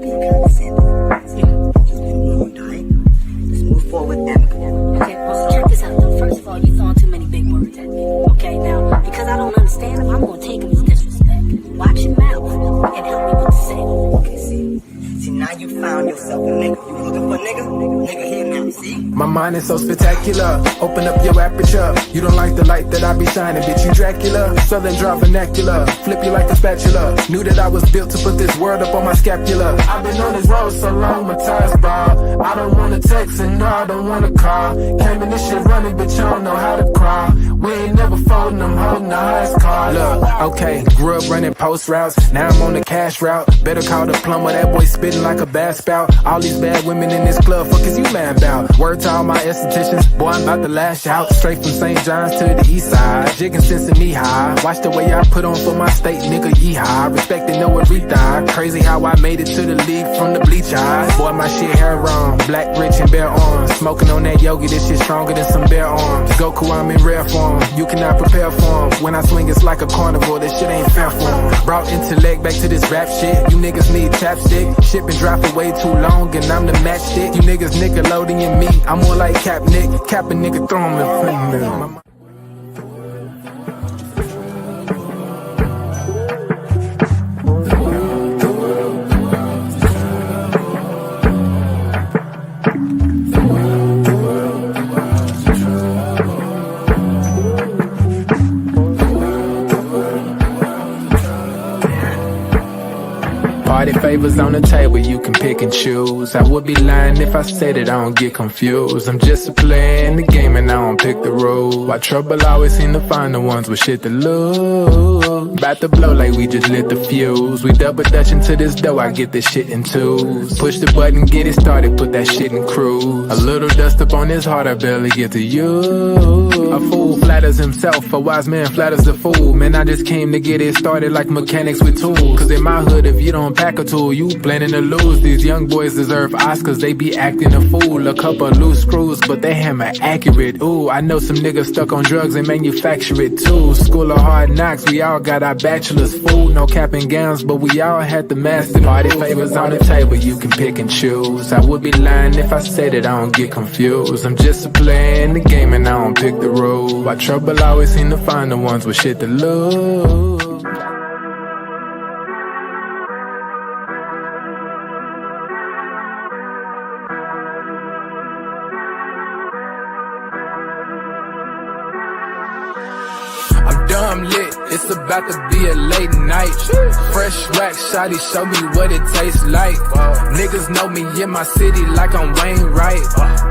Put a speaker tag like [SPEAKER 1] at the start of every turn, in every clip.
[SPEAKER 1] being condescending. You've been warned, alright? Let's move forward amicably.
[SPEAKER 2] Okay, well, check this out, though. First of all, you throwing too many big words at me. Okay, now, because I don't understand them, I'm gonna take them as disrespect. Watch your mouth and help me with the sale.
[SPEAKER 1] Okay, see, now you found yourself a nigga. You looking for a nigga? Nigga here now, see?
[SPEAKER 3] My mind is so spectacular. Open up your aperture. You don't like the light that I be shining, bitch. You Dracula. Southern draw vernacular. Flip you like a spatula. Knew that I was built to put this world up on my scapula. I've been on this road so long, my tires ball. I don't wanna text and no, I don't wanna call. Came in this shit running, bitch. I don't know how to crawl. We ain't never folding, I'm holding the highest car. Look, okay, grew up running post routes. Now I'm on the cash route. Better call the plumber, that boy spitting like a bass spout. All these bad women in this club, fuck is you mad about? Word to all my estheticians, boy, I'm about to lash out. Straight from St. John's to the east side. Jigging since the knee high. Watch the way I put on for my state, nigga, yeehaw. Respecting no Aretha. Crazy how I made it to the league from the bleach eyes. Boy, my shit hair wrong. Black, rich, and bare arms. Smoking on that yogi, this shit stronger than some bare arms. Goku, I'm in rare form. You cannot prepare for him. When I swing, it's like a carnivore. This shit ain't fair for him. Brought intellect back to this rap shit. You niggas need chapstick. Shit been dry for way too long, and I'm the matchstick. You niggas Nickelodeon me. I'm more like Cap Nick. Cap a nigga, throw him in front of me. Party favors on the table, you can pick and choose. I would be lying if I said it, I don't get confused. I'm just a player in the game and I don't pick the rules. Why trouble always seem to find the ones with shit to lose. About to blow like we just lit the fuse. We double dutch into this dough, I get this shit in twos. Push the button, get it started, put that shit in cruise. A little dust up on his heart, I barely get to use. A fool flatters himself, a wise man flatters the fool. Man, I just came to get it started like mechanics with tools. Cause in my hood, if you don't pack a tool, you planning to lose. These young boys deserve Oscars, they be acting a fool. A couple loose screws, but they hammer accurate. Ooh, I know some niggas stuck on drugs and manufacture it too. School of hard knocks, we all got our bachelor's. Food, no cap and gowns, but we all had the master. Party favors on the table, you can pick and choose. I would be lying if I said it, I don't get confused. I'm just a player in the game and I don't pick the rules. Why trouble always seem to find the ones with shit to lose. I'm dumb lit, it's about to be a late night. Fresh rack, shawty, show me what it tastes like. Niggas know me in my city like I'm Wayne Wright.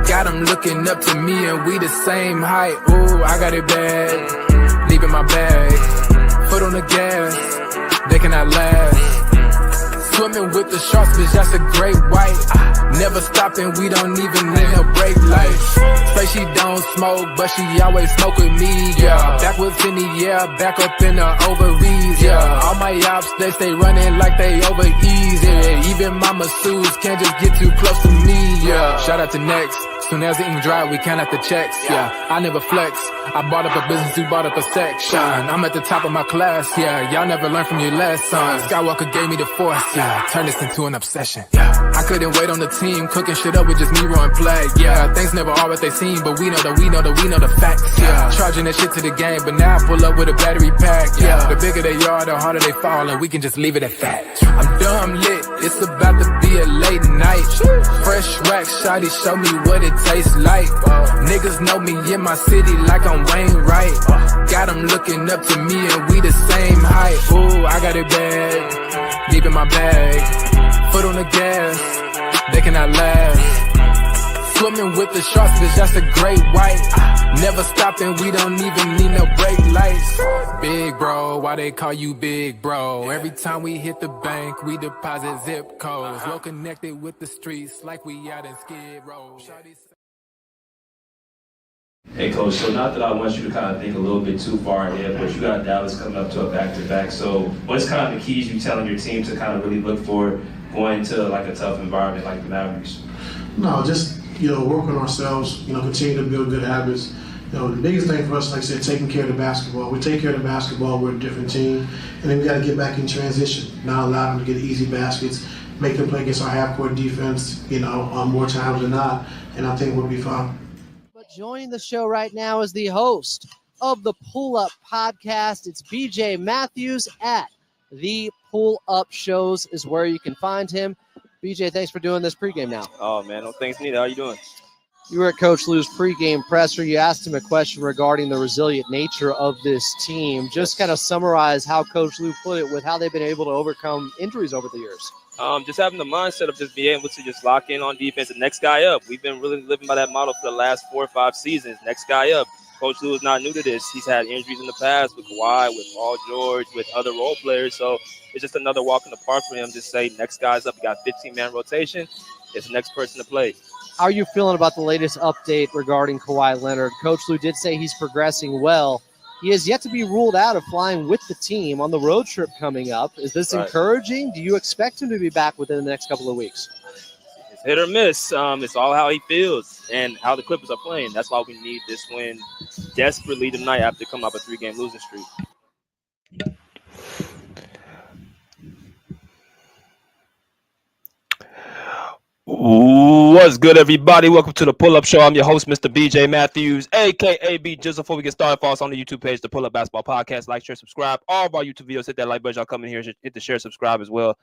[SPEAKER 3] Got them looking up to me and we the same height. Ooh, I got it bad, leaving my bag. Foot on the gas, they cannot last. Swimming with the sharks, bitch, that's a great white. Never stopping, we don't even need a brake light. Say she don't smoke, but she always smoke with me, yeah. Back with Finny, yeah, back up in the ovaries, yeah. All my ops, they stay running like they over easy, yeah. Even my masseuses can't just get too close to me, yeah. Shout out to Next. Soon as the ink dry, we count out the checks, yeah. I never flex. I bought up a business, you bought up a section. I'm at the top of my class, yeah. Y'all never learned from your lessons. Skywalker gave me the force, yeah. Turned this into an obsession, yeah. I couldn't wait on the team, cooking shit up with just me run play, yeah. Things never are what they seem, but we know the facts, yeah. Charging that shit to the game, but now I pull up with a battery pack, yeah. The bigger they are, the harder they fall, and we can just leave it at that. I'm dumb lit, it's about to be a late night. Fresh rack, shawty, show me what it tastes like. Niggas know me in my city like I'm Wayne Wright. Got them looking up to me and we the same height. Ooh, I got it bad, deep in my bag. Foot on the gas, they cannot last. Swimming with the sharks, bitch, that's a great white. Never stopping, we don't even need no brake lights. Big bro, why they call you big bro? Every time we hit the bank, we deposit zip codes. Well connected with the streets like we out in Skid Row.
[SPEAKER 4] Hey, Coach, so not that I want you to kind of think a little bit too far ahead, but you got Dallas coming up to a back-to-back. So what's kind of the keys you telling your team to kind of really look for going to like a tough environment like the Mavericks?
[SPEAKER 5] No, just, work on ourselves, continue to build good habits. The biggest thing for us, like I said, taking care of the basketball. We take care of the basketball, we're a different team. And then we got to get back in transition, not allow them to get easy baskets. make them play against our half-court defense, more times than not, and I think we'll be fine.
[SPEAKER 6] But joining the show right now is the host of the Pull Up Podcast. It's BJ Matthews at the Pull Up Shows is where you can find him. BJ, thanks for doing this pregame now.
[SPEAKER 7] Oh, man, no thanks needed. How you doing?
[SPEAKER 6] You were at Coach Lou's pregame presser. You asked him a question regarding the resilient nature of this team. Just kind of summarize how Coach Lou put it with how they've been able to overcome injuries over the years.
[SPEAKER 7] Just having the mindset of just being able to just lock in on defense and next guy up. We've been really living by that model for the last 4 or 5 seasons. Next guy up. Coach Lou is not new to this. He's had injuries in the past with Kawhi, with Paul George, with other role players. So it's just another walk in the park for him. Just say next guy's up. You got 15-man rotation. It's the next person to play.
[SPEAKER 6] How are you feeling about the latest update regarding Kawhi Leonard? Coach Lou did say he's progressing well. He has yet to be ruled out of flying with the team on the road trip coming up. Is this encouraging? Do you expect him to be back within the next couple of weeks?
[SPEAKER 7] It's hit or miss. It's all how he feels and how the Clippers are playing. That's why we need this win desperately tonight after coming off a 3-game losing streak. What's good, everybody? Welcome to the Pull-Up Show. I'm your host, Mr. BJ Matthews, a.k.a. B. Just before we get started, follow us on the YouTube page, the Pull-Up Basketball Podcast. Like, share, subscribe. All of our YouTube videos, hit that like button. Y'all come in here, hit the share, subscribe as well.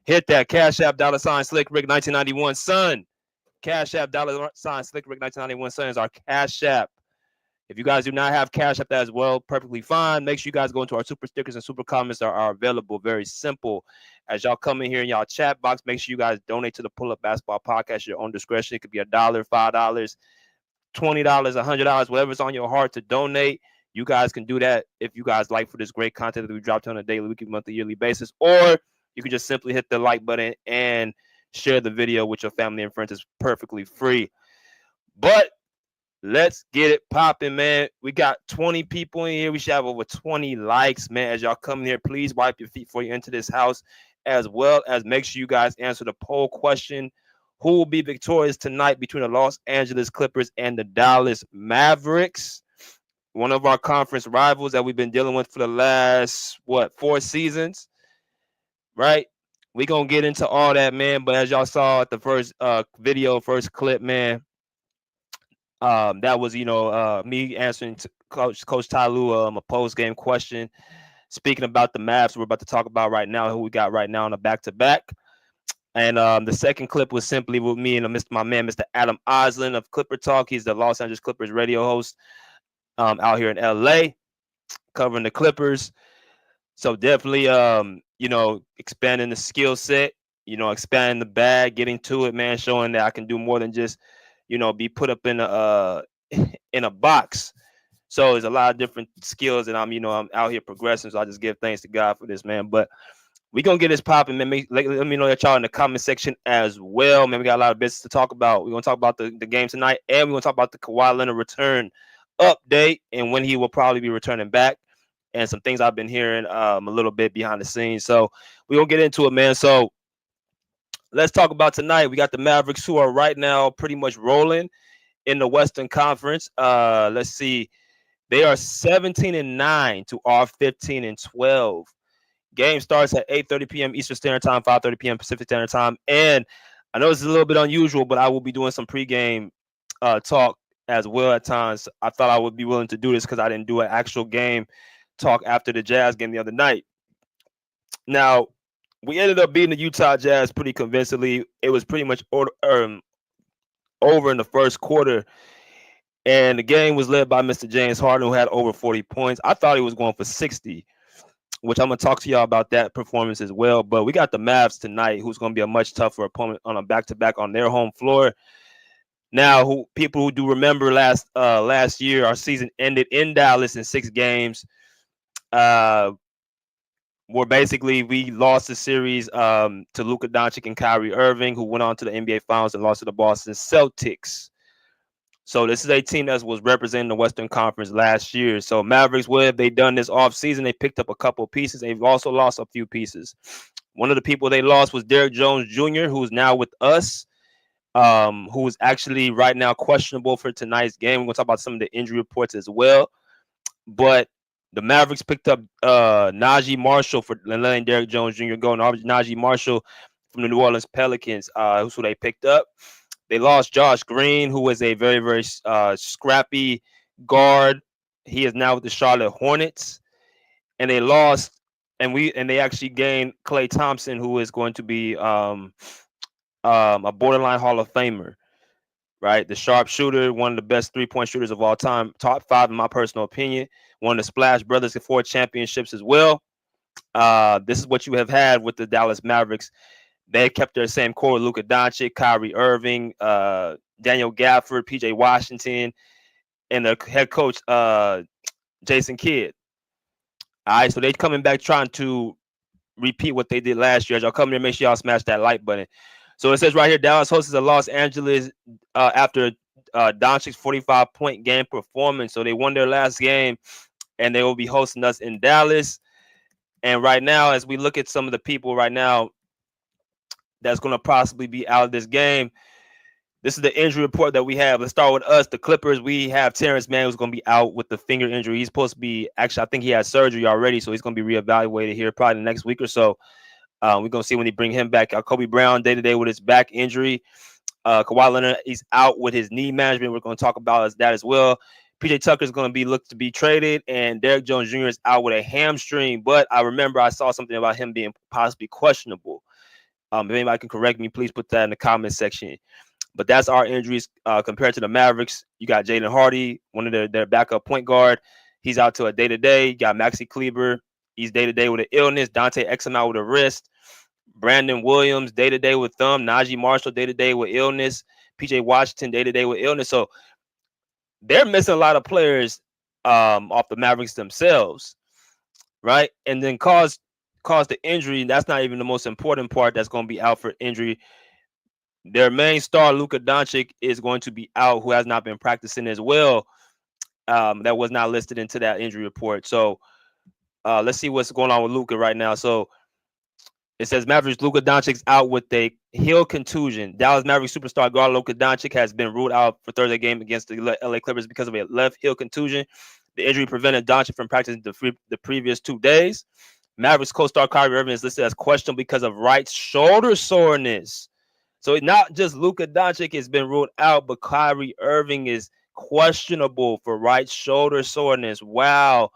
[SPEAKER 7] Hit that Cash App, $ Slick Rick 1991 son. Cash App, $ Slick Rick 1991 son is our Cash App. If you guys do not have Cash App as well, perfectly fine. Make sure you guys go into our super stickers and super comments that are available. Very simple. As y'all come in here in y'all chat box, make sure you guys donate to the Pull Up Basketball Podcast. Your own discretion. It could be $1, $5, $20, $100, whatever's on your heart to donate. You guys can do that if you guys like for this great content that we drop on a daily, weekly, monthly, yearly basis. Or you can just simply hit the like button and share the video with your family and friends. It's perfectly free. But let's get it popping, man. We got 20 people in here. We should have over 20 likes, man. As y'all come in here, please wipe your feet before you enter this house, as well as make sure you guys answer the poll question. Who will be victorious tonight between the Los Angeles Clippers and the Dallas Mavericks? One of our conference rivals that we've been dealing with for the last, 4 seasons, right? We're going to get into all that, man. But as y'all saw at the first first clip, man, that was, me answering to Coach Ty Lue a post-game question. Speaking about the Mavs, we're about to talk about right now, who we got right now on a back-to-back. And the second clip was simply with me and my man, Mr. Adam Oslin of Clipper Talk. He's the Los Angeles Clippers radio host out here in L.A., covering the Clippers. So definitely, expanding the skill set, expanding the bag, getting to it, man, showing that I can do more than just, be put up in a box. So there's a lot of different skills, and I'm out here progressing. So I just give thanks to God for this, man. But we're going to get this popping, man. Let me know that y'all in the comment section as well, man. We got a lot of business to talk about. We're going to talk about the game tonight, and we're going to talk about the Kawhi Leonard return update and when he will probably be returning back, and some things I've been hearing a little bit behind the scenes. So we're going to get into it, man. So let's talk about tonight. We got the Mavericks, who are right now pretty much rolling in the Western Conference. Let's see. They are 17-9 to our 15-12. Game starts at 8:30 p.m. Eastern Standard Time, 5:30 p.m. Pacific Standard Time. And I know this is a little bit unusual, but I will be doing some pregame talk as well at times. I thought I would be willing to do this because I didn't do an actual game talk after the Jazz game the other night. Now, we ended up beating the Utah Jazz pretty convincingly. It was pretty much over in the first quarter. And the game was led by Mr. James Harden, who had over 40 points. I thought he was going for 60, which I'm going to talk to y'all about that performance as well. But we got the Mavs tonight, who's going to be a much tougher opponent on a back-to-back on their home floor. Now, people who do remember last year, our season ended in Dallas in 6 games. Where basically we lost the series to Luka Doncic and Kyrie Irving, who went on to the NBA Finals and lost to the Boston Celtics. So this is a team that was representing the Western Conference last year. So Mavericks, what have they done this offseason? They picked up a couple of pieces. They've also lost a few pieces. One of the people they lost was Derrick Jones Jr., who's now with us, who is actually right now questionable for tonight's game. We're going to talk about some of the injury reports as well. But the Mavericks picked up Najee Marshall for letting Derrick Jones Jr. go. And Najee Marshall from the New Orleans Pelicans, who they picked up. They lost Josh Green, who was a very, very scrappy guard. He is now with the Charlotte Hornets. And they lost, and they actually gained Klay Thompson, who is going to be a borderline Hall of Famer, right? The sharpshooter, one of the best 3-point shooters of all time, top 5 in my personal opinion. One of the Splash Brothers, 4 championships as well. This is what you have had with the Dallas Mavericks. They kept their same core: Luka Doncic, Kyrie Irving, Daniel Gafford, PJ Washington, and the head coach Jason Kidd. All right, so they're coming back trying to repeat what they did last year. As y'all come here, make sure y'all smash that like button. So it says right here, Dallas hosts Los Angeles after Doncic's 45-point game performance. So they won their last game, and they will be hosting us in Dallas. And right now, as we look at some of the people right now that's going to possibly be out of this game, this is the injury report that we have. Let's start with us, the Clippers. We have Terrence Mann, who's going to be out with the finger injury. He's supposed to be, actually, I think he had surgery already, so he's going to be reevaluated here probably the next week or so. We're going to see when they bring him back. Kobe Brown, day-to-day with his back injury. Kawhi Leonard, he's out with his knee management. We're going to talk about that as well. PJ Tucker is going to be looked to be traded, and Derrick Jones Jr. is out with a hamstring. But I remember I saw something about him being possibly questionable. If anybody can correct me, please put that in the comment section. But that's our injuries compared to the Mavericks. You got Jaden Hardy, one of their backup point guard. He's out to a day-to-day. You got Maxi Kleber. He's day-to-day with an illness. Dante Exum out with a wrist. Brandon Williams, day-to-day with thumb. Najee Marshall, day-to-day with illness. PJ Washington, day-to-day with illness. So they're missing a lot of players off the Mavericks themselves, right? And then cause the injury. That's not even the most important part that's going to be out for injury. Their main star, Luka Doncic, is going to be out, who has not been practicing as well. That was not listed into that injury report. So let's see what's going on with Luka right now. So it says Mavericks Luka Doncic's out with a heel contusion. Dallas Mavericks superstar guard Luka Doncic has been ruled out for Thursday game against the LA Clippers because of a left heel contusion. The injury prevented Doncic from practicing the previous 2 days. Mavericks co-star Kyrie Irving is listed as questionable because of right shoulder soreness. So not just Luka Doncic has been ruled out, but Kyrie Irving is questionable for right shoulder soreness. Wow.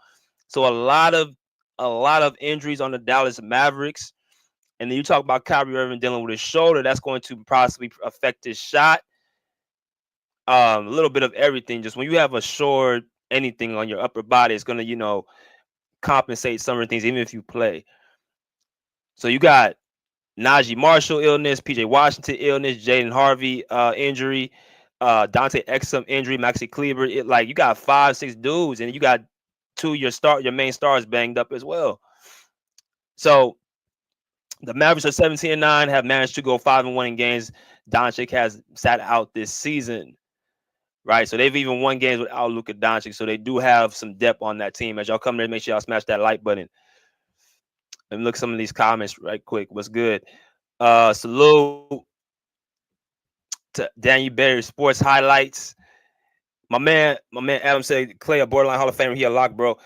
[SPEAKER 7] So a lot of injuries on the Dallas Mavericks. And then you talk about Kyrie Irving dealing with his shoulder. That's going to possibly affect his shot. A little bit of everything. Just when you have a short anything on your upper body, it's going to, compensate some of the things, even if you play. So you got Najee Marshall illness, PJ Washington illness, Jaden Harvey injury, Dante Exum injury, Maxi Kleber. You got 5-6 dudes, and you got your main stars banged up as well. So the Mavericks are 17-9, have managed to go 5-1 in games Doncic has sat out this season. Right, so they've even won games without Luka Doncic, so they do have some depth on that team. As y'all come there, make sure y'all smash that like button. Let me look at some of these comments right quick. What's good? Salute to Daniel Berry Sports Highlights. My man Adam said Klay a borderline Hall of Famer. He a lock, bro.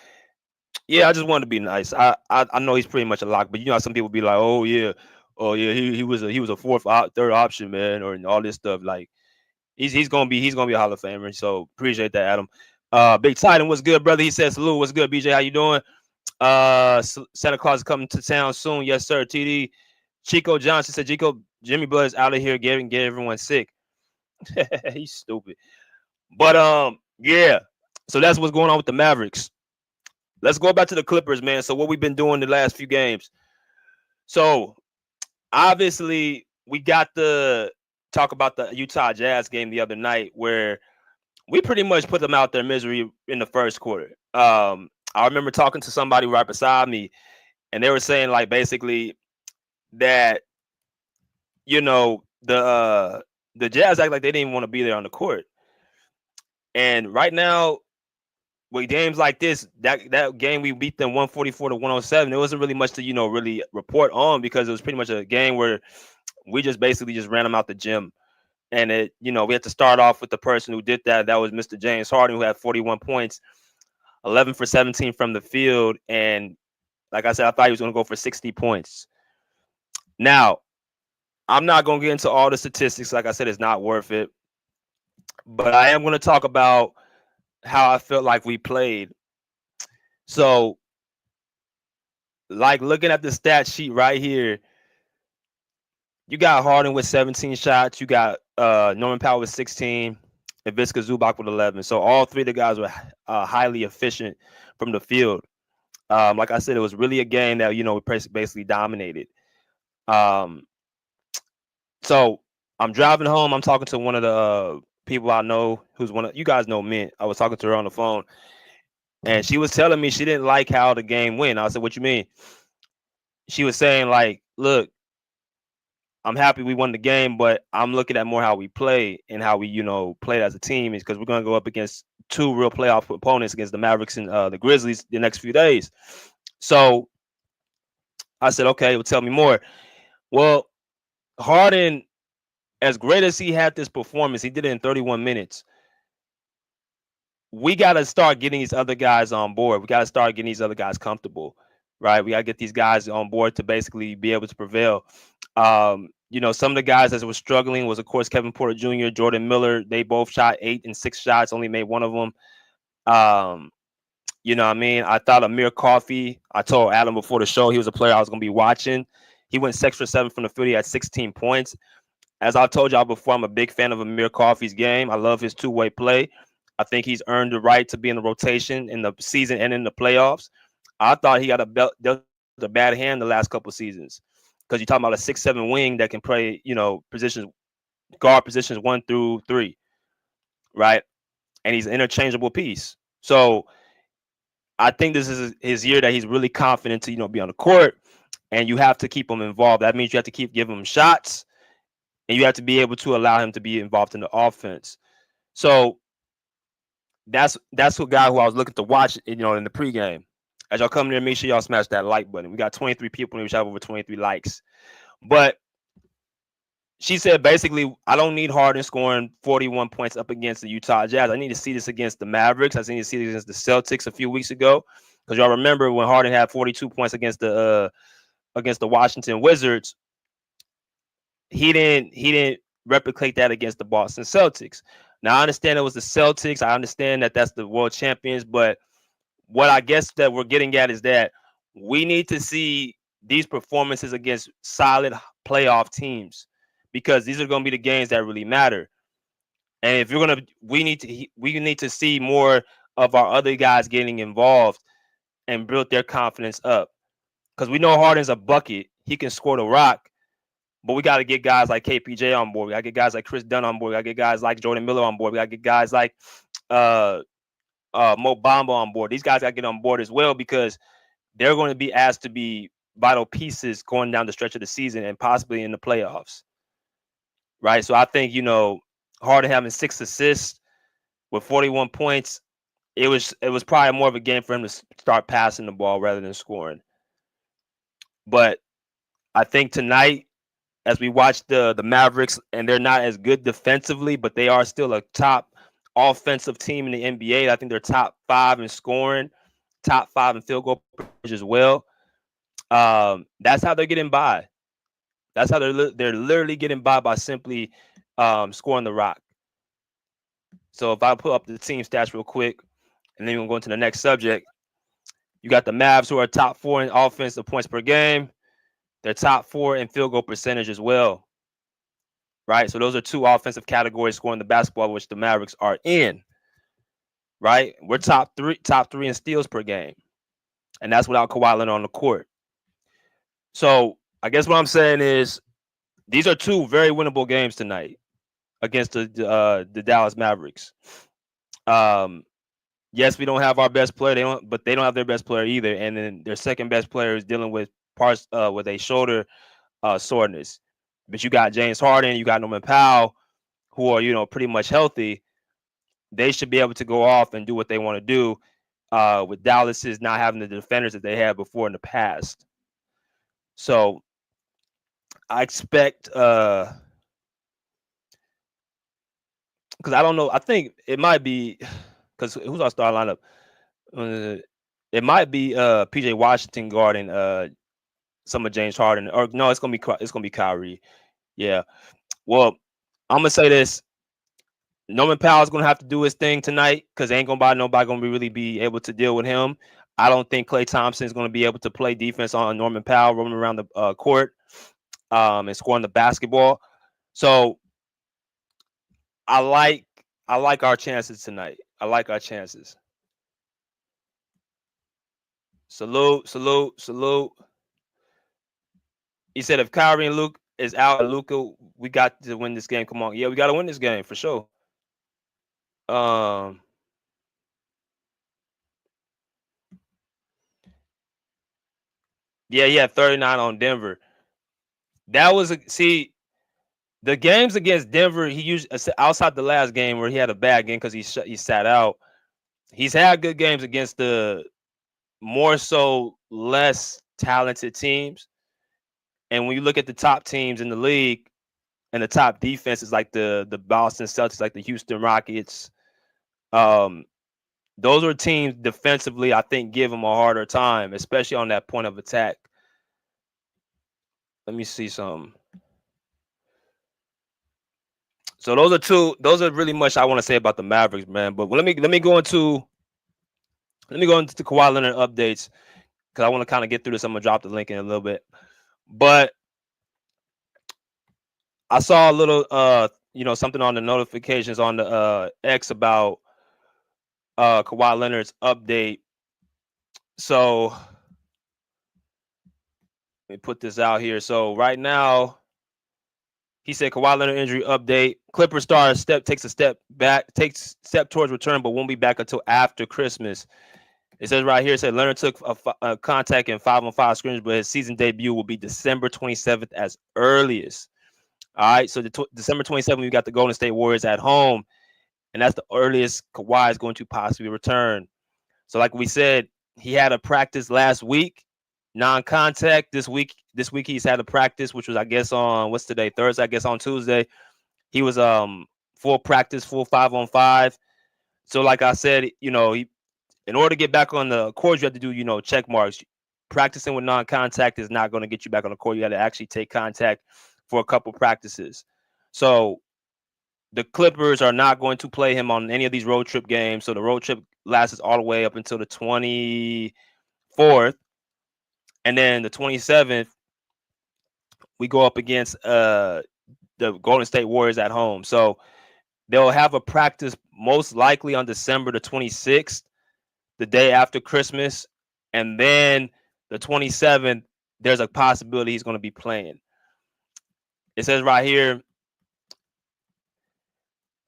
[SPEAKER 7] Yeah, I just wanted to be nice. I know he's pretty much a lock, but how some people be like, oh yeah, he was a third option, man, or all this stuff. Like he's gonna be a Hall of Famer. So appreciate that, Adam. Big Titan, what's good, brother? He says salute. What's good, BJ? How you doing? Santa Claus is coming to town soon. Yes, sir. TD Chico Johnson said Jimmy Butler is out of here getting everyone sick. He's stupid. But yeah. So that's what's going on with the Mavericks. Let's go back to the Clippers, man. So what we've been doing the last few games. So obviously we got to talk about the Utah Jazz game the other night where we pretty much put them out their misery in the first quarter. I remember talking to somebody right beside me, and they were saying like basically that the Jazz act like they didn't even want to be there on the court. And right now, with games like this, that game we beat them 144-107. There wasn't really much to really report on because it was pretty much a game where we just basically ran them out the gym. And we had to start off with the person who did that. That was Mr. James Harden, who had 41 points, 11 for 17 from the field. And like I said, I thought he was going to go for 60 points. Now, I'm not gonna get into all the statistics. Like I said, it's not worth it. But I am gonna talk about how I felt like we played. So, like looking at the stat sheet right here, you got Harden with 17 shots. You got Norman Powell with 16, and Viska Zubac with 11. So all three of the guys were highly efficient from the field. Like I said, it was really a game that we basically dominated. So I'm driving home. I'm talking to one of the people I know, who's one of you guys know Mint. I was talking to her on the phone, and she was telling me she didn't like how the game went. I said, "What you mean?" She was saying like, "Look, I'm happy we won the game, but I'm looking at more how we play and how we, played as a team, is because we're going to go up against two real playoff opponents against the Mavericks and the Grizzlies the next few days." So I said, "Okay, well, tell me more." Well, Harden, as great as he had this performance, he did it in 31 minutes. We got to start getting these other guys on board. We got to start getting these other guys comfortable, right? We got to get these guys on board to basically be able to prevail. Some of the guys that were struggling was, of course, Kevin Porter Jr., Jordan Miller. They both shot 8 and 6 shots, only made one of them. You know what I mean? I thought Amir Coffey, I told Adam before the show, he was a player I was going to be watching. He went 6 for 7 from the field. He had 16 points. As I told y'all before, I'm a big fan of Amir Coffey's game. I love his two-way play. I think he's earned the right to be in the rotation in the season and in the playoffs. I thought he got a bad hand the last couple of seasons, because you're talking about a 6'7" wing that can play, guard positions 1 through 3, right? And he's an interchangeable piece. So I think this is his year that he's really confident to, be on the court, and you have to keep him involved. That means you have to keep giving him shots, and you have to be able to allow him to be involved in the offense. So that's a guy who I was looking to watch, in the pregame. As y'all come there, make sure y'all smash that like button. We got 23 people, and we have over 23 likes. But she said basically, I don't need Harden scoring 41 points up against the Utah Jazz. I need to see this against the Mavericks. I need to see this against the Celtics a few weeks ago, because y'all remember when Harden had 42 points against the Washington Wizards. He didn't replicate that against the Boston Celtics. Now, I understand it was the Celtics. I understand that that's the world champions. But what I guess that we're getting at is that we need to see these performances against solid playoff teams, because these are going to be the games that really matter. And if we need to see more of our other guys getting involved and build their confidence up, because we know Harden's a bucket. He can score the rock. But we got to get guys like KPJ on board. We got to get guys like Chris Dunn on board. We got to get guys like Jordan Miller on board. We got to get guys like Mo Bamba on board. These guys got to get on board as well, because they're going to be asked to be vital pieces going down the stretch of the season and possibly in the playoffs. Right? So I think, Harden having 6 assists with 41 points, it was probably more of a game for him to start passing the ball rather than scoring. But I think tonight, as we watch the Mavericks, and they're not as good defensively, but they are still a top offensive team in the NBA. I think they're top 5 in scoring, top 5 in field goal percentage as well. That's how they're getting by. That's how they're literally getting by simply scoring the rock. So if I put up the team stats real quick, and then we'll go into the next subject. You got the Mavs, who are top 4 in offensive points per game. They're top 4 in field goal percentage as well, right? So those are 2 offensive categories scoring the basketball, which the Mavericks are in, right? We're top 3 in steals per game, and that's without Kawhi Leonard on the court. So I guess what I'm saying is these are 2 very winnable games tonight against the Dallas Mavericks. Yes, we don't have our best player, but they don't have their best player either, and then their second best player is dealing with parts with a shoulder soreness. But you got James Harden, you got Norman Powell, who are pretty much healthy. They should be able to go off and do what they want to do, with Dallas's not having the defenders that they had before in the past. So I expect, because I don't know, I think it might be, because who's our starting lineup? It might be PJ Washington guarding some of James Harden, or no, it's gonna be Kyrie. Yeah. Well, I'm gonna say this. Norman Powell's gonna have to do his thing tonight because ain't nobody gonna really be able to deal with him. I don't think Klay Thompson's gonna be able to play defense on Norman Powell roaming around the court and scoring the basketball. So I like our chances tonight. I like our chances. Salute, salute, salute. He said if Kyrie and Luke is out and Luka, we got to win this game. Come on. Yeah, we got to win this game for sure. Yeah, 39 on Denver. That was see the games against Denver. He used outside the last game where he had a bad game because he sat out. He's had good games against the more so less talented teams. And when you look at the top teams in the league and the top defenses like the Boston Celtics, like the Houston Rockets, those are teams defensively, I think, give them a harder time, especially on that point of attack. Let me see some. So those are really much I want to say about the Mavericks, man. But let me go into the Kawhi Leonard updates because I want to kind of get through this. I'm gonna drop the link in a little bit. But I saw a little something on the notifications on the X about Kawhi Leonard's update. So let me put this out here. So right now, he said Kawhi Leonard injury update. Clipper star takes a step towards return, but won't be back until after Christmas. It says right here, it said Leonard took a contact in 5-on-5 scrimmage, but his season debut will be December 27th as earliest. All right, so December 27th, we got the Golden State Warriors at home, and that's the earliest Kawhi is going to possibly return. So like we said, he had a practice last week, non-contact. This week he's had a practice, which was, I guess, on what's today? Thursday, I guess on Tuesday. He was full practice, full 5-on-5. So like I said, in order to get back on the court, you have to do, check marks. Practicing with non-contact is not going to get you back on the court. You got to actually take contact for a couple practices. So the Clippers are not going to play him on any of these road trip games. So the road trip lasts all the way up until the 24th. And then the 27th, we go up against the Golden State Warriors at home. So they'll have a practice most likely on December the 26th, the day after Christmas. And then the 27th, there's a possibility he's going to be playing. It says right here,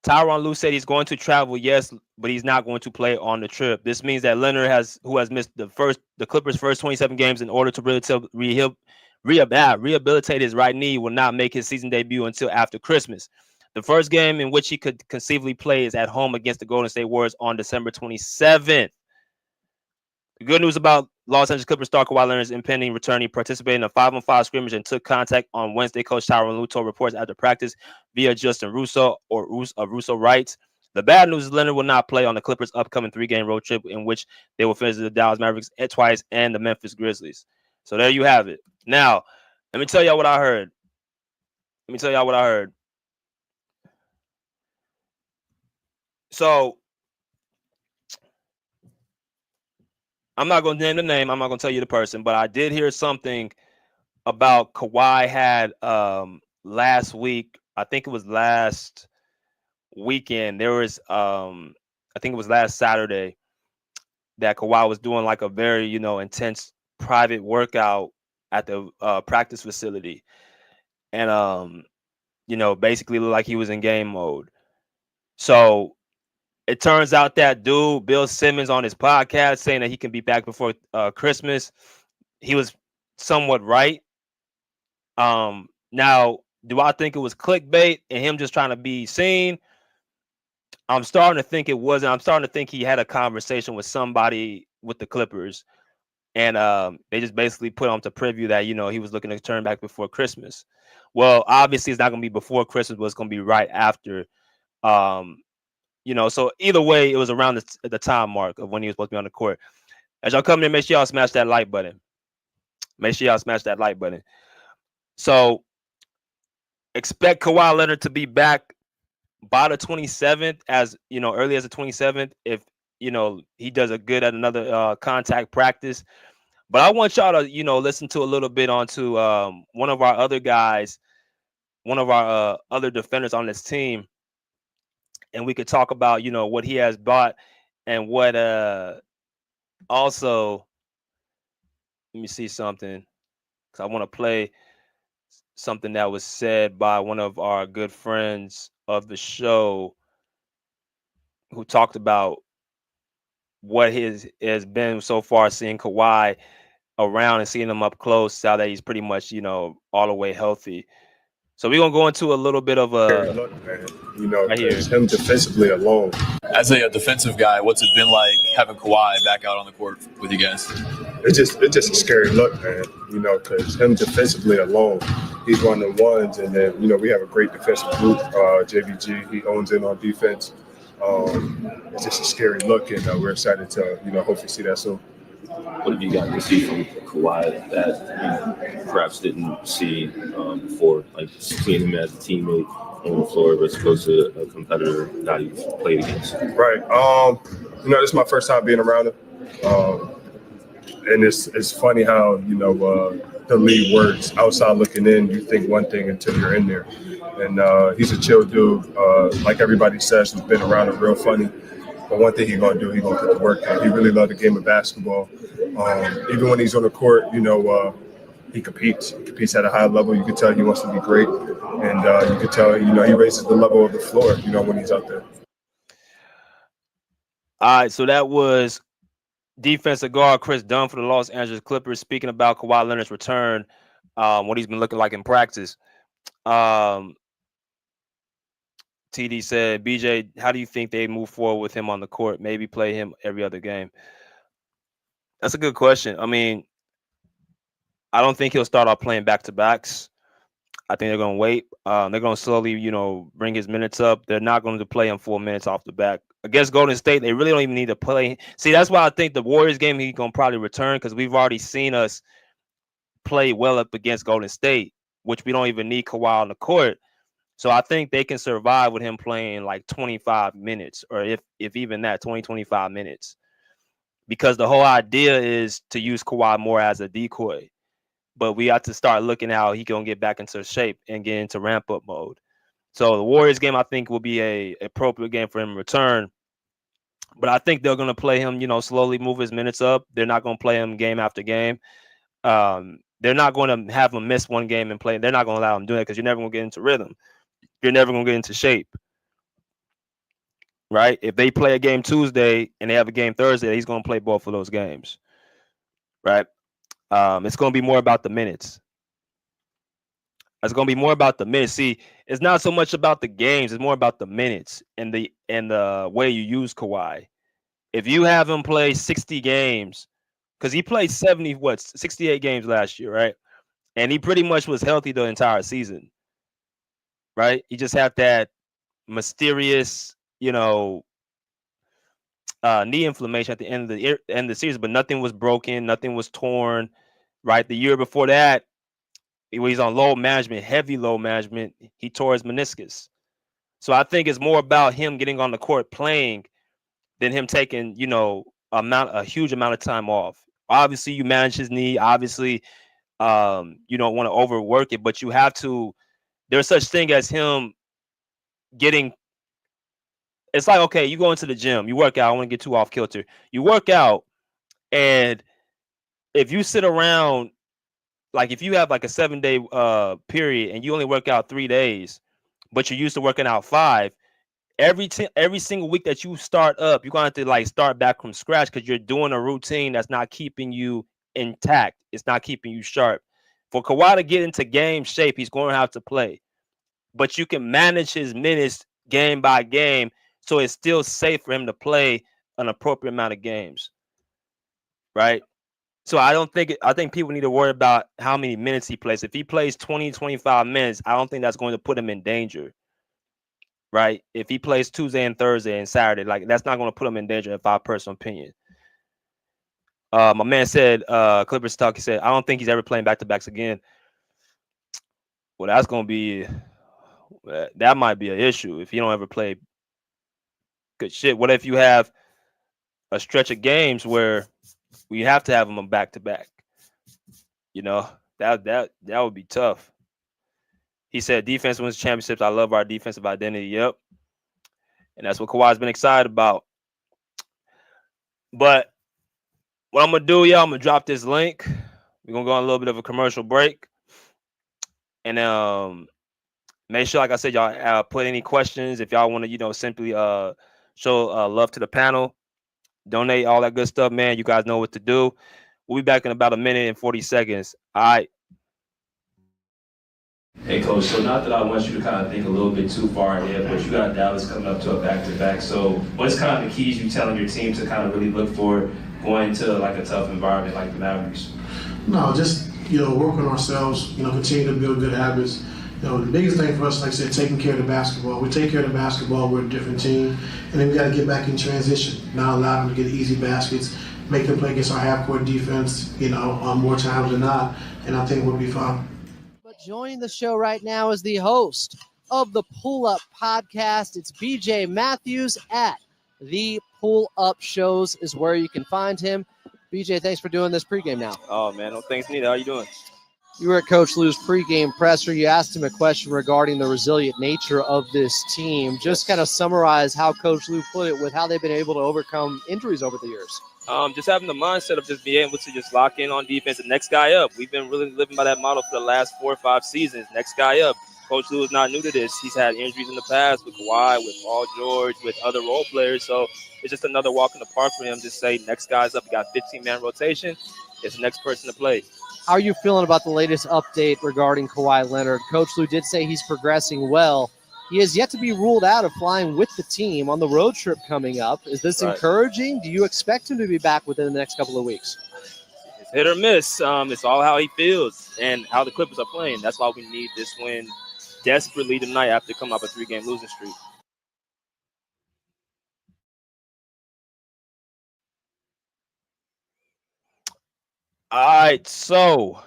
[SPEAKER 7] Tyronn Lue said he's going to travel, yes, but he's not going to play on the trip. This means that Leonard who has missed the Clippers' first 27 games in order to rehabilitate his right knee, will not make his season debut until after Christmas. The first game in which he could conceivably play is at home against the Golden State Warriors on December 27th. The good news about Los Angeles Clippers star Kawhi Leonard's impending return: he participated in a 5-on-5 scrimmage and took contact on Wednesday. Coach Tyronn Lue told reports after practice via Justin Russo Russo writes. The bad news is Leonard will not play on the Clippers' upcoming 3-game road trip in which they will visit the Dallas Mavericks twice and the Memphis Grizzlies. So there you have it. Now, let me tell y'all what I heard. So I'm not going to name the name. I'm not going to tell you the person, but I did hear something about Kawhi had last week. I think it was last weekend. There was, I think it was last Saturday that Kawhi was doing like a very, intense private workout at the practice facility. And, basically looked like he was in game mode. So it turns out that dude, Bill Simmons, on his podcast saying that he can be back before Christmas. He was somewhat right. Now, do I think it was clickbait and him just trying to be seen? I'm starting to think it wasn't. I'm starting to think he had a conversation with somebody with the Clippers, and they just basically put on to preview that, he was looking to turn back before Christmas. Well, obviously it's not going to be before Christmas, but it's going to be right after. So either way, it was around the time mark of when he was supposed to be on the court. As y'all come in, make sure y'all smash that like button. So expect Kawhi Leonard to be back by the 27th, as early as the 27th, if he does a good at another contact practice. But I want y'all to listen to a little bit onto one of our other guys, one of our other defenders on this team, and we could talk about what he has bought and what also. Let me see something, because I want to play something that was said by one of our good friends of the show, who talked about what his has been so far, seeing Kawhi around and seeing him up close, now that he's pretty much all the way healthy. So we're gonna go into a little bit of a
[SPEAKER 8] look, man,
[SPEAKER 7] right here.
[SPEAKER 8] because him defensively alone.
[SPEAKER 9] As a defensive guy, what's it been like having Kawhi back out on the court with you guys?
[SPEAKER 8] It's just a scary look, man. Because him defensively alone, he's one of the ones, and then we have a great defensive group. JVG, he owns in on defense. It's just a scary look, and we're excited to hopefully see that soon.
[SPEAKER 10] What have you gotten to see from Kawhi that you perhaps didn't see before, like seeing him as a teammate on the floor as opposed to a competitor that you've played against?
[SPEAKER 8] Right. This is my first time being around him, and it's funny how the league works. Outside looking in, you think one thing until you're in there. And he's a chill dude. Like everybody says, who's been around him, real funny. But one thing he's going to do, he's going to put the work in. He really loves the game of basketball. Even when he's on the court, he competes. He competes at a high level. You can tell he wants to be great. And you can tell, he raises the level of the floor, when he's out there.
[SPEAKER 7] All right, so that was defensive guard Chris Dunn for the Los Angeles Clippers, speaking about Kawhi Leonard's return, what he's been looking like in practice. TD said, BJ, how do you think they move forward with him on the court? Maybe play him every other game. That's a good question. I mean, I don't think he'll start off playing back-to-backs. I think they're going to wait. They're going to slowly, bring his minutes up. They're not going to play him 4 minutes off the back. Against Golden State, they really don't even need to play. See, that's why I think the Warriors game, he's going to probably return, because we've already seen us play well up against Golden State, which we don't even need Kawhi on the court. So I think they can survive with him playing like 25 minutes, or if even that, 20, 25 minutes. Because the whole idea is to use Kawhi more as a decoy. But we have to start looking how he can get back into shape and get into ramp-up mode. So the Warriors game, I think, will be a appropriate game for him to return. But I think they're going to play him, slowly move his minutes up. They're not going to play him game after game. They're not going to have him miss one game and play. They're not going to allow him to do it, because you're never going to get into rhythm. You're never going to get into shape, right? If they play a game Tuesday and they have a game Thursday, he's going to play both of those games, right? It's going to be more about the minutes. It's going to be more about the minutes. See, it's not so much about the games. It's more about the minutes and the way you use Kawhi. If you have him play 60 games, because he played 68 games last year, right? And he pretty much was healthy the entire season. Right, he just had that mysterious, knee inflammation at the end of the season, but nothing was broken, nothing was torn. Right, the year before that, he's on load management, heavy load management. He tore his meniscus. So I think it's more about him getting on the court playing than him taking, a huge amount of time off. Obviously, you manage his knee. Obviously, you don't want to overwork it, but you have to. There's such thing as him getting. It's like, okay, you go into the gym, you work out. I want to get too off kilter. You work out, and if you sit around, like if you have like a 7-day period and you only work out 3 days, but you're used to working out 5, every single week that you start up, you're gonna have to like start back from scratch, because you're doing a routine that's not keeping you intact. It's not keeping you sharp. For Kawhi to get into game shape, he's going to have to play. But you can manage his minutes game by game, so it's still safe for him to play an appropriate amount of games. Right? So I think people need to worry about how many minutes he plays. If he plays 20, 25 minutes, I don't think that's going to put him in danger. Right? If he plays Tuesday and Thursday and Saturday, like that's not going to put him in danger, in my personal opinion. My man said, Clippers talk, he said, I don't think he's ever playing back-to-backs again. Well, that's going to be that might be an issue if you don't ever play good shit. What if you have a stretch of games where we have to have them back to back? You know, that would be tough. He said defense wins championships. I love our defensive identity. Yep. And that's what Kawhi's been excited about. But what I'm gonna do, y'all, I'm gonna drop this link. We're gonna go on a little bit of a commercial break. And make sure, like I said, y'all put any questions if y'all want to, simply show love to the panel, donate, all that good stuff, man. You guys know what to do. We'll be back in about a minute and 40 seconds. All right.
[SPEAKER 4] Hey, Coach, so not that I want you to kind of think a little bit too far ahead, but you got Dallas coming up to a back-to-back. So what's kind of the keys you telling your team to kind of really look for going to like a tough environment like the Mavericks?
[SPEAKER 5] No, just, work on ourselves, continue to build good habits. The biggest thing for us, like I said, taking care of the basketball. We take care of the basketball, we're a different team. And then we got to get back in transition, not allow them to get easy baskets, make them play against our half-court defense, more times than not. And I think we'll be fine.
[SPEAKER 6] But joining the show right now is the host of the Pull Up Podcast. It's BJ Matthews at the Pull Up Shows is where you can find him. BJ, thanks for doing this pregame now.
[SPEAKER 7] Oh, man, no thanks, Nita. How you doing?
[SPEAKER 6] You were at Coach Lou's pregame presser. You asked him a question regarding the resilient nature of this team. Just kind of summarize how Coach Lou put it with how they've been able to overcome injuries over the years.
[SPEAKER 7] Just having the mindset of just being able to just lock in on defense and next guy up. We've been really living by that model for the last 4 or 5 seasons. Next guy up. Coach Lou is not new to this. He's had injuries in the past with Kawhi, with Paul George, with other role players. So it's just another walk in the park for him. Just say next guy's up. You got 15-man rotation. It's the next person to play.
[SPEAKER 6] How are you feeling about the latest update regarding Kawhi Leonard? Coach Lou did say he's progressing well. He has yet to be ruled out of flying with the team on the road trip coming up. Is this encouraging? Do you expect him to be back within the next couple of weeks?
[SPEAKER 7] It's hit or miss. It's all how he feels and how the Clippers are playing. That's why we need this win desperately tonight after coming off a 3-game losing streak. All right, so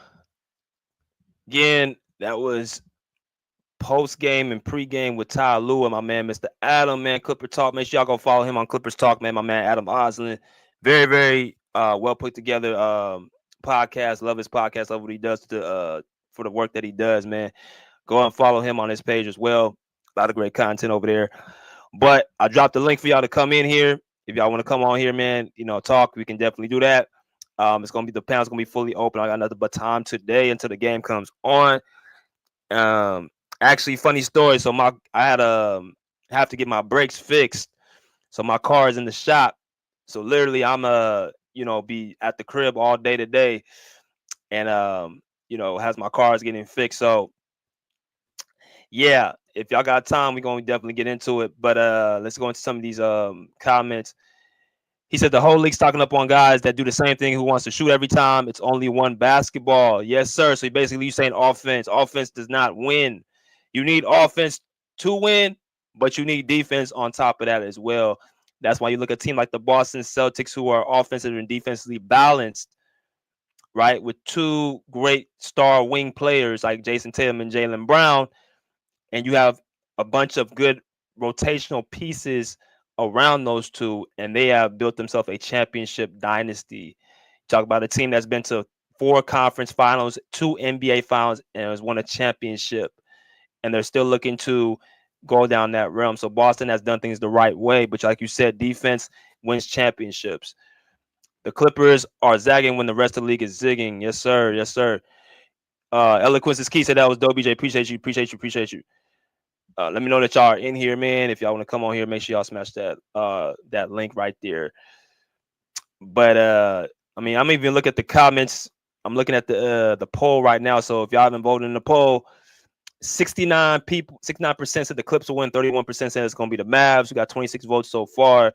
[SPEAKER 7] again, that was post-game and pre-game with Ty Lue and my man, Mr. Adam, man, Clipper Talk. Make sure y'all go follow him on Clippers Talk, man, my man, Adam Oslin. Very, very well put together podcast. Love his podcast. Love what he does for the work that he does, man. Go and follow him on his page as well. A lot of great content over there. But I dropped the link for y'all to come in here. If y'all want to come on here, man, talk, we can definitely do that. It's gonna be the panel's gonna be fully open. I got nothing but time today until the game comes on. Actually, funny story. So I had have to get my brakes fixed. So my car is in the shop. So literally, I'm be at the crib all day today, and as my car is getting fixed. So yeah, if y'all got time, we're gonna definitely get into it. But let's go into some of these comments. He said the whole league's talking up on guys that do the same thing who wants to shoot every time. It's only one basketball. Yes, sir. So basically you're saying offense. Offense does not win. You need offense to win, but you need defense on top of that as well. That's why you look at a team like the Boston Celtics who are offensive and defensively balanced, right? With 2 great star wing players like Jason Tatum and Jaylen Brown. And you have a bunch of good rotational pieces around those 2, and they have built themselves a championship dynasty. Talk about a team that's been to 4 conference finals, 2 NBA finals, and has won a championship. And they're still looking to go down that realm. So Boston has done things the right way, but like you said, defense wins championships. The Clippers are zagging when the rest of the league is zigging. Yes, sir. Yes, sir. Eloquence is key. Said that was dope, BJ. Appreciate you. Let me know that y'all are in here, man. If y'all want to come on here, make sure y'all smash that link right there. But I'm even looking at the comments. I'm looking at the poll right now. So if y'all haven't voted in the poll, 69% said the Clips will win. 31% said it's going to be the Mavs. We got 26 votes so far.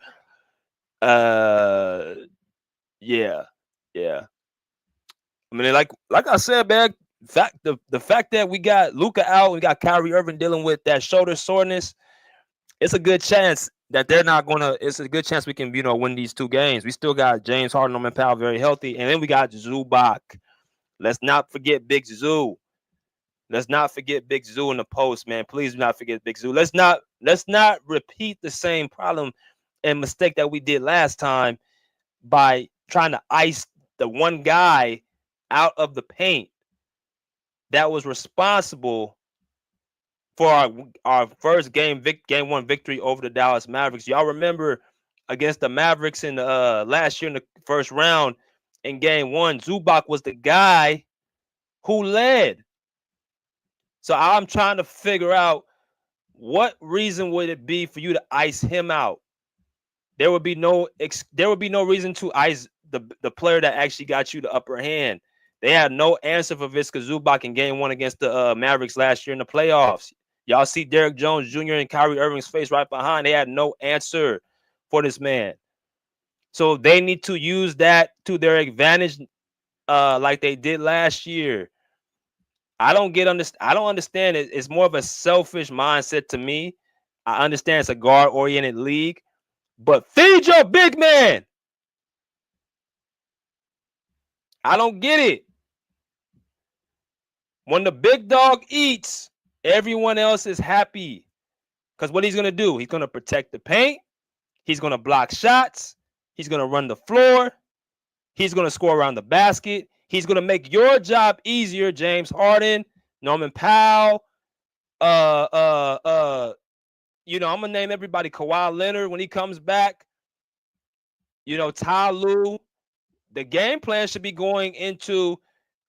[SPEAKER 7] Yeah. I mean, like I said, man. The fact that we got Luka out, we got Kyrie Irving dealing with that shoulder soreness, it's a good chance that they're not gonna. It's a good chance we can, win these 2 games. We still got James Harden, Norman Powell very healthy, and then we got Zubac. Let's not forget Big Zoo. Let's not forget Big Zoo in the post, man. Please do not forget Big Zoo. Let's not repeat the same problem and mistake that we did last time by trying to ice the one guy out of the paint that was responsible for our first game one victory over the Dallas Mavericks. Y'all remember against the Mavericks in the last year in the first round in game one, Zubac was the guy who led. So I'm trying to figure out what reason would it be for you to ice him out. There would be no reason to ice the player that actually got you the upper hand. They had no answer for Viska Zubac in game one against the Mavericks last year in the playoffs. Y'all see Derrick Jones Jr. and Kyrie Irving's face right behind. They had no answer for this man. So they need to use that to their advantage like they did last year. I don't understand it. It's more of a selfish mindset to me. I understand it's a guard-oriented league, but feed your big man. I don't get it. When the big dog eats, everyone else is happy. Because what he's going to do, he's going to protect the paint. He's going to block shots. He's going to run the floor. He's going to score around the basket. He's going to make your job easier, James Harden, Norman Powell. I'm going to name everybody. Kawhi Leonard when he comes back. Ty Lue. The game plan should be going into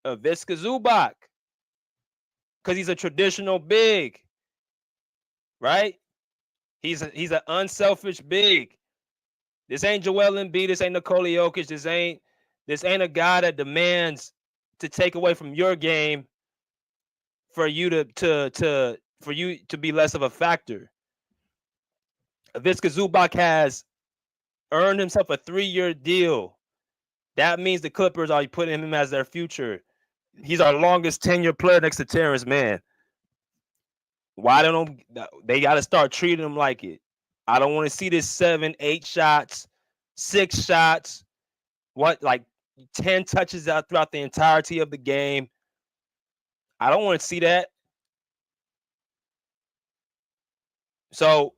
[SPEAKER 7] Viska Zubac because he's a traditional big, right? He's an unselfish big. This ain't Joel Embiid. This ain't Nikola Jokic. This ain't a guy that demands to take away from your game for you to be less of a factor. Viska Zubac has earned himself a 3-year deal. That means the Clippers are putting him as their future. He's our longest tenure player next to Terrence Mann. Why don't they got to start treating him like it? I don't want to see this 7, 8 shots, 6 shots, 10 touches out throughout the entirety of the game. I don't want to see that. So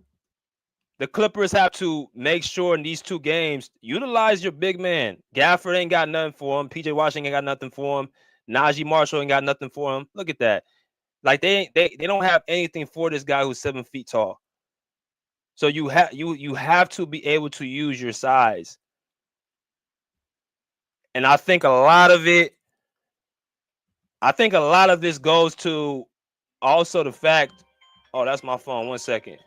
[SPEAKER 7] the Clippers have to make sure in these 2 games, utilize your big man. Gafford ain't got nothing for him. PJ Washington ain't got nothing for him. Najee Marshall ain't got nothing for him. Look at that. Like they don't have anything for this guy who's 7 feet tall. So you have to be able to use your size. And I think a lot of this goes to also the fact, oh, that's my phone. 1 second.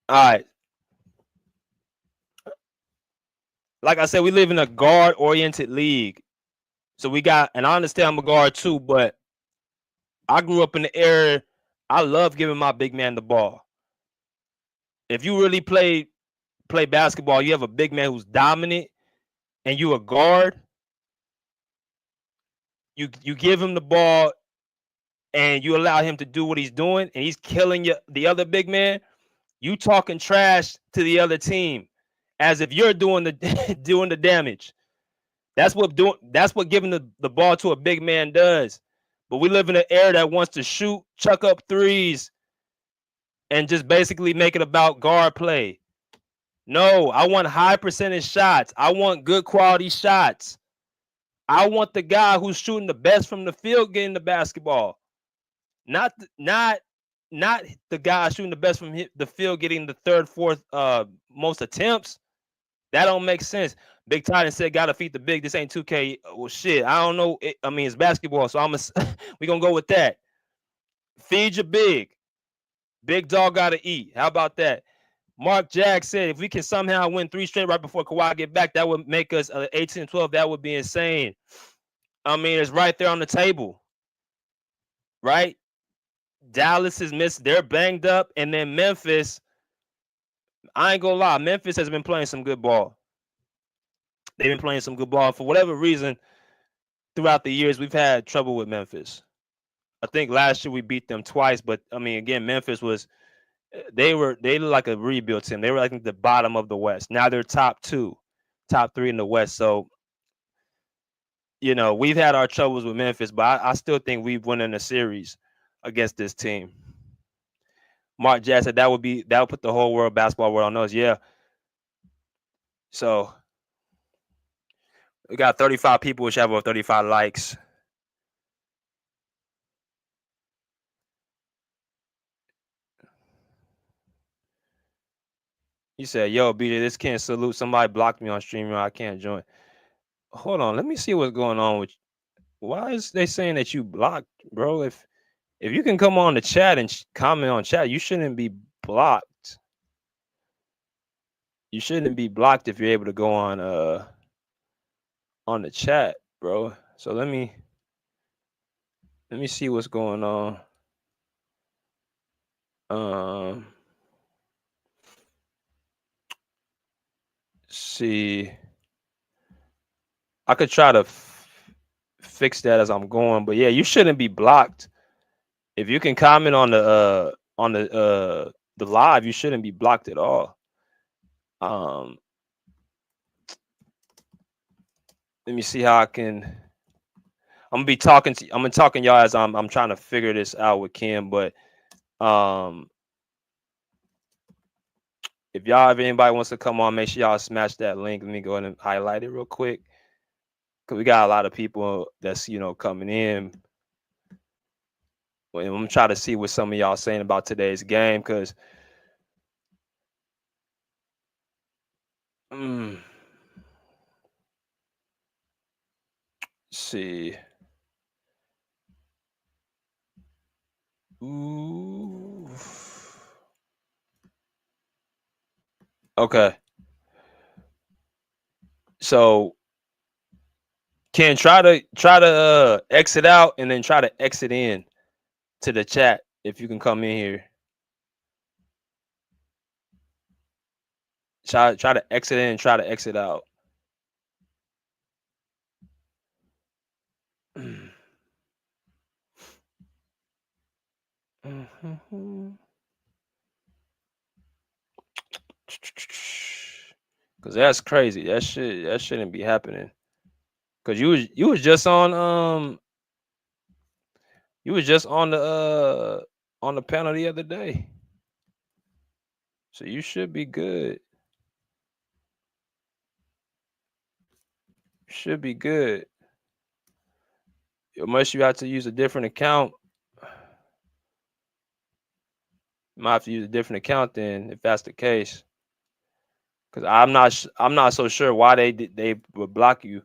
[SPEAKER 7] All right. Like I said, we live in a guard-oriented league. So we got, and I understand I'm a guard too, but I grew up in the era, I love giving my big man the ball. If you really play basketball, you have a big man who's dominant, and you a guard, you give him the ball, and you allow him to do what he's doing, and he's killing the other big man, you talking trash to the other team as if you're doing the damage. That's what giving the ball to a big man does. But we live in an era that wants to shoot, chuck up threes, and just basically make it about guard play. No, I want high percentage shots. I want good quality shots. I want the guy who's shooting the best from the field getting the basketball. Not the guy shooting the best from the field getting the third, fourth most attempts. That don't make sense. Big Titan said, "Gotta feed the big." This ain't 2K. Well, shit, I don't know. It's basketball, so we gonna go with that. Feed your big. Big dog gotta eat. How about that? Mark Jack said, if we can somehow win 3 straight right before Kawhi get back, that would make us 18-12. That would be insane. It's right there on the table, right? Dallas is missed. They're banged up, and then Memphis. I ain't gonna lie. Memphis has been playing some good ball. They've been playing some good ball. For whatever reason, throughout the years, we've had trouble with Memphis. I think last year we beat them twice, but again, Memphis they look like a rebuild team. They were, I think, the bottom of the West. Now they're top 2. top 3 in the West. So, you know, we've had our troubles with Memphis, but I still think we've won in a series against this team. Mark Jazz said that would put the whole basketball world on notice. Yeah. So we got 35 people which have over 35 likes. He said, yo, BJ, this can't salute. Somebody blocked me on StreamYard. I can't join. Hold on. Let me see what's going on with you. Why is they saying that you blocked, bro? If you can come on the chat and comment on chat, you shouldn't be blocked. You shouldn't be blocked if you're able to go on the chat, bro. So let me see what's going on. See, I could try to fix that as I'm going, but yeah, you shouldn't be blocked. If you can comment on the live, you shouldn't be blocked at all. Let me see how I can. I'm gonna talking y'all as I'm trying to figure this out with Kim, but if anybody wants to come on, make sure y'all smash that link. Let me go ahead and highlight it real quick, because we got a lot of people that's coming in. Well, I'm trying to see what some of y'all saying about today's game, because see. Ooh. Okay. So Ken, try to exit out and then try to exit in to the chat if you can come in here. Try to exit in and try to exit out. Cause that's crazy. That shouldn't be happening. Cause you was just on the panel the other day. So you should be good. Should be good. Unless you have to use a different account. You might have to use a different account then, if that's the case. Because I'm not so sure why they would block you.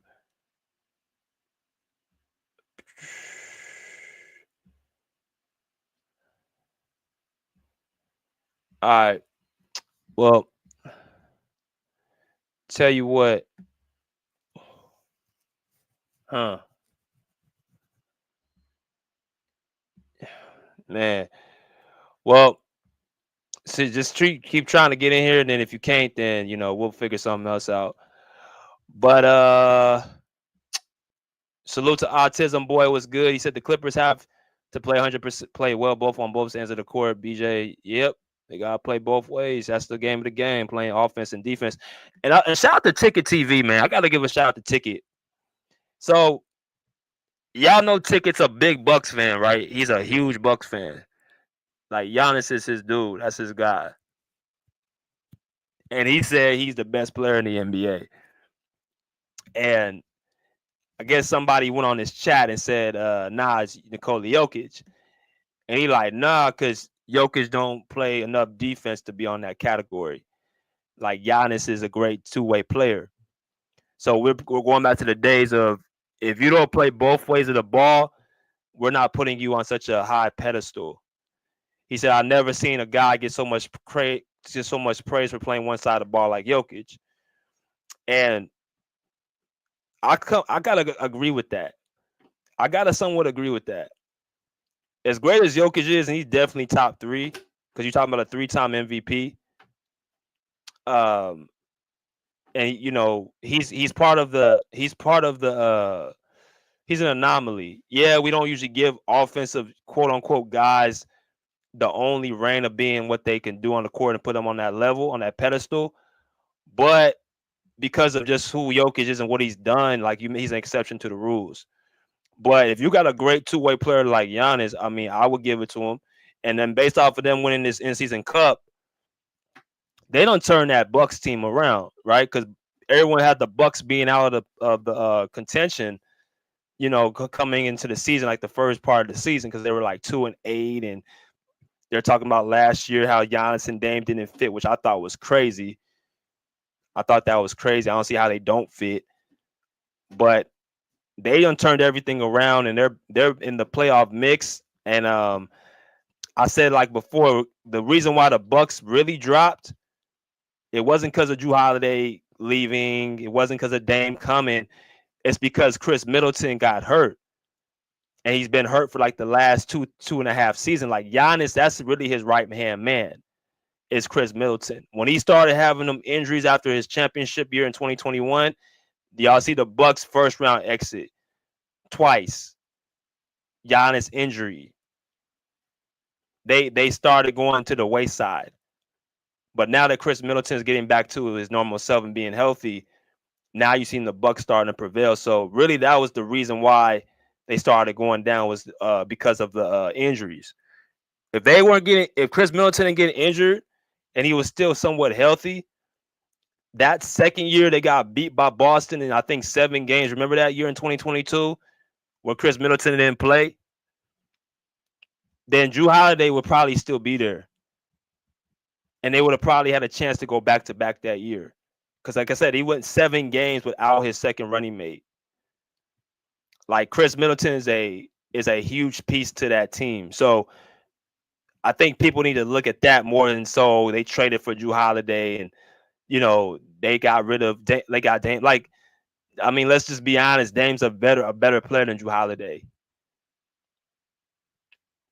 [SPEAKER 7] All right. Well, tell you what. Man. Well, see, just keep trying to get in here, and then if you can't, then we'll figure something else out. But salute to Autism Boy, was good. He said the Clippers have to play 100%, play well on both ends of the court. BJ, yep, they gotta play both ways. That's the game of the game, playing offense and defense. And shout out to Ticket TV, man. I gotta give a shout out to Ticket. So y'all know Ticket's a big Bucks fan, right? He's a huge Bucks fan. Like Giannis is his dude. That's his guy. And he said he's the best player in the NBA. And I guess somebody went on his chat and said, nah, it's Nikola Jokic. And he like, nah, because Jokic don't play enough defense to be on that category. Like Giannis is a great two-way player. So we're going back to the days of, if you don't play both ways of the ball, we're not putting you on such a high pedestal. He said, I've never seen a guy get so much praise for playing one side of the ball like Jokic. And I gotta agree with that. I gotta somewhat agree with that. As great as Jokic is, and he's definitely top 3, because you're talking about a 3-time MVP. And he's part of the he's an anomaly. Yeah, we don't usually give offensive quote unquote guys the only reign of being what they can do on the court and put them on that level, on that pedestal. But because of just who Jokic is and what he's done. Like he's an exception to the rules. But if you got a great two-way player like Giannis, I mean, I would give it to him. And then based off of them winning this in-season cup, they don't turn that Bucks team around, right? Because everyone had the Bucks being out of the contention, coming into the season, like the first part of the season, because they were like 2-8, and they're talking about last year how Giannis and Dame didn't fit, which I thought was crazy. I thought that was crazy. I don't see how they don't fit, but they done turned everything around, and they're in the playoff mix. And I said, like before, the reason why the Bucks really dropped, it wasn't because of Jrue Holiday leaving. It wasn't because of Dame coming. It's because Chris Middleton got hurt, and he's been hurt for like the last two and a half seasons. Like Giannis, that's really his right hand man, is Chris Middleton. When he started having them injuries after his championship year in 2021, y'all see the Bucks first round exit twice. Giannis injury. They started going to the wayside. But now that Chris Middleton is getting back to his normal self and being healthy, now you've seen the Bucks starting to prevail. So really, that was the reason why they started going down, was because of the injuries. If Chris Middleton didn't get injured and he was still somewhat healthy, that second year they got beat by Boston in I think 7 games. Remember that year in 2022 when Chris Middleton didn't play? Then Jrue Holiday would probably still be there. And they would have probably had a chance to go back-to-back that year. Because like I said, he went 7 games without his second running mate. Like Chris Middleton is a huge piece to that team. So I think people need to look at that more than so they traded for Jrue Holiday and they got rid of Dame. Like, I mean, let's just be honest, Dame's a better player than Jrue Holiday.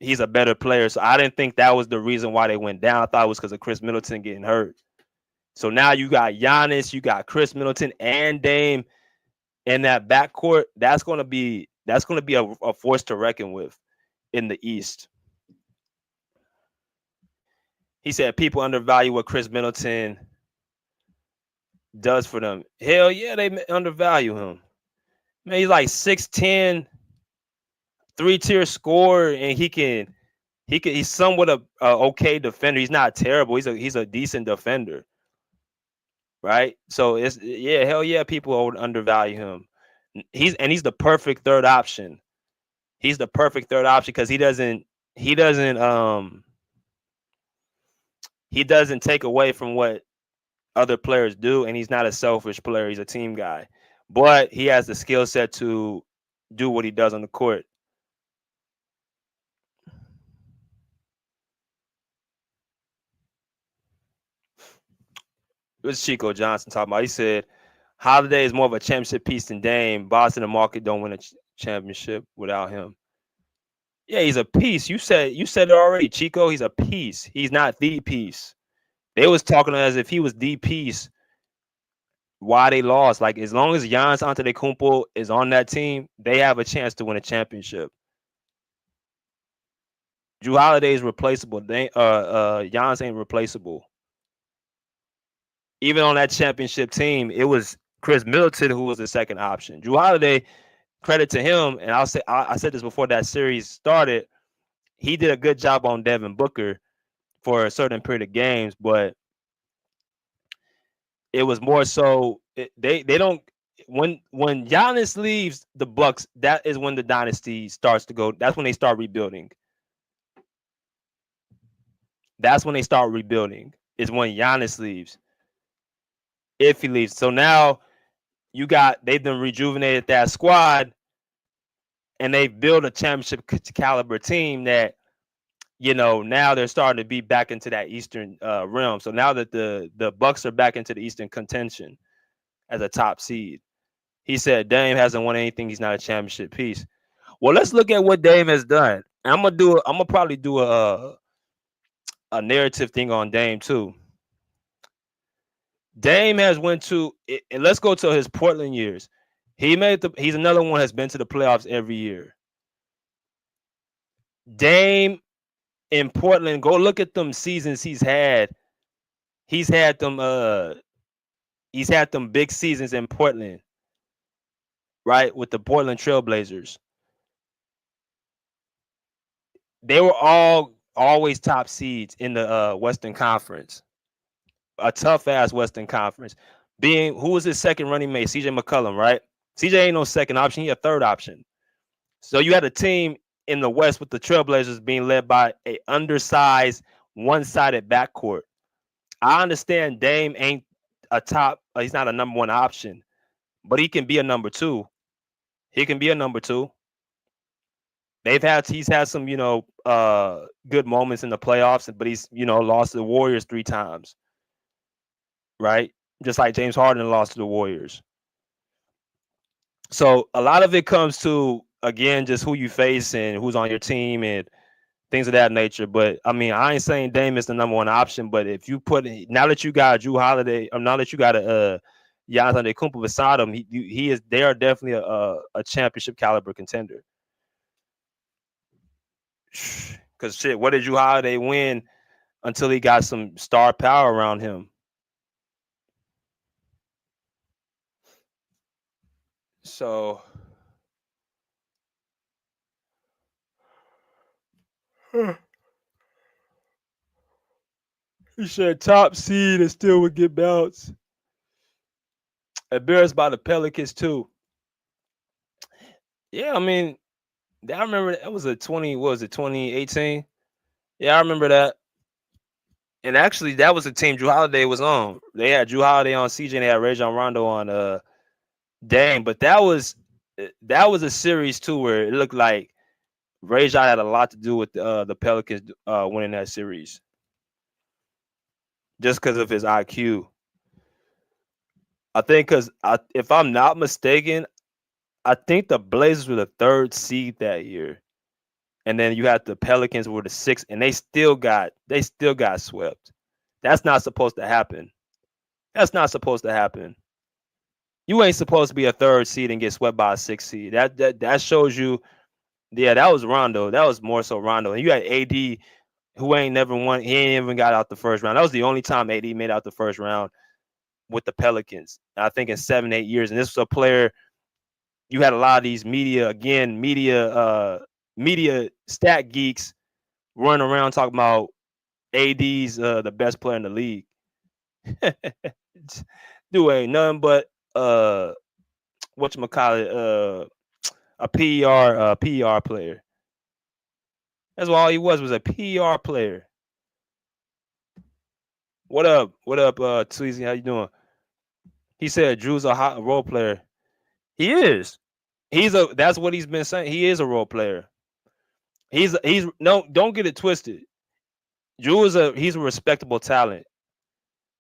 [SPEAKER 7] He's a better player. So I didn't think that was the reason why they went down. I thought it was because of Chris Middleton getting hurt. So now you got Giannis, you got Chris Middleton and Dame in that backcourt. That's going to be a force to reckon with in the East. He said people undervalue what Chris Middleton does for them. Hell yeah, they undervalue him. Man, he's like 6'10", 3-tier scorer, and he's somewhat a okay defender. He's not terrible. He's a decent defender, right? So hell yeah, people would undervalue him. He's the perfect third option. He's the perfect third option because he doesn't take away from what other players do, and he's not a selfish player. He's a team guy, but he has the skill set to do what he does on the court. It was Chico Johnson talking about. He said Holiday is more of a championship piece than Dame. Boston and Market don't win a championship without him. Yeah, he's a piece. You said it already, Chico. He's a piece. He's not the piece. They was talking as if he was the piece. Why they lost? Like, as long as Giannis Antetokounmpo is on that team, they have a chance to win a championship. Jrue Holiday is replaceable. Giannis ain't replaceable. Even on that championship team, it was Chris Middleton who was the second option. Jrue Holiday, credit to him, and I said this before that series started, he did a good job on Devin Booker for a certain period of games, but it was more so they don't when Giannis leaves the Bucks, that is when the dynasty starts to go. That's when they start rebuilding. That's when they start rebuilding. Is when Giannis leaves. If he leaves. So now they've been rejuvenated that squad, and they've built a championship caliber team that, now they're starting to be back into that Eastern realm. So now that the Bucks are back into the Eastern contention as a top seed, he said Dame hasn't won anything. He's not a championship piece. Well, let's look at what Dame has done. And I'm gonna probably do a narrative thing on Dame too. Dame has went to, and let's go to his Portland years. He's another one that's been to the playoffs every year. Dame in Portland, go look at them seasons he's had. He's had them he's had them big seasons in Portland, right? With the Portland Trailblazers. They were always top seeds in the Western Conference. A tough ass Western Conference. Who was his second running mate? CJ McCollum, right? CJ ain't no second option, he a third option. So you had a team in the West with the Trailblazers being led by a undersized, one-sided backcourt. I understand Dame ain't a top, he's not a number one option, but he can be a number two. He can be a number two. He's had some, good moments in the playoffs, but he's, lost to the Warriors 3 times. Right? Just like James Harden lost to the Warriors. So a lot of it comes to, again, just who you face and who's on your team and things of that nature. But I mean, I ain't saying Dame is the number one option, but if you now that you got Drew Holiday, or now that you got a Giannis Antetokounmpo beside him, they are definitely a championship caliber contender. Because shit, what did Drew Holiday win until he got some star power around him? So he said top seed and still would get bounced. Embarrassed by the Pelicans too. Yeah, I mean, I remember that was 2018? Yeah, I remember that. And actually, that was the team Drew Holiday was on. They had Drew Holiday on CJ, and they had Rajon Rondo on Dame. But that was a series too where it looked like Rajon had a lot to do with the Pelicans winning that series, just because of his IQ. I think if I'm not mistaken, I think the Blazers were the 3rd seed that year, and then you had the Pelicans were the 6th, and they still got swept. That's not supposed to happen. That's not supposed to happen. You ain't supposed to be a 3rd seed and get swept by a 6th seed. That shows you. Yeah, that was Rondo. That was more so Rondo. And you had AD, who ain't never won. He ain't even got out the first round. That was the only time AD made out the first round with the Pelicans, I think, in 7-8 years. And this was a player. You had a lot of these media stat geeks running around talking about AD's the best player in the league. Dude ain't nothing but whatchamacallit, a PR player. That's all he was a PR player. What up, Tweezy? How you doing? He said Drew's a hot role player. He is. That's what he's been saying. He is a role player. Don't get it twisted. Drew he's a respectable talent,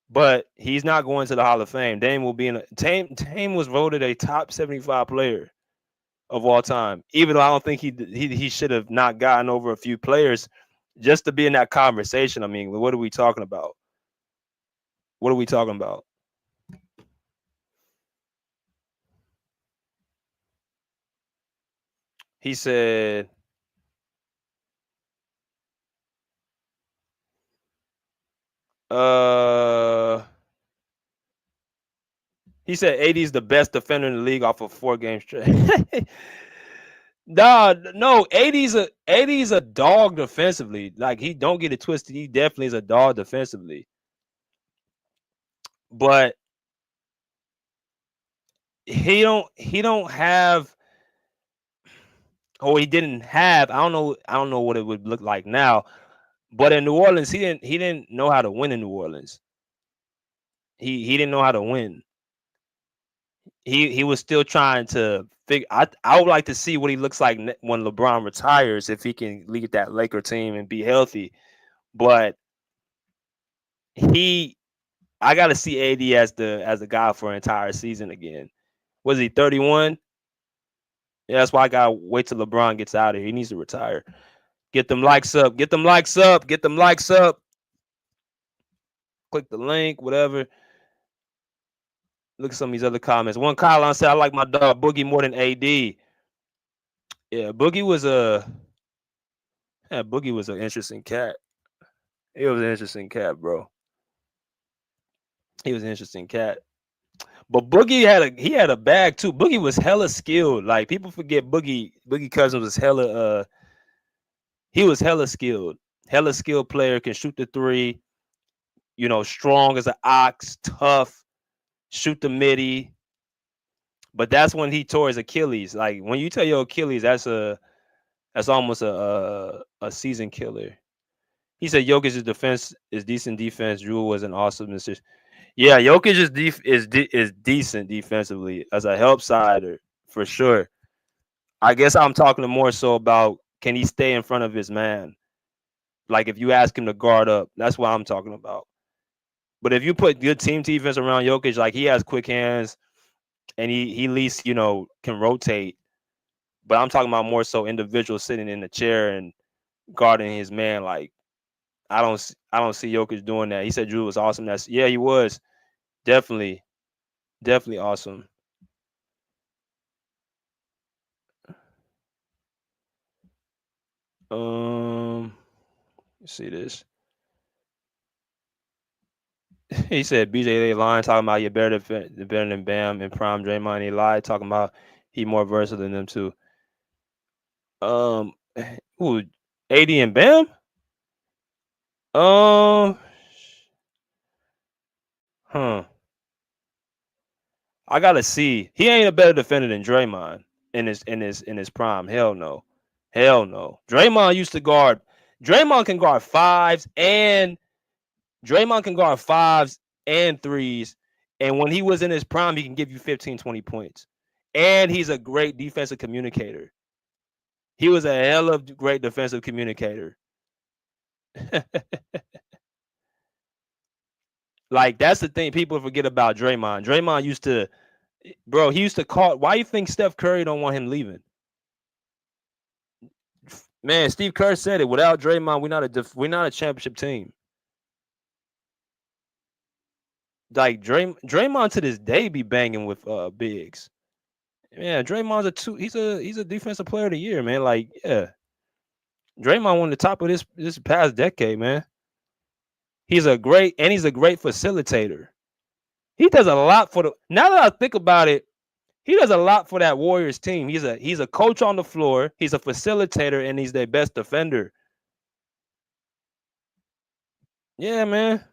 [SPEAKER 7] but he's not going to the Hall of Fame. Dame will be Dame was voted a top 75 player of all time, even though I don't think he should have not gotten over a few players just to be in that conversation. I mean, what are we talking about? What are we talking about? He said, he said AD is the best defender in the league off of 4 games straight. No, AD's a dog defensively. Like, he don't get it twisted. He definitely is a dog defensively. But he don't have, or he didn't have, I don't know what it would look like now. But in New Orleans, he didn't know how to win in New Orleans. He didn't know how to win. He was still trying to figure. I would like to see what he looks like when LeBron retires, if he can lead that Laker team and be healthy. But I got to see AD as the guy for an entire season again. Was he 31? Yeah, that's why I gotta wait till LeBron gets out of here. He needs to retire. Get them likes up. Get them likes up. Get them likes up. Click the link, whatever. Look at some of these other comments. One Kyle said, I like my dog Boogie more than AD. Yeah, Boogie was an interesting cat. He was an interesting cat, bro. He was an interesting cat. But Boogie had a bag too. Boogie was hella skilled. Like people forget Boogie Cousins was hella he was hella skilled. Hella skilled player, can shoot the three, strong as an ox, tough, shoot the midi. But that's when he tore his Achilles. Like when you tear your Achilles, that's almost a season killer. He said Jokic's defense is decent defense. Drew was an awesome assist. Yeah, Jokic is decent defensively as a help sider for sure. I guess I'm talking more so about can he stay in front of his man? Like if you ask him to guard up, that's what I'm talking about. But if you put good team defense around Jokic, like he has quick hands and he at least, can rotate. But I'm talking about more so individual sitting in the chair and guarding his man. Like I don't see Jokic doing that. He said Drew was awesome. He was definitely awesome. Let's see this. He said BJ they lying talking about you're better than Bam and Prime Draymond. He lied talking about he more versatile than them too. Who? AD and Bam? I gotta see. He ain't a better defender than Draymond in his prime. Hell no. Draymond used to guard. Draymond can guard fives and threes. And when he was in his prime, he can give you 15, 20 points. And he's a great defensive communicator. He was a hell of great defensive communicator. Like, that's the thing people forget about Draymond. Draymond used to call. Why you think Steph Curry don't want him leaving? Man, Steve Kerr said it. Without Draymond, we're not a championship team. Like Draymond to this day be banging with bigs. Yeah, Draymond's he's a defensive player of the year, man. Like, yeah. Draymond won the top of this past decade, man. He's a great facilitator. He does a lot now that I think about it, he does a lot for that Warriors team. He's a coach on the floor, he's a facilitator, and he's their best defender. Yeah, man.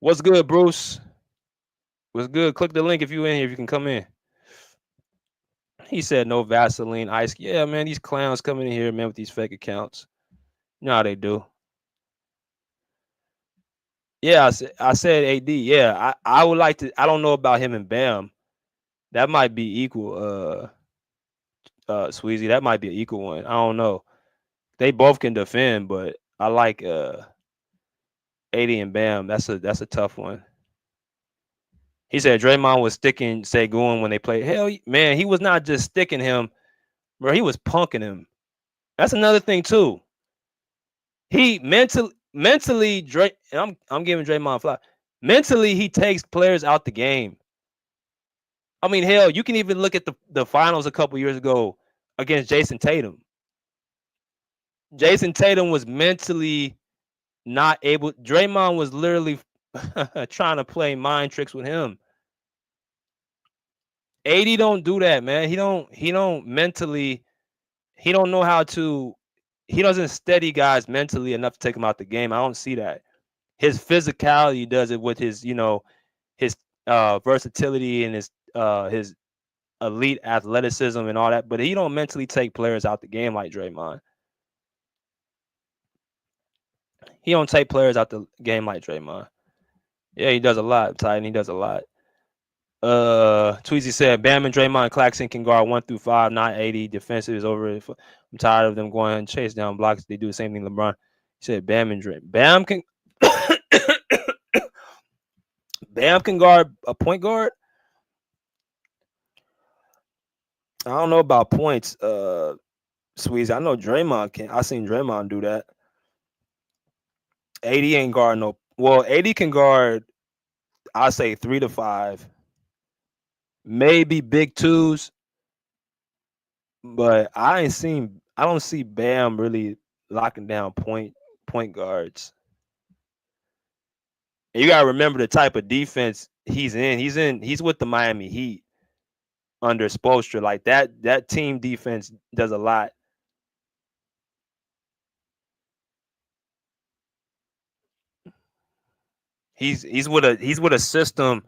[SPEAKER 7] What's good, Bruce? What's good? Click the link if you in here, if you can come in. He said no Vaseline, ice. Yeah, man, these clowns coming in here, man, with these fake accounts. You know how they do. Yeah, I said AD. Yeah, I would like to. I don't know about him and Bam. That might be equal. Sweezy, that might be an equal one. I don't know. They both can defend, but I like AD and Bam. That's a tough one. He said Draymond was sticking Segun when they played. Hell, man, he was not just sticking him, bro. He was punking him. That's another thing too. He mentally, and I'm giving Draymond fly. Mentally, he takes players out the game. I mean, hell, you can even look at the finals a couple years ago against Jason Tatum. Jason Tatum was mentally not able. Draymond was literally trying to play mind tricks with him. AD don't do that, man. He don't mentally. He don't know how to. He doesn't steady guys mentally enough to take them out the game. I don't see that. His physicality does it with his, his versatility and his elite athleticism and all that. But he don't mentally take players out the game like Draymond. He don't take players out the game like Draymond. Yeah, he does a lot, Titan. He does a lot. Tweezy said Bam and Draymond Claxton can guard 1 through 5, not 80. Defensive is over. I'm tired of them going and chase down blocks. They do the same thing. LeBron. He said Bam and Draymond. Bam can Bam can guard a point guard. I don't know about points, Sweezy. I know Draymond can. I seen Draymond do that. AD ain't guard no. Well, AD can guard, I say 3 to 5. Maybe big twos, but I don't see Bam really locking down point guards. And you gotta remember the type of defense He's with the Miami Heat under Spoelstra. Like that team defense does a lot. He's with a system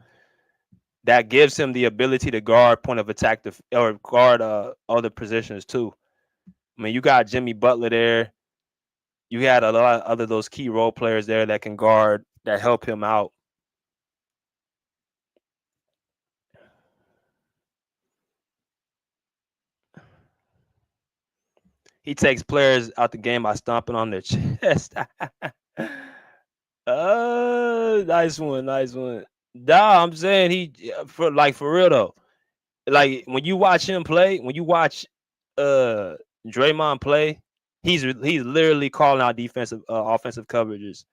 [SPEAKER 7] that gives him the ability to guard point of attack or guard other positions too. I mean, you got Jimmy Butler there. You had a lot of other those key role players there that can guard, that help him out. He takes players out the game by stomping on their chest. Nice one, nice one. Nah, I'm saying for real though. Like when you watch him play, when you watch Draymond play, he's literally calling out offensive coverages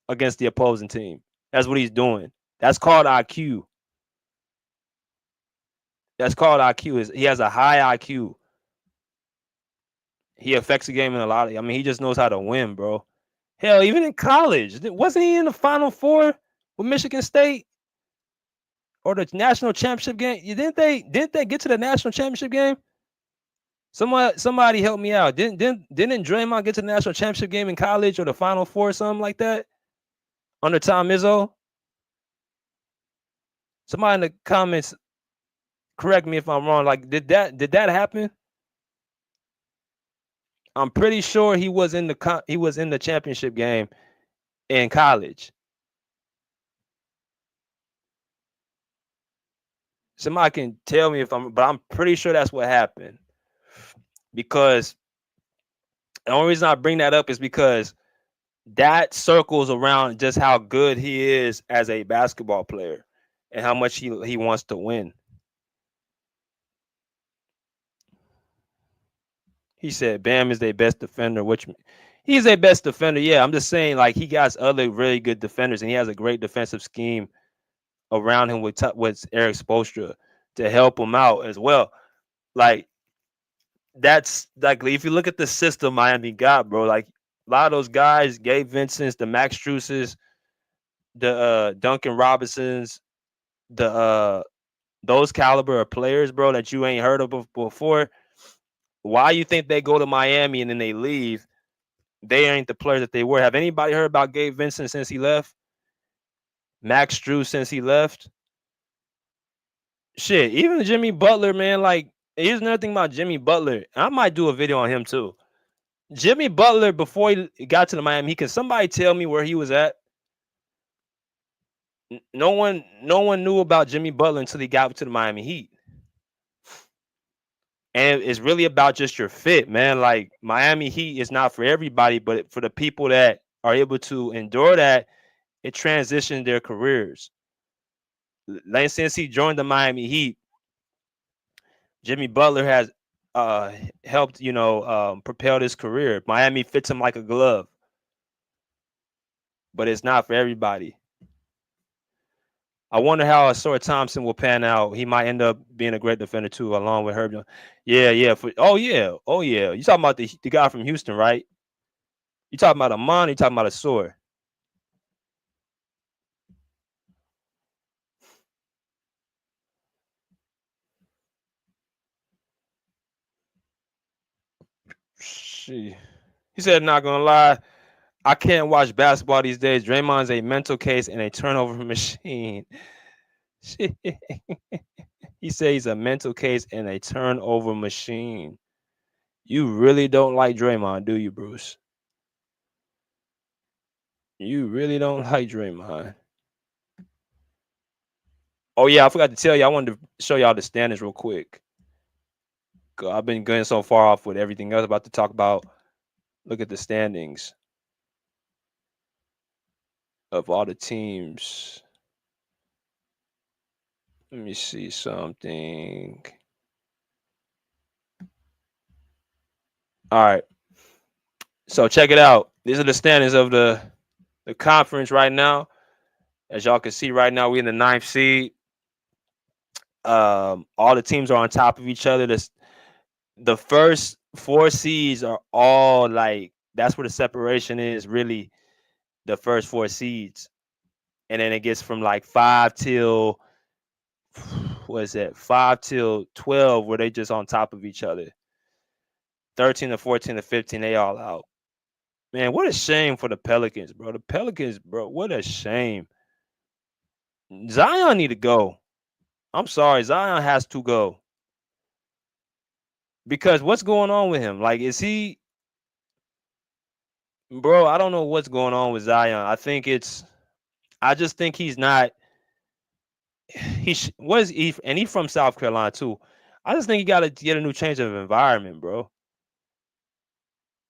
[SPEAKER 7] against the opposing team. That's what he's doing. That's called IQ. That's called IQ. He has a high IQ. He affects the game in a lot of. I mean, he just knows how to win, bro. Hell, even in college, wasn't he in the Final Four with Michigan State or the national championship game? Didn't they get to the national championship game? Somebody help me out. Didn't Draymond get to the national championship game in college or the Final Four or something like that under Tom Izzo? Somebody in the comments correct me if I'm wrong. Like, did that happen? I'm pretty sure he was in the championship game in college. Somebody can tell me but I'm pretty sure that's what happened. Because the only reason I bring that up is because that circles around just how good he is as a basketball player and how much he wants to win. He said Bam is their best defender, which he's their best defender. Yeah, I'm just saying, like, he got other really good defenders, and he has a great defensive scheme around him with Eric Spoelstra to help him out as well. Like, that's like, if you look at the system Miami got, bro, like a lot of those guys, Gabe Vincent's, the Max Struess's, the Duncan Robinsons, those caliber of players, bro, that you ain't heard of before. Why you think they go to Miami and then they leave? They ain't the players that they were. Have anybody heard about Gabe Vincent since he left? Max Strus since he left? Shit, even Jimmy Butler, man. Like, here's another thing about Jimmy Butler. I might do a video on him too. Jimmy Butler, before he got to the Miami, can somebody tell me where he was at? No one knew about Jimmy Butler until he got to the Miami Heat. And it's really about just your fit, man. Like, Miami Heat is not for everybody, but for the people that are able to endure that, it transitioned their careers. Like, since he joined the Miami Heat, Jimmy Butler has helped, propel his career. Miami fits him like a glove, but it's not for everybody. I wonder how Asor Thompson will pan out. He might end up being a great defender too, along with Herb. Yeah. Oh yeah. You talking about the guy from Houston, right? You talking about Amon? You talking about Asor? He said, not gonna lie, I can't watch basketball these days. Draymond's a mental case and a turnover machine. He says he's a mental case and a turnover machine. You really don't like Draymond, do you, Bruce? You really don't like Draymond. Oh yeah, I forgot to tell you. I wanted to show y'all the standings real quick. I've been going so far off with everything else I'm about to talk about. Look at the standings of all the teams. Let me see something. All right. So check it out. These are the standings of the conference right now. As y'all can see right now, we're in the 9th seed. All the teams are on top of each other. The first 4 seeds are all like, that's where the separation is, really, the first 4 seeds. and then it gets from like 5 till what is that? 5 till 12 where they just on top of each other. 13 to 14 to 15, they all out. Man, what a shame for the Pelicans, bro. The Pelicans, bro, what a shame. Zion need to go. I'm sorry, Zion has to go. Because what's going on with him? Like, is he, bro? I don't know what's going on with Zion. I just think he's not. What is he? And he's from South Carolina too. I just think he got to get a new change of environment, bro.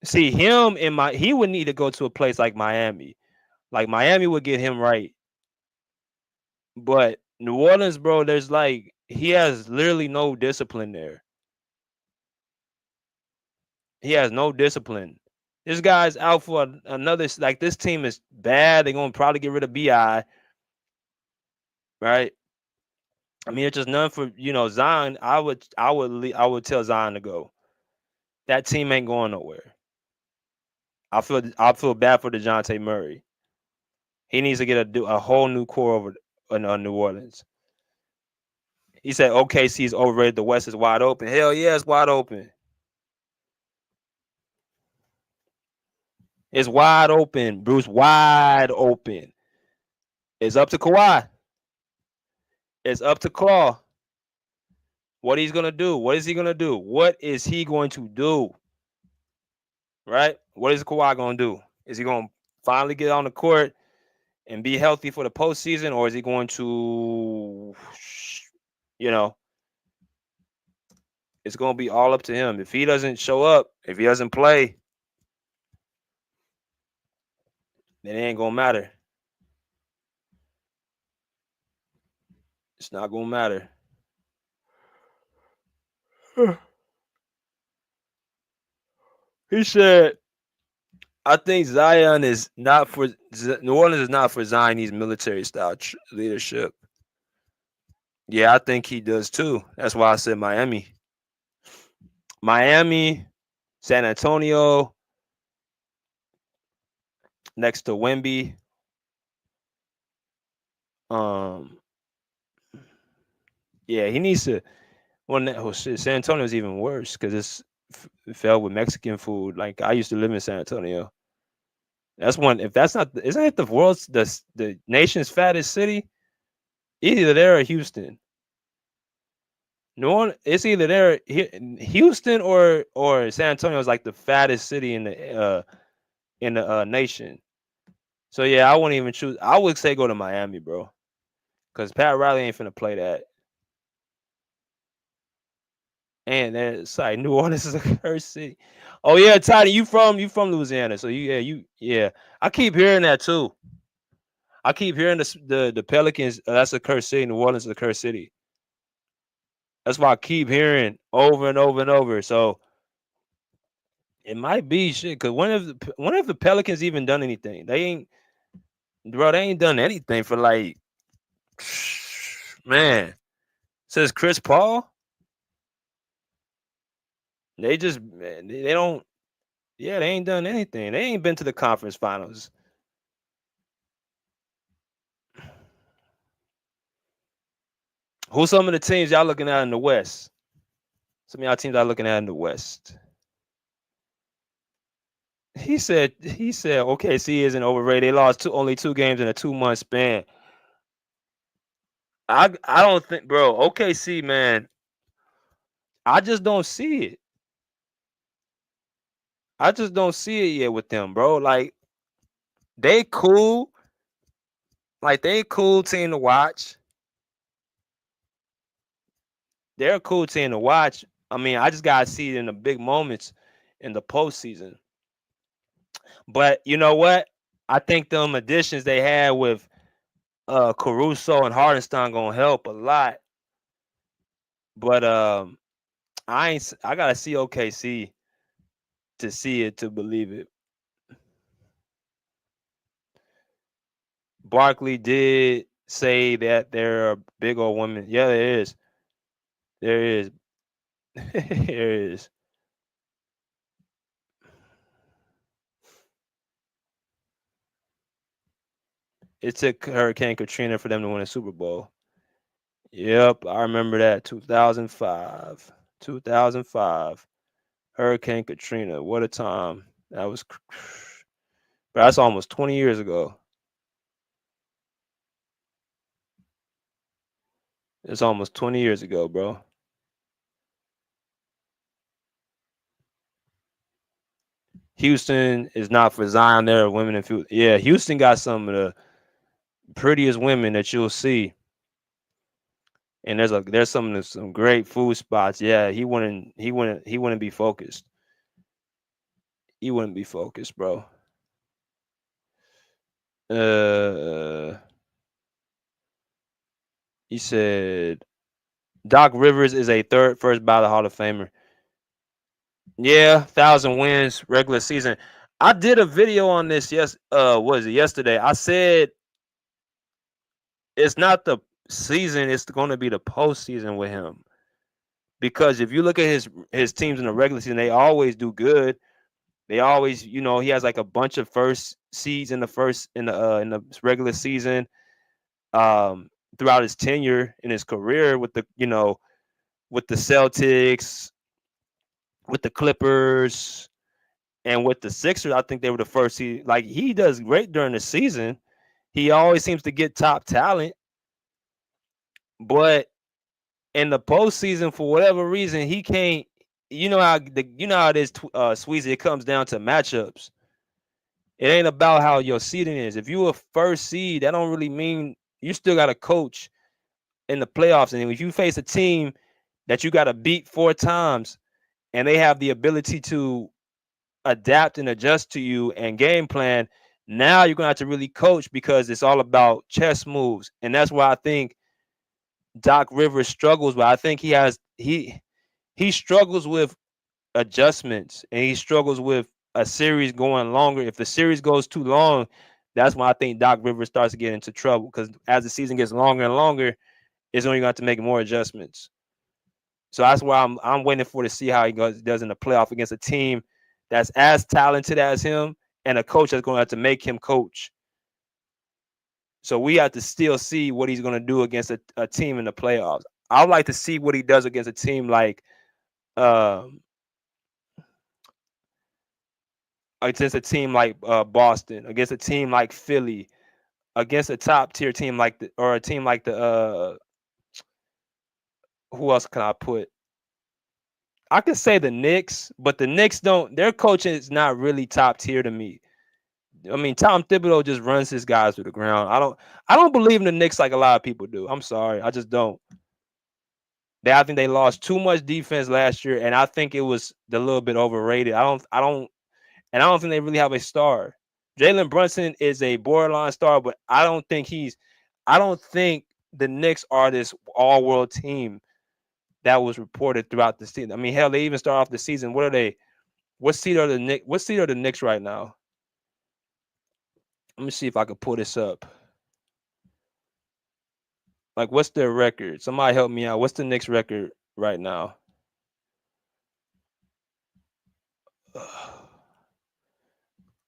[SPEAKER 7] See him he would need to go to a place like Miami. Like Miami would get him right. But New Orleans, bro, there's like he has literally no discipline there. He has no discipline. This guy's out for another. Like this team is bad. They're gonna probably get rid of Bi, right? I mean, it's just none for Zion. I would tell Zion to go. That team ain't going nowhere. I feel bad for DeJounte Murray. He needs to get a whole new core over in New Orleans. He said OKC's overrated. The West is wide open. Hell yeah, it's wide open. It's wide open, Bruce. Wide open. It's up to Kawhi. It's up to Claw. What he's gonna do? What is he gonna do? What is he going to do? Right? What is Kawhi gonna do? Is he gonna finally get on the court and be healthy for the postseason, or is he going to, it's gonna be all up to him. If he doesn't show up, if he doesn't play, then it ain't gonna matter. It's not gonna matter. He said, I think Zion is not for New Orleans is not for Zion. He's military style leadership. Yeah, I think he does too. That's why I said Miami. Miami, San Antonio, next to Wemby. Yeah, he needs to. San Antonio is even worse because it's filled with Mexican food. Like I used to live in San Antonio. That's one. If that's not, isn't it the world's the nation's fattest city? Either there or Houston. It's either there, Houston or San Antonio is like the fattest city in the nation. So yeah, I wouldn't even choose. I would say go to Miami, bro, because Pat Riley ain't finna play that. And it's like New Orleans is a cursed city. Oh yeah, Toddy, you from Louisiana, so yeah. I keep hearing that too. I keep hearing the Pelicans. That's a cursed city. New Orleans is a cursed city. That's why I keep hearing over and over and over. So it might be shit. Cause when have the Pelicans even done anything? They ain't done anything for like, man. Says Chris Paul. They just they don't. Yeah, they ain't done anything. They ain't been to the conference finals. Who's some of the teams y'all looking at in the West? Some of y'all teams y'all looking at in the West. He said OKC isn't overrated. They lost only 2 games in a 2-month span. I don't think, bro, OKC, man. I just don't see it. I just don't see it yet with them, bro. Like they cool. Like they cool team to watch. They're a cool team to watch. I mean, I just gotta see it in the big moments in the postseason. But you know what? I think them additions they had with Caruso and Hardenstein gonna help a lot. But I gotta see OKC to see it to believe it. Barkley did say that there are big old women. Yeah, there is. There is. There is. It took Hurricane Katrina for them to win a Super Bowl. Yep, I remember that. 2005. 2005. Hurricane Katrina. What a time. That was Bro, that's almost 20 years ago. It's almost 20 years ago, bro. Houston is not for Zion. There are women in food. Yeah, Houston got some of the prettiest women that you'll see. And there's some great food spots. Yeah, he wouldn't be focused. He wouldn't be focused, bro. He said Doc Rivers is a first ballot Hall of Famer. Yeah, 1,000 wins regular season. I did a video on this. Was it yesterday? I said it's not the season; it's going to be the postseason with him. Because if you look at his teams in the regular season, they always do good. They always, he has like a bunch of first seeds in the regular season. Throughout his tenure in his career with the Celtics, with the Clippers, and with the Sixers, I think they were the first seed. Like, he does great during the season. He always seems to get top talent, but in the postseason, for whatever reason, he can't. You know how it is, Sweezy. It comes down to matchups. It ain't about how your seeding is. If you a first seed, that don't really mean you still got to coach in the playoffs. And if you face a team that you got to beat 4 times, and they have the ability to adapt and adjust to you and game plan, now you're gonna have to really coach, because it's all about chess moves. And that's why I think Doc Rivers struggles. But I think he struggles with adjustments, and he struggles with a series going longer. If the series goes too long, that's when I think Doc Rivers starts to get into trouble, because as the season gets longer and longer, it's only going to make more adjustments. So that's why I'm waiting to see how he does in the playoff against a team that's as talented as him, and a coach that's going to have to make him coach. So we have to still see what he's going to do against a team in the playoffs. I'd like to see what he does against a team like against a team like Boston, against a team like Philly, against a top tier team a team like the who else can I put? I could say the Knicks, but the Knicks their coaching is not really top tier to me. I mean, Tom Thibodeau just runs his guys to the ground. I don't believe in the Knicks like a lot of people do. I'm sorry. I just don't. I think they lost too much defense last year, and I think it was a little bit overrated. I don't think they really have a star. Jalen Brunson is a borderline star, but I don't think the Knicks are this all-world team that was reported throughout the season. I mean, hell, they even start off the season. What are they? What seed are the Knicks? What seed are the Knicks right now? Let me see if I can pull this up. Like, what's their record? Somebody help me out. What's the Knicks record right now?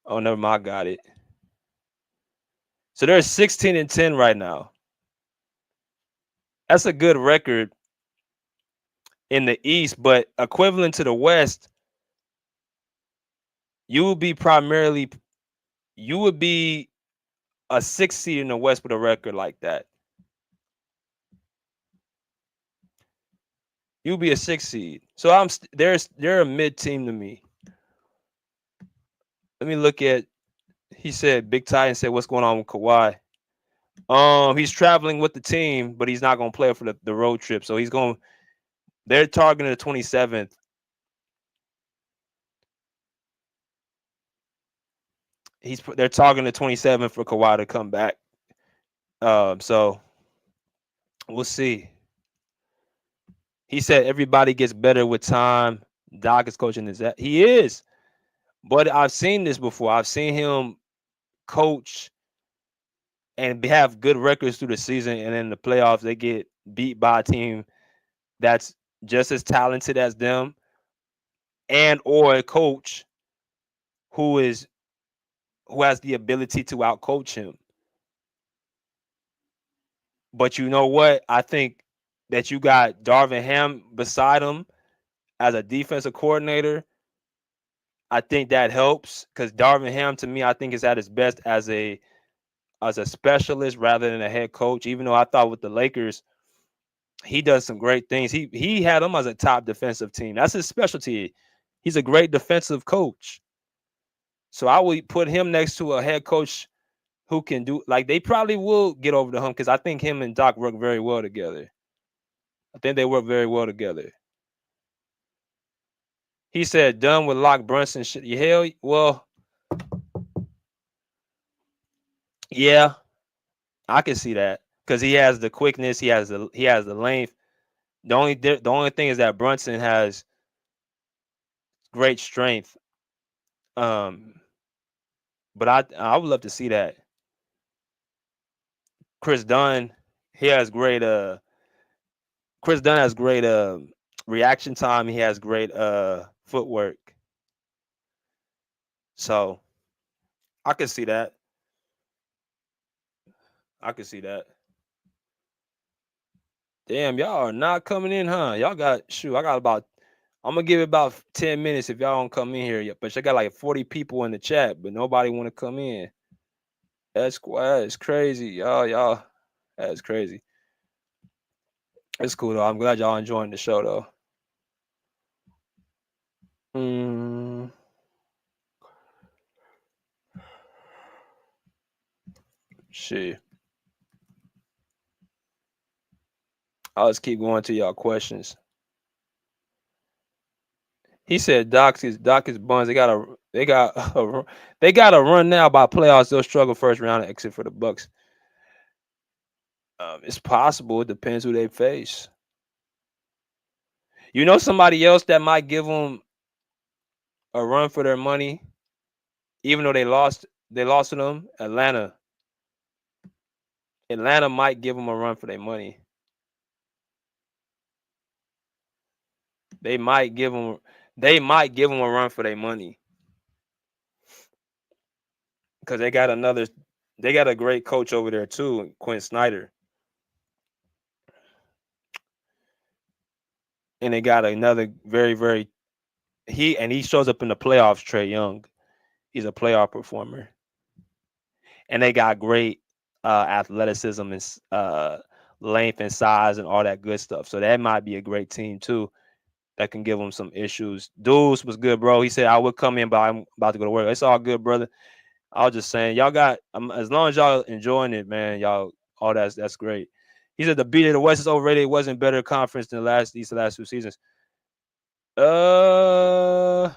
[SPEAKER 7] Oh, never mind. I got it. So they're 16-10 right now. That's a good record in the East, but equivalent to the West, you would be a 6th seed in the West with a record like that. You'll be a 6th seed. So they're a mid team to me. Let me look at. He said Big Titan said, "What's going on with Kawhi?" He's traveling with the team, but he's not going to play for the road trip. So they're targeting the 27th. They're targeting the 27th for Kawhi to come back. So we'll see. He said everybody gets better with time. Doc is coaching he is. But I've seen this before. I've seen him coach and have good records through the season, and in the playoffs they get beat by a team that's just as talented as them, and or a coach who has the ability to outcoach him. But you know what? I think that you got Darvin Ham beside him as a defensive coordinator. I think that helps because Darvin Ham, to me, I think is at his best as a specialist rather than a head coach. Even though I thought with the Lakers, he does some great things. He had him as a top defensive team. That's his specialty. He's a great defensive coach. So I would put him next to a head coach who can do, like, they probably will get over the hump because I think him and Doc work very well together. I think they work very well together. He said, done with Locke Brunson shit. Hell, well, yeah, I can see that because he has the quickness, he has the length. The only thing is that Brunson has great strength. But I would love to see that. Chris Dunn, he has great Chris Dunn has great reaction time. He has great footwork. So I could see that. I could see that. Damn, y'all are not coming in, huh? Y'all got I got about, I'm gonna give it about 10 minutes if y'all don't come in here yet. But you got like 40 people in the chat, but nobody want to come in. That's crazy, y'all. That's crazy. It's cool though. I'm glad y'all enjoying the show though. Shit. I'll just keep going to y'all questions. He said Doc is buns. They got a run now by playoffs. They'll struggle first round and exit for the Bucks. It's possible. It depends who they face. You know somebody else that might give them a run for their money, even though they lost to them? Atlanta. Atlanta might give them a run for their money. They might give them a run for their money. Because they got a great coach over there too, Quinn Snyder. And they got another very he shows up in the playoffs, Trae Young. He's a playoff performer. And they got great athleticism and length and size and all that good stuff. So that might be a great team too that can give them some issues. Deuce was good, bro. He said, I would come in, but I'm about to go to work. It's all good, brother. I was just saying, y'all got, as long as y'all enjoying it, man, y'all, all that's great. He said the beat of the West is overrated. It wasn't better conference than these last 2 seasons. Let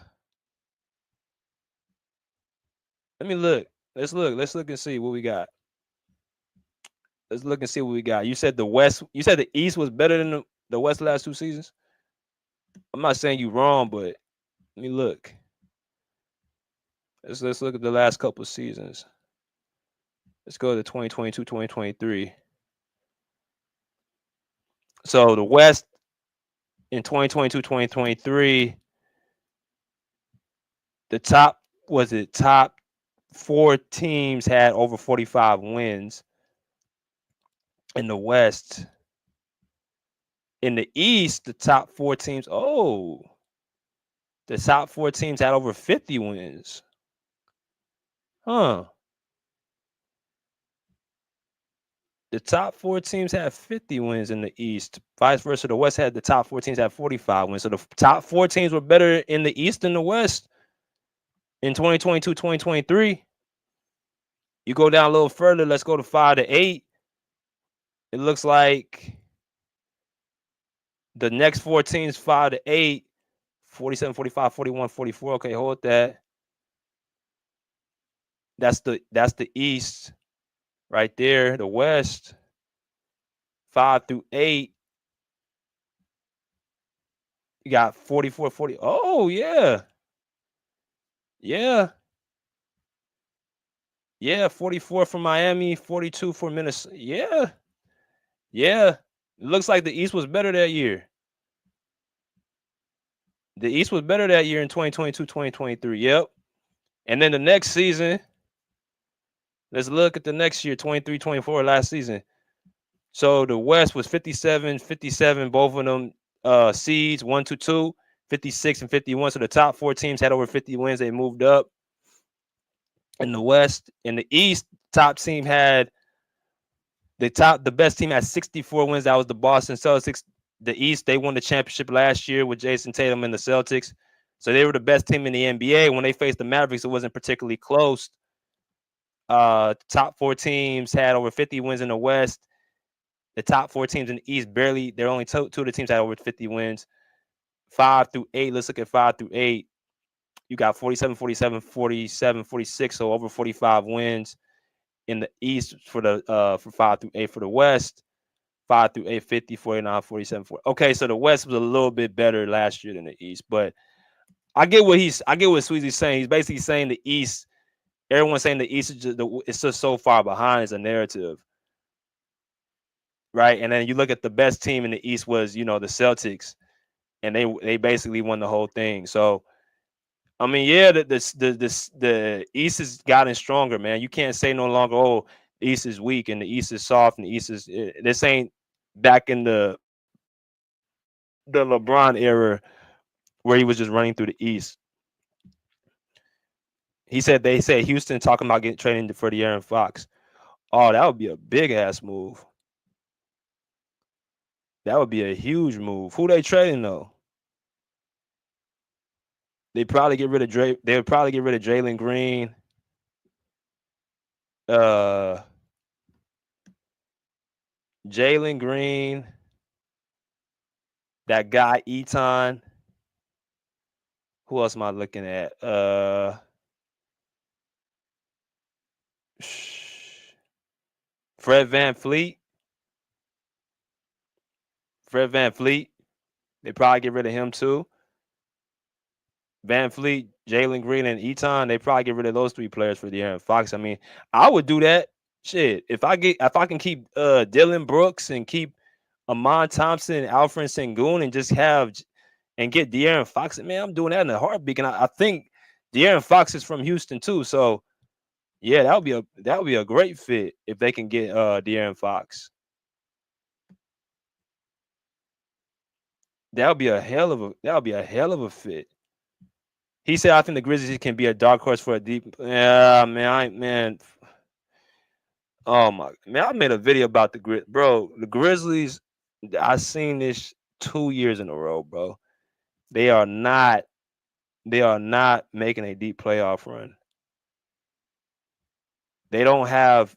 [SPEAKER 7] me look. Let's look and see what we got. Let's look and see what we got. You said the West. You said the East was better than the West last 2 seasons. I'm not saying you wrong, but let me look. Let's look at the last couple of seasons. Let's go to 2022, 2023. So the West in 2022, 2023, the top 4 teams had over 45 wins in the West. In the East, the top 4 teams, the top 4 teams had over 50 wins. Huh. The top 4 teams had 50 wins in the East. Vice versa, the West had the top 4 teams had 45 wins. So the top 4 teams were better in the East than the West in 2022, 2023. You go down a little further, let's go to 5 to 8. It looks like the next 4 teams, 5 to 8, 47, 45, 41, 44. Okay, hold that. That's the East right there. The West, 5 through 8. You got 44, 40. Oh, yeah. Yeah. Yeah, 44 for Miami, 42 for Minnesota. Yeah. Yeah. It looks like the East was better that year. The East was better that year in 2022, 2023. Yep. And then the next season, let's look at the next year, 23, 24, last season. So the West was 57, both of them seeds, 1 to 2, 56 and 51. So the top 4 teams had over 50 wins. They moved up in the West. In the East, the best team had 64 wins. That was the Boston Celtics. The East, they won the championship last year with Jason Tatum and the Celtics. So they were the best team in the NBA. When they faced the Mavericks, it wasn't particularly close. Top 4 teams had over 50 wins in the West. The top 4 teams in the East barely. There are only two of the teams had over 50 wins. 5 through 8. Let's look at 5 through 8. You got 47, 47, 47, 46. So over 45 wins in the East for 5 through 8. For the West, 5 through 8, 50, 49, 47, 40. Okay, so the West was a little bit better last year than the East, but I get what Sweezy's saying. He's basically saying the East. Everyone's saying the East is it's just so far behind as a narrative, right? And then you look at the best team in the East was the Celtics, and they basically won the whole thing. So, I mean, yeah, the East has gotten stronger, man. You can't say no longer, oh, the East is weak and the East is soft and the East is this ain't back in the LeBron era where he was just running through the East. They said Houston talking about getting traded for the Aaron Fox. Oh, that would be a big ass move. That would be a huge move. Who they trading though? They probably get rid of Dre. They would probably get rid of Jalen Green. Jalen Green. That guy Eton. Who else am I looking at? Fred VanVleet. They probably get rid of him too. VanVleet, Jalen Green, and Eton. They probably get rid of those 3 players for the Aaron Fox. I mean, I would do that. Shit, if I can keep Dylan Brooks and keep Amon Thompson, Alfred Sengun, and just get De'Aaron Fox, man, I'm doing that in a heartbeat. And I think De'Aaron Fox is from Houston too, so yeah, that would be a great fit if they can get De'Aaron Fox. That would be a hell of a fit. He said, I think the Grizzlies can be a dark horse for a deep. Yeah, man, oh my man, I made a video about the Grizzlies. I seen this 2 years in a row, bro. They are not making a deep playoff run. They don't have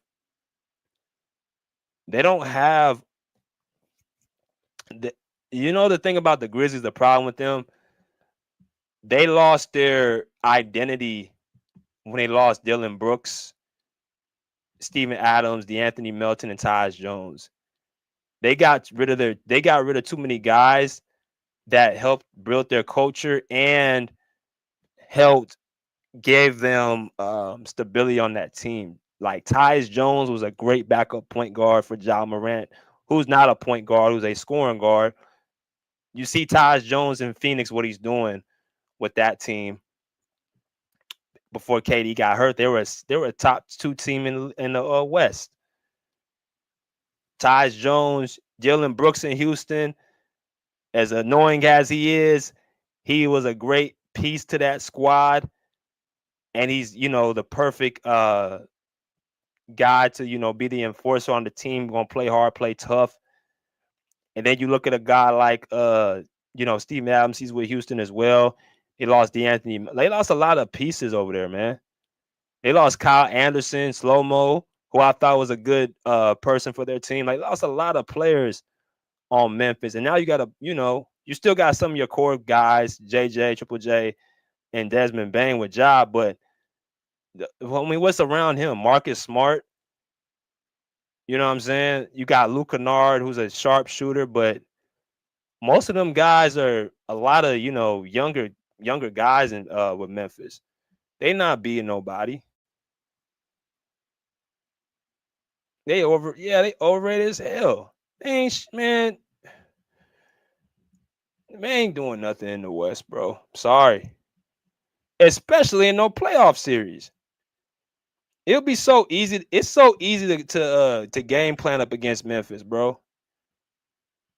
[SPEAKER 7] the the thing about the Grizzlies, the problem with them, they lost their identity when they lost Dylan Brooks, Steven Adams, DeAnthony Melton, and Tyus Jones. They got rid of too many guys that helped build their culture and helped gave them stability on that team. Like Tyus Jones was a great backup point guard for Ja Morant, who's not a point guard, who's a scoring guard. You see Tyus Jones in Phoenix, what he's doing with that team. Before KD got hurt, they were a top 2 team in the West. Tyus Jones, Dylan Brooks in Houston, as annoying as he is, he was a great piece to that squad. And he's, the perfect guy to, be the enforcer on the team, going to play hard, play tough. And then you look at a guy like, Steven Adams, he's with Houston as well. They lost DeAnthony. They lost a lot of pieces over there, man. They lost Kyle Anderson, Slow-Mo, who I thought was a good person for their team. Like, lost a lot of players on Memphis. And now you got to, you still got some of your core guys, JJ, Triple J, and Desmond Bain with Ja, but what's around him? Marcus Smart. You know what I'm saying? You got Luke Kennard, who's a sharp shooter, but most of them guys are a lot of, younger guys with Memphis. They not beating nobody. They overrated as hell. They ain't doing nothing in the West, bro. Sorry. Especially in no playoff series. It'll be so easy. It's so easy to game plan up against Memphis, bro.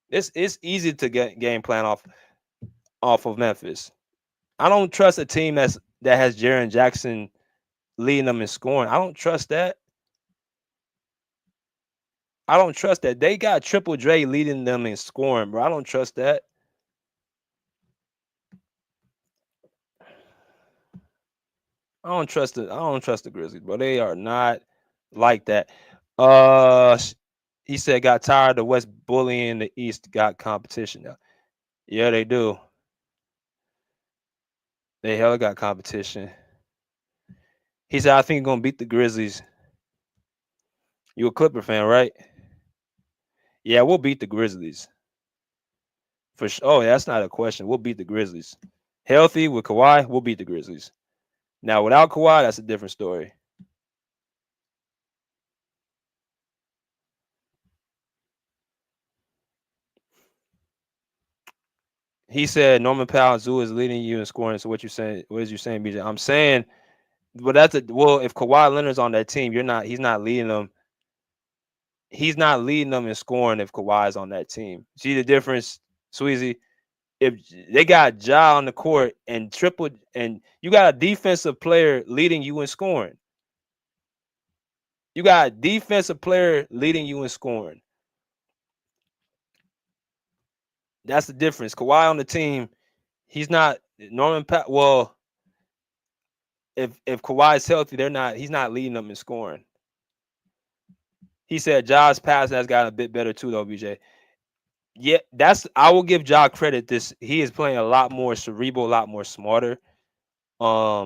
[SPEAKER 7] It's easy to get game plan off of Memphis. I don't trust a team that has Jaren Jackson leading them in scoring. I don't trust that. I don't trust that. They got Triple J leading them in scoring, bro. I don't trust that. I don't trust the Grizzlies, bro. They are not like that. He said got tired of West bullying the East, got competition now. Yeah, they do. They hella got competition. He said, I think he's gonna beat the Grizzlies. You a Clipper fan, right? Yeah, we'll beat the Grizzlies. For sure. Oh, yeah, that's not a question. We'll beat the Grizzlies. Healthy with Kawhi, we'll beat the Grizzlies. Now, without Kawhi, that's a different story. He said Norman Powell Zoo is leading you in scoring. So what you saying? What is you saying, BJ? I'm saying, well, if Kawhi Leonard's on that team, he's not leading them. He's not leading them in scoring if Kawhi's on that team. See the difference, Sweezy? If they got Ja on the court and you got a defensive player leading you in scoring. You got a defensive player leading you in scoring. That's the difference. Kawhi on the team, he's not Norman Powell. Well, if Kawhi is healthy, he's not leading them in scoring. He said Ja's pass has gotten a bit better too, though, BJ. Yeah, I will give Ja credit. He is playing a lot more cerebral, a lot more smarter. Yeah,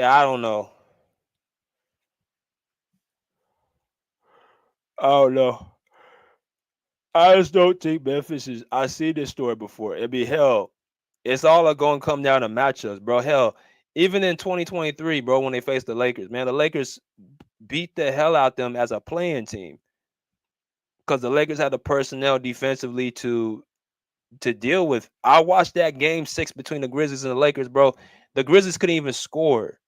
[SPEAKER 7] I don't know. I don't know. I just don't think Memphis is. I see this story before. It'd be hell. It's all going to come down to matchups, bro. Hell, even in 2023, bro, when they faced the Lakers, man, the Lakers beat the hell out them as a playing team because the Lakers had the personnel defensively to deal with. I watched that game 6 between the Grizzlies and the Lakers, bro. The Grizzlies couldn't even score.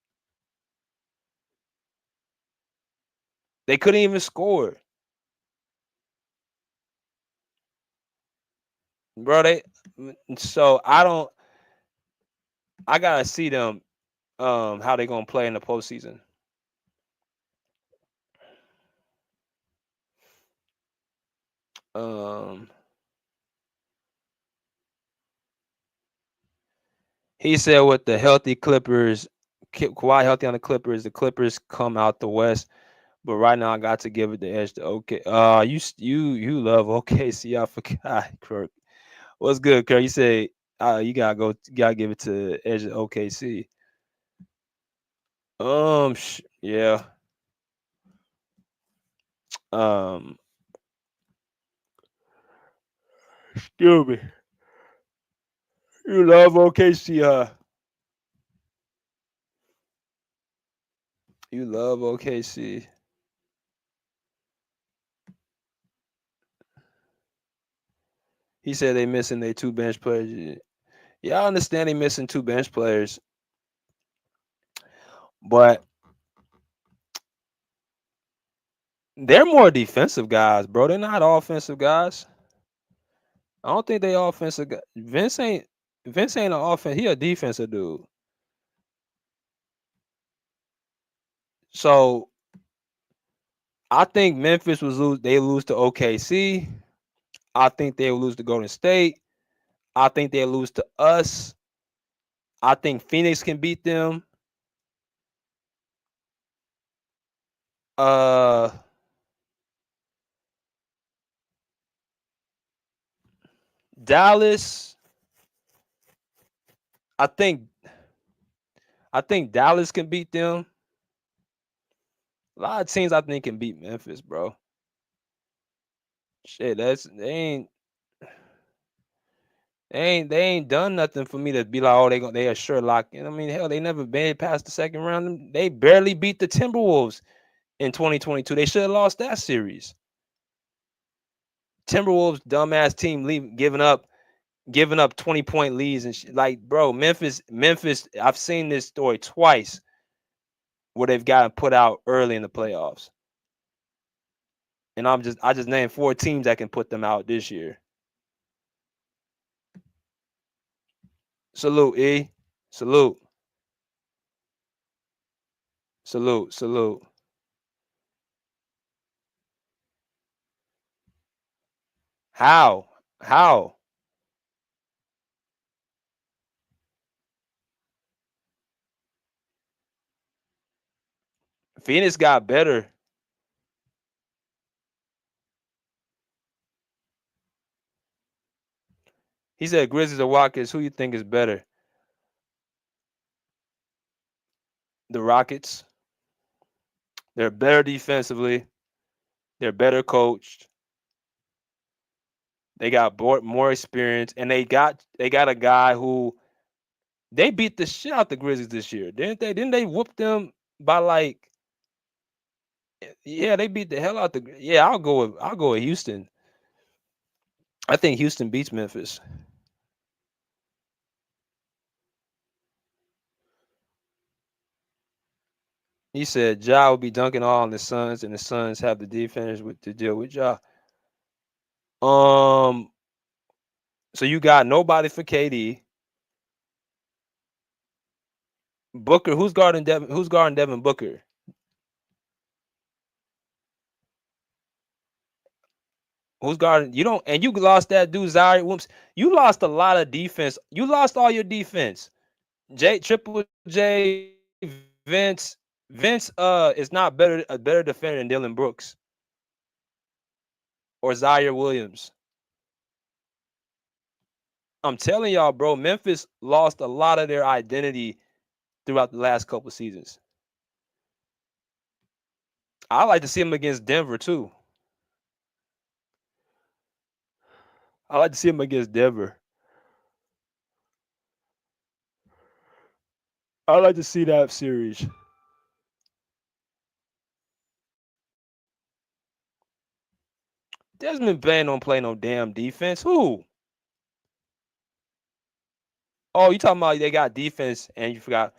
[SPEAKER 7] They couldn't even score. Bro, I gotta see them how they gonna play in the postseason. He said with the healthy Clippers, Kawhi healthy on the Clippers come out the West. But right now I got to give it the edge to OK. You love OKC. I forgot, Kirk. What's good, Kirk? You say you gotta give it to edge of OKC. Yeah. Excuse me. You love OKC, huh? You love OKC. He said they missing their 2 bench players. Yeah, I understand they missing 2 bench players. But they're more defensive guys, bro. They're not offensive guys. I don't think they offensive guys. Vince ain't an offense. He a defensive dude. So I think Memphis they lose to OKC. I think they will lose to Golden State. I think they'll lose to us. I think Phoenix can beat them. Dallas. I think Dallas can beat them. A lot of teams I think can beat Memphis, bro. Shit, they ain't done nothing for me to be like, oh, they are sure locked in. I mean, hell, they never made past the second round. They barely beat the Timberwolves in 2022. They should have lost that series. Timberwolves dumbass team giving up giving up 20-point leads and like, bro, Memphis. I've seen this story twice where they've gotten put out early in the playoffs, and I just named 4 teams that can put them out this year. Salute, E. Salute. Salute. Salute. How? How? Phoenix got better. He said Grizzlies or Rockets. Who you think is better? The Rockets. They're better defensively. They're better coached. They got more experience, and they got a guy who they beat the shit out the Grizzlies this year, didn't they? Didn't they whoop them by like? Yeah, they beat the hell out the. Yeah, I'll go with Houston. I think Houston beats Memphis. He said Ja will be dunking all on the Suns, and the Suns have the defense to deal with Ja. So you got nobody for KD. Booker, who's guarding Devin? Who's guarding Devin Booker? Who's guarding? You don't, and you lost that dude Zaire Whoops. You lost a lot of defense. You lost all your defense. Triple J, Vince is not a better defender than Dylan Brooks or Zaire Williams. I'm telling y'all, bro, Memphis lost a lot of their identity throughout the last couple seasons. I like to see them against Denver too. I like to see them against Denver. I like to see that series. Desmond Bane don't play no damn defense. Who? Oh, you talking about they got defense and you forgot,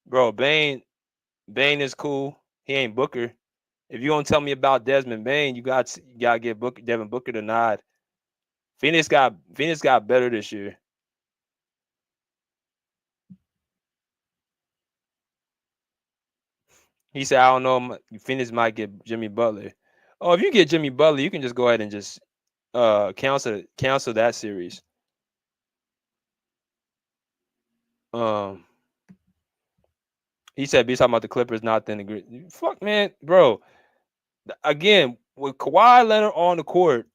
[SPEAKER 7] bro? Bane is cool. He ain't Booker. If you gonna tell me about Desmond Bane, you got to get Devin Booker to nod. Phoenix got better this year. He said, I don't know. Phoenix might get Jimmy Butler. Oh, if you get Jimmy Butler, you can just go ahead and just cancel that series. He said, "Be talking about the Clippers, not then the fuck, man, bro." Again, with Kawhi Leonard on the court,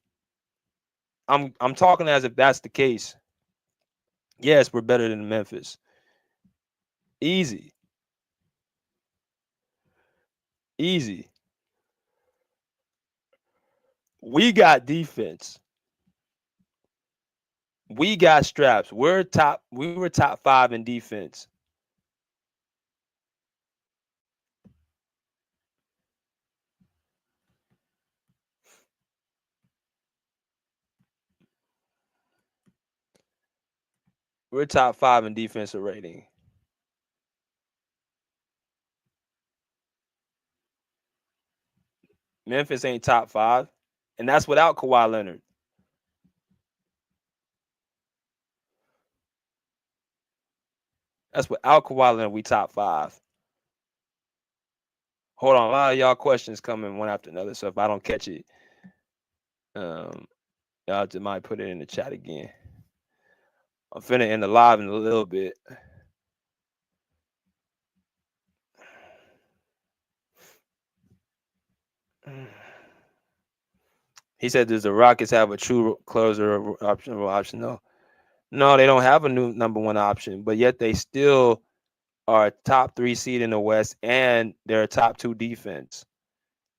[SPEAKER 7] I'm talking as if that's the case. Yes, we're better than Memphis. Easy. We got defense. We got straps. We were top 5 in defense. We're top 5 in defensive rating. Memphis ain't top 5, and that's without Kawhi Leonard. That's without Kawhi Leonard. We top 5. Hold on, a lot of y'all questions coming one after another. So if I don't catch it, y'all just might put it in the chat again. I'm finna end the live in a little bit. He said, "Does the Rockets have a true closer or option?" No, they don't have a new number 1 option, but yet they still are a top 3 seed in the West, and they're a top 2 defense.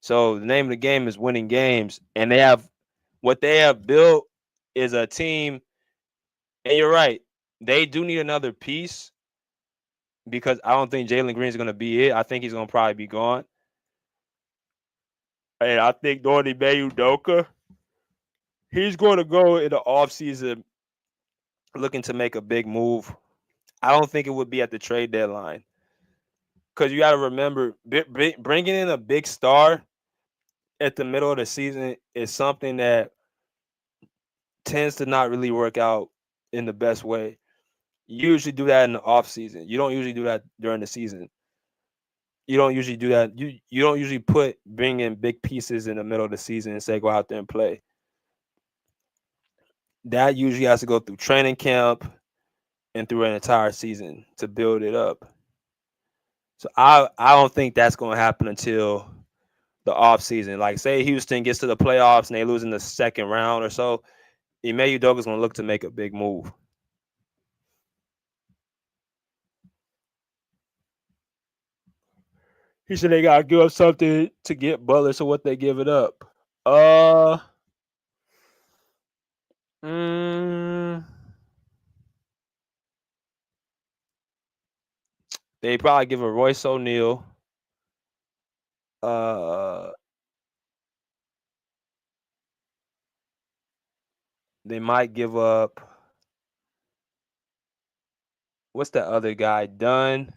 [SPEAKER 7] So the name of the game is winning games, and what they have built is a team. And you're right, they do need another piece because I don't think Jalen Green is going to be it. I think he's going to probably be gone. And I think Nordy Mayu Doka, he's going to go in the offseason looking to make a big move, I don't think it would be at the trade deadline. Because you got to remember, bringing in a big star at the middle of the season is something that tends to not really work out in the best way. You usually do that in the off season. You don't usually do that during the season. You don't usually do that. You don't usually bring in big pieces in the middle of the season and say go out there and play. That usually has to go through training camp and through an entire season to build it up. So I don't think that's going to happen until the off season. Like say Houston gets to the playoffs and they lose in the second round or so, Ime Udoka's going to look to make a big move. He said they gotta give up something to get Butler, so what they give it up? They probably give a Royce O'Neal. They might give up. What's that other guy? Dunn.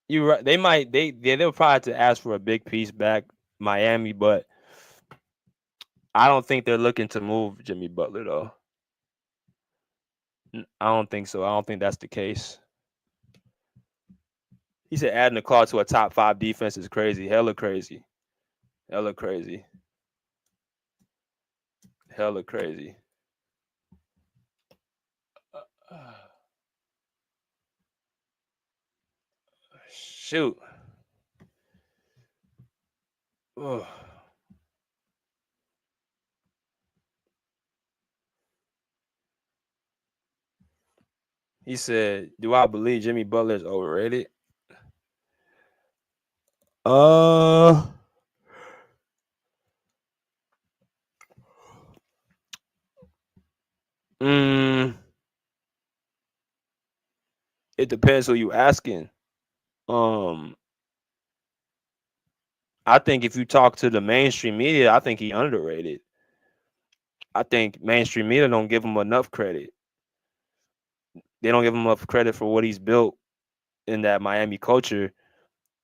[SPEAKER 7] You right. They might. They'll probably have to ask for a big piece back, Miami, but I don't think they're looking to move Jimmy Butler though. I don't think so. I don't think that's the case. He said adding the call to a top 5 defense is crazy. Hella crazy. Hella crazy. Hella crazy. Shoot. Ugh. He said, "Do I believe Jimmy Butler is overrated?" It depends who you asking. I think if you talk to the mainstream media, I think he underrated. I think mainstream media don't give him enough credit. They don't give him enough credit for what he's built in that Miami culture.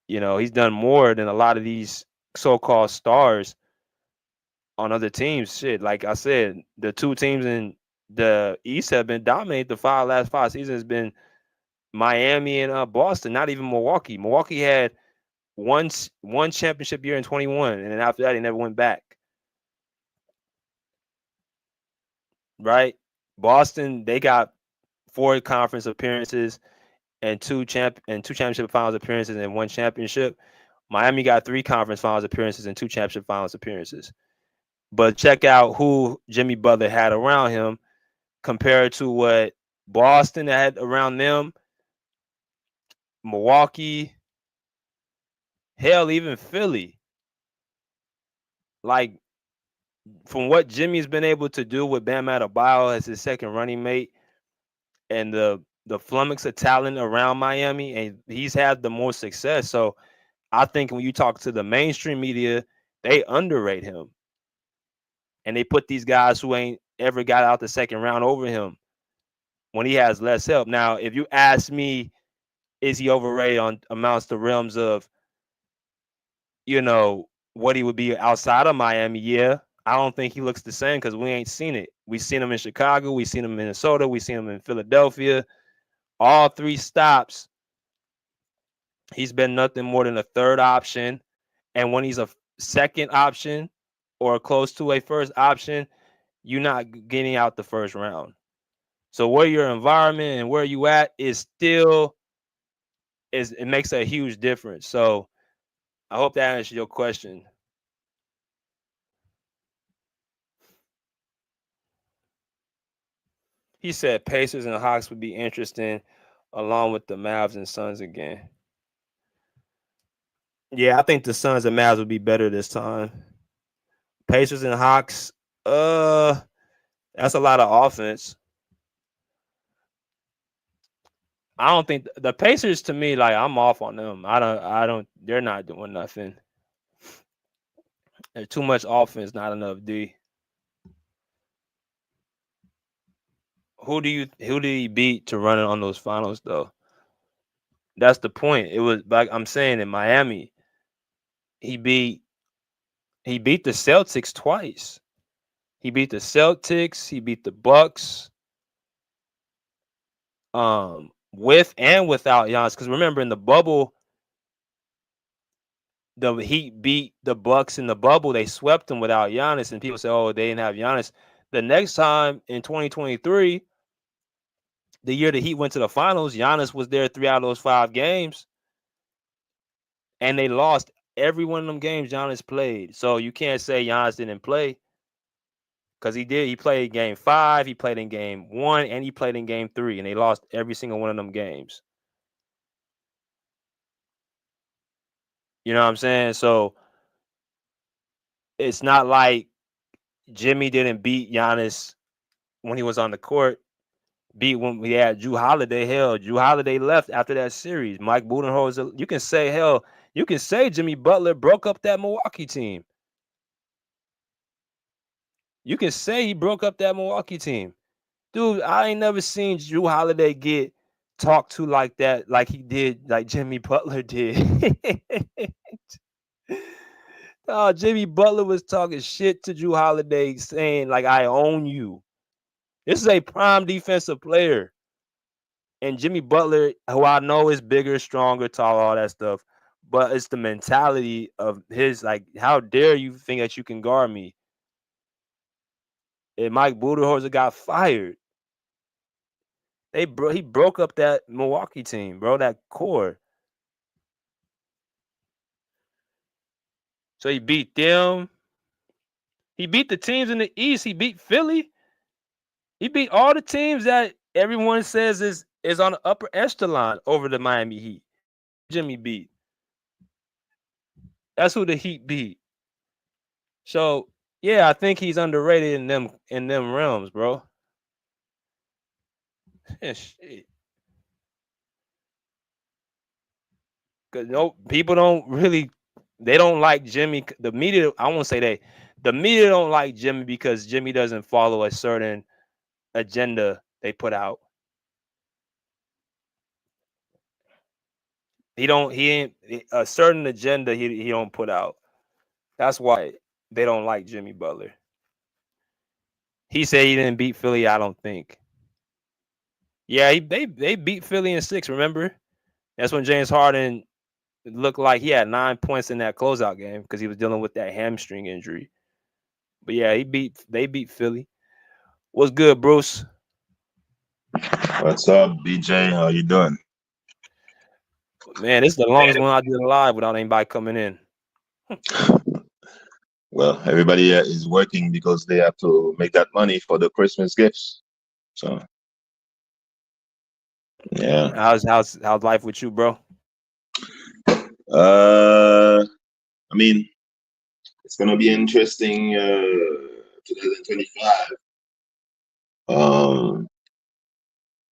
[SPEAKER 7] You know, he's done more than a lot of these so-called stars on other teams. Shit, like I said, the 2 teams in the East have been dominated. The last 5 seasons has been Miami and Boston, not even Milwaukee. Milwaukee had one championship year in 21, and then after that, he never went back. Right? Boston, they got 4 conference appearances and 2 championship finals appearances and 1 championship. Miami got 3 conference finals appearances and 2 championship finals appearances. But check out who Jimmy Butler had around him compared to what Boston had around them, Milwaukee, hell, even Philly. Like, from what Jimmy's been able to do with Bam Adebayo as his second running mate and the flummox of talent around Miami, and he's had the most success. So I think when you talk to the mainstream media, they underrate him. And they put these guys who ain't ever got out the second round over him when he has less help. Now, if you ask me, is he overrated on amounts to realms of, you know, what he would be outside of Miami? Yeah. I don't think he looks the same because we ain't seen it. We've seen him in Chicago. We've seen him in Minnesota. We've seen him in Philadelphia. All 3 stops, he's been nothing more than a third option. And when he's a second option or close to a first option, you're not getting out the first round. So where your environment and where you at is still it makes a huge difference. So I hope that answers your question. He said Pacers and Hawks would be interesting along with the Mavs and Suns again. Yeah, I think the Suns and Mavs would be better this time. Pacers and Hawks, that's a lot of offense. I don't think the Pacers, to me, like, I'm off on them. They're not doing nothing. There's too much offense, not enough D. who did he beat to run it on those finals though? That's the point. It was like I'm saying in Miami, he beat the Celtics twice. He beat the Celtics, he beat the Bucks, with and without Giannis. Because remember in the bubble, the Heat beat the Bucks in the bubble. They swept them without Giannis, and people say, "Oh, they didn't have Giannis." The next time in 2023, the year the Heat went to the finals, Giannis was there 3 out of those 5 games, and they lost every one of them games Giannis played. So you can't say Giannis didn't play because he did. He played game 5, he played in game 1, and he played in game 3, and they lost every single one of them games. You know what I'm saying? So it's not like Jimmy didn't beat Giannis when he was on the court. Beat when we had Drew Holiday. Hell, Drew Holiday left after that series. Mike Budenholzer. You can say Jimmy Butler broke up that Milwaukee team. You can say he broke up that Milwaukee team. Dude, I ain't never seen Drew Holiday get talked to like that, like he did, like Jimmy Butler did. Oh, Jimmy Butler was talking shit to Drew Holiday, saying, like, I own you. This is a prime defensive player. And Jimmy Butler, who I know is bigger, stronger, tall, all that stuff, but it's the mentality of his, like, how dare you think that you can guard me? And Mike Budenholzer got fired. He broke up that Milwaukee team, bro, that core. So he beat them. He beat the teams in the East. He beat Philly. He beat all the teams that everyone says is on the upper echelon over the Miami Heat. Jimmy beat. That's who the Heat beat. So yeah, I think he's underrated in them realms, bro. Yeah, shit. Cause people don't really, they don't like Jimmy. The media, I won't say the media don't like Jimmy because Jimmy doesn't follow a certain agenda they put out. He ain't a certain agenda he don't put out. That's why they don't like Jimmy Butler. He said he didn't beat Philly, I don't think. Yeah, they beat Philly in 6, remember? That's when James Harden looked like he had 9 points in that closeout game because he was dealing with that hamstring injury. But yeah, they beat Philly. What's good, Bruce?
[SPEAKER 11] What's up, BJ? How you doing?
[SPEAKER 7] Man, this is the longest one I did live without anybody coming in.
[SPEAKER 11] Well, everybody is working because they have to make that money for the Christmas gifts. So, yeah.
[SPEAKER 7] How's life with you, bro?
[SPEAKER 11] I mean, it's gonna be interesting. 2025.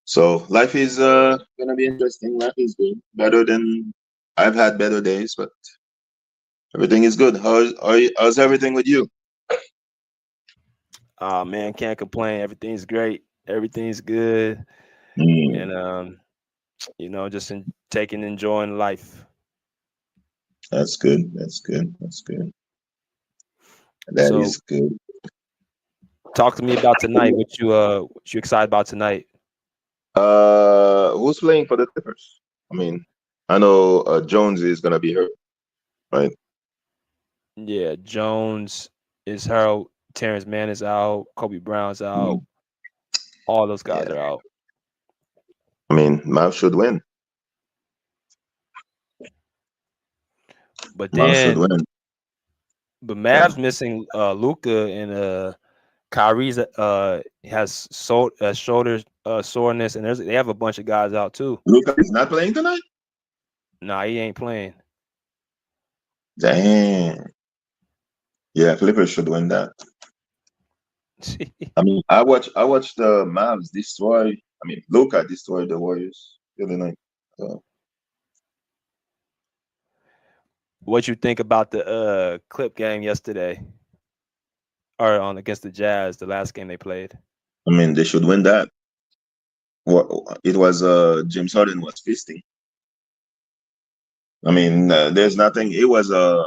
[SPEAKER 11] So life is gonna be interesting. Life is good. Better than I've had better days, but everything is good. How's everything with you?
[SPEAKER 7] Oh man, can't complain. Everything's great. Everything's good. And just enjoying life.
[SPEAKER 11] That's good. That's good. That's good. That
[SPEAKER 7] So,
[SPEAKER 11] is good.
[SPEAKER 7] Talk to me about tonight. What you excited about tonight?
[SPEAKER 11] Who's playing for the Clippers? I mean, I know Jones is gonna be hurt, right?
[SPEAKER 7] Yeah, Jones is hurt. Terrence Mann is out. Kobe Brown's out. All those guys are out.
[SPEAKER 11] I mean, Mavs should win.
[SPEAKER 7] But
[SPEAKER 11] Mavs should win.
[SPEAKER 7] But Mavs missing Luka and Kyrie's has shoulder soreness, and they have a bunch of guys out too.
[SPEAKER 11] Luka is not playing tonight?
[SPEAKER 7] Nah, he ain't playing.
[SPEAKER 11] Damn. Yeah, Clippers should win that. I mean, I watched the Mavs destroy. I mean, Luka destroyed the Warriors the other night. So.
[SPEAKER 7] What you think about the Clip game yesterday, or against the Jazz, the last game they played?
[SPEAKER 11] I mean, they should win that. it was James Harden was feasting. I mean, there's nothing. It was the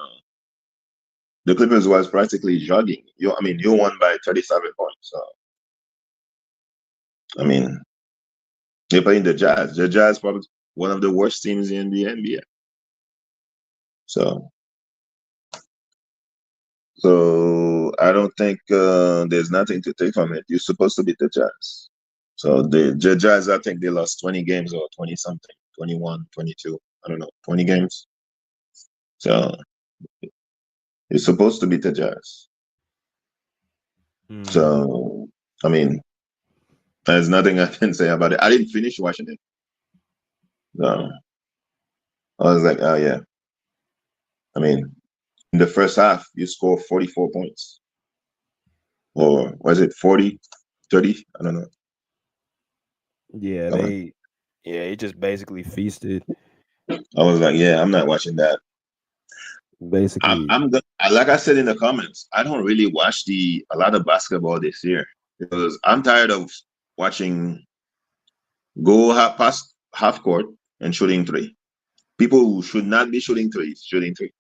[SPEAKER 11] Clippers was practically jogging. You won by 37 points. So I mean, they're playing the Jazz. The Jazz probably one of the worst teams in the NBA. So I don't think there's nothing to take from it. You're supposed to beat the Jazz. So the Jazz, I think they lost 20 games or 20 something, 21, 22. I don't know, 20 games. So you're supposed to beat the Jazz. So I mean, there's nothing I can say about it. I didn't finish watching it. So I was like, oh yeah. I mean, in the first half, you score 44 points. Or was it 40, 30? I don't know.
[SPEAKER 7] Yeah, he just basically feasted.
[SPEAKER 11] I was like, yeah, I'm not watching that.
[SPEAKER 7] Basically,
[SPEAKER 11] like I said in the comments, I don't really watch a lot of basketball this year because I'm tired of watching go past half court and shooting three. People who should not be shooting threes, shooting threes.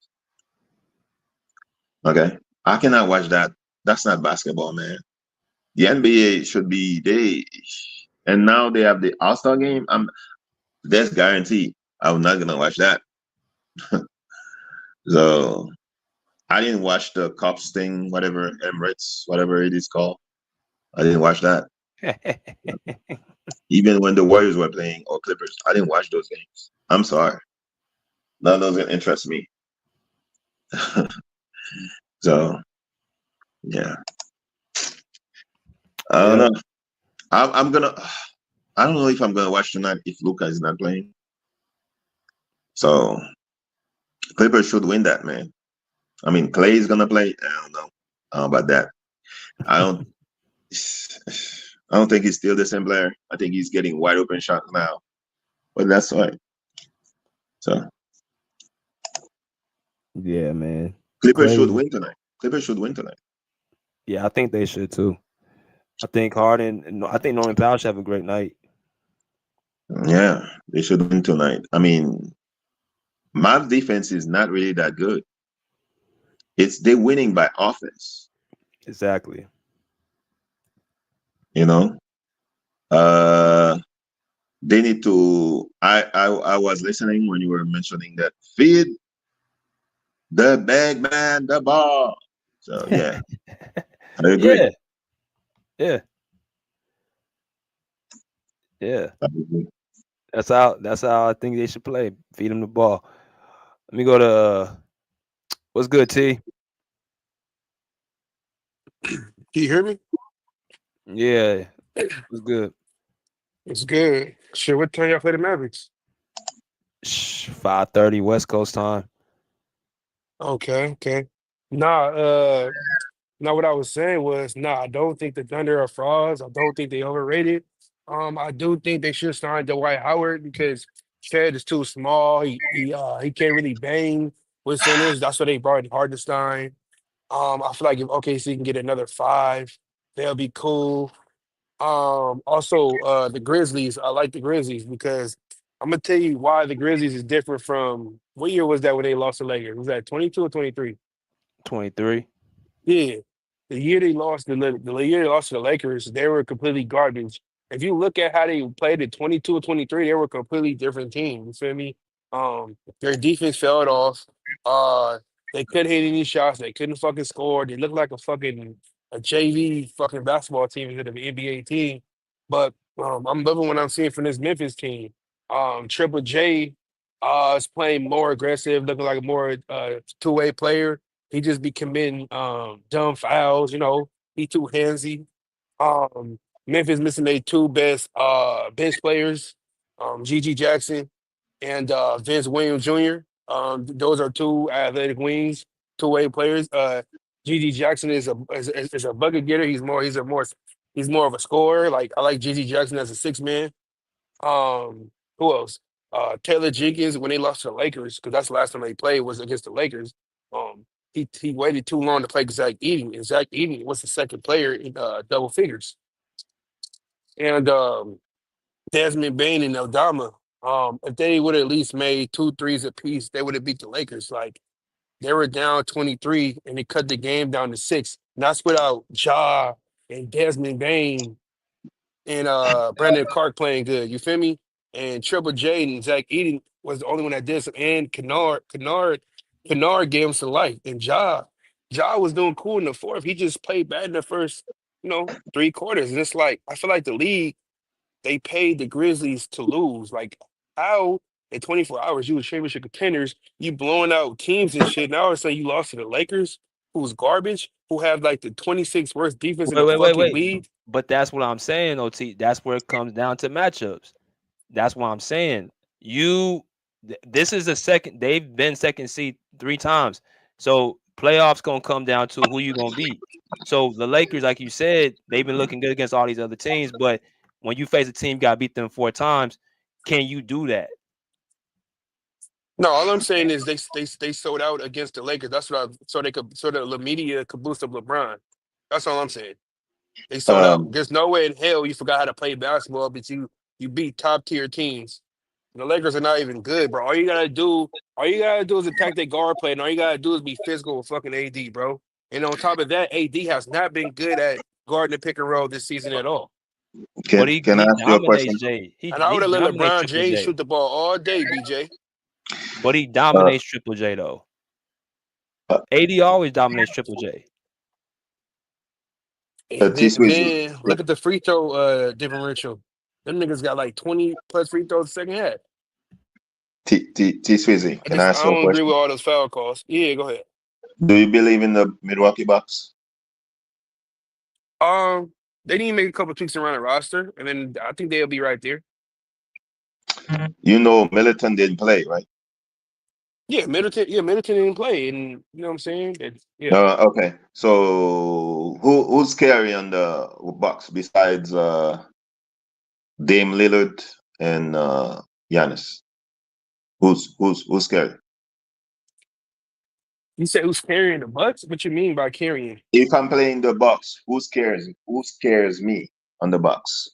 [SPEAKER 11] Okay, I cannot watch that. That's not basketball, man. The NBA should be and now they have the All-Star game. That's guaranteed. I'm not gonna watch that. So I didn't watch the Cups thing, whatever Emirates, whatever it is called. I didn't watch that. Even when the Warriors were playing or Clippers, I didn't watch those games. I'm sorry. None of those interest me. So yeah. I don't know. I'm gonna. I don't know if I'm gonna watch tonight if Luka is not playing. So Clippers should win that, man. I mean, Clay is gonna play. I don't know about that. I don't. I don't think he's still the same player. I think he's getting wide open shots now, but that's fine. So
[SPEAKER 7] yeah, man.
[SPEAKER 11] Clippers should win tonight. Clippers should win tonight.
[SPEAKER 7] Yeah, I think they should too. I think Harden. I think Norman Powell should have a great night.
[SPEAKER 11] Yeah, they should win tonight. I mean, Mavs defense is not really that good. They're winning by offense.
[SPEAKER 7] Exactly.
[SPEAKER 11] You know, they need to. I was listening when you were mentioning that feed the big man the ball. So yeah, I agree.
[SPEAKER 7] Yeah. That's how I think they should play. Feed them the ball. Let me go to what's good, T?
[SPEAKER 12] Can you hear me?
[SPEAKER 7] Yeah. What's good?
[SPEAKER 12] It's good. Shit, what time y'all play the Mavericks?
[SPEAKER 7] 5:30 West Coast time.
[SPEAKER 12] Okay. Now what I was saying was, I don't think the Thunder are frauds. I don't think they overrated. I do think they should sign Dwight Howard because Chad is too small. He can't really bang with centers. That's why they brought in Hardenstein. I feel like if OKC can get another 5, they'll be cool. Also, the Grizzlies. I like the Grizzlies because I'm gonna tell you why the Grizzlies is different from what year was that when they lost to Lakers? Was that 22 or 23?
[SPEAKER 7] 23.
[SPEAKER 12] Yeah, the year they lost the year they lost to the Lakers, they were completely garbage. If you look at how they played at 22 or 23, they were a completely different team. You feel me? Their defense fell off. They couldn't hit any shots. They couldn't fucking score. They looked like a JV fucking basketball team instead of an NBA team. But I'm loving what I'm seeing from this Memphis team. Triple J is playing more aggressive, looking like a more two-way player. He just be committing dumb fouls, he too handsy. Memphis missing their 2 best bench players, G.G. Jackson and Vince Williams Jr. Those are 2 athletic wings, two-way players. G.G. Jackson is a bucket getter. He's more of a scorer. Like I like G.G. Jackson as a 6-man. Who else? Taylor Jenkins when they lost to the Lakers because that's the last time they played was against the Lakers. He waited too long to play Zach Edey, and Zach Edey was the second player in double figures. And Desmond Bain and Eldama. If they would have at least made 2 threes apiece, they would have beat the Lakers. Like they were down 23 and they cut the game down to 6. And that's without Ja and Desmond Bain and Brandon Clark playing good. You feel me? And Triple J and Zach Eden was the only one that did some. And Kennard gave him some life. And Ja was doing cool in the fourth. He just played bad in the first, 3 quarters. And it's like I feel like the league, they paid the Grizzlies to lose. Like how in 24 hours you were championship contenders, you blowing out teams and shit. Now all of a sudden you lost to the Lakers, who's garbage, who have like the 26th worst defense in the fucking league.
[SPEAKER 7] But that's what I'm saying, OT. That's where it comes down to matchups. That's what I'm saying. This is the second. They've been second seed 3 times. So playoffs gonna come down to who you gonna beat. So the Lakers, like you said, they've been looking good against all these other teams. But when you face a team, got to beat them 4 times. Can you do that?
[SPEAKER 12] No, all I'm saying is they sold out against the Lakers. That's what so the media could boost up LeBron. That's all I'm saying. They sold out. There's no way in hell you forgot how to play basketball, but you beat top tier teams. The Lakers are not even good, bro. All you gotta do is attack their guard play, and all you gotta do is be physical with fucking AD, bro. And on top of that, AD has not been good at guarding the pick and roll this season at all.
[SPEAKER 11] Can I ask you a question?
[SPEAKER 12] And I would have let LeBron James shoot the ball all day, BJ.
[SPEAKER 7] But he dominates Triple J though. AD always dominates Triple J.
[SPEAKER 12] Then look at the free throw differential. Them niggas got like 20 plus free throws second half.
[SPEAKER 11] T-Swizzy, can I ask you a question?
[SPEAKER 12] I don't agree with all those foul calls. Yeah, go ahead.
[SPEAKER 11] Do you believe in the Milwaukee Bucks?
[SPEAKER 12] They need to make a couple tweaks around the roster, and then I think they'll be right there.
[SPEAKER 11] You know Middleton didn't play, right?
[SPEAKER 12] Yeah, Middleton didn't play, and you know what I'm saying?
[SPEAKER 11] Okay. So who's scary on the Bucks besides Dame Lillard and Giannis? Who's scary?
[SPEAKER 12] You said who's carrying the Bucks? What you mean by carrying?
[SPEAKER 11] If I'm playing the Bucks, who scares me on the Bucks?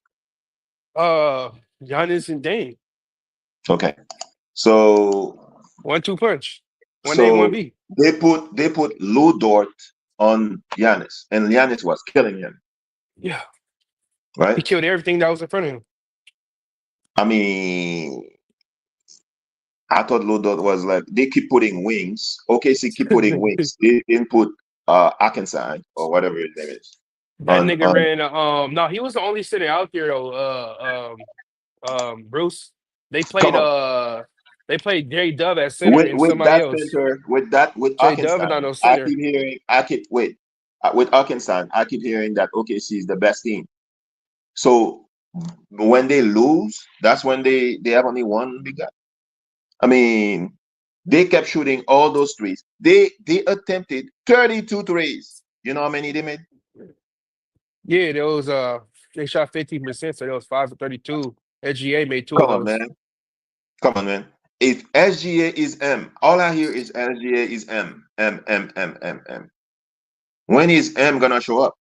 [SPEAKER 12] Giannis and Dame.
[SPEAKER 11] Okay. So
[SPEAKER 12] 1-2 punch. 1A, 1B.
[SPEAKER 11] They put Lou Dort on Giannis, and Giannis was killing him.
[SPEAKER 12] Yeah.
[SPEAKER 11] Right?
[SPEAKER 12] He killed everything that was in front of him.
[SPEAKER 11] I mean, I thought Lou Dort was like, they keep putting wings. OKC keep putting wings. They didn't put Arkansas or whatever his name is.
[SPEAKER 12] That nigga ran no, he was the only center out there though. Bruce. They played J Dub at center and somebody else.
[SPEAKER 11] With Arkansas, with Arkansas, I keep hearing that OKC is the best team. So when they lose, that's when they have only one big guy. I mean, they kept shooting all those threes. They attempted 32 threes. You know how many they made?
[SPEAKER 12] Yeah, there was they shot 15%, so there was 5 for 32. SGA made 2 of those.
[SPEAKER 11] Come on, man. If SGA is M, all I hear is SGA is M. When is M gonna show up?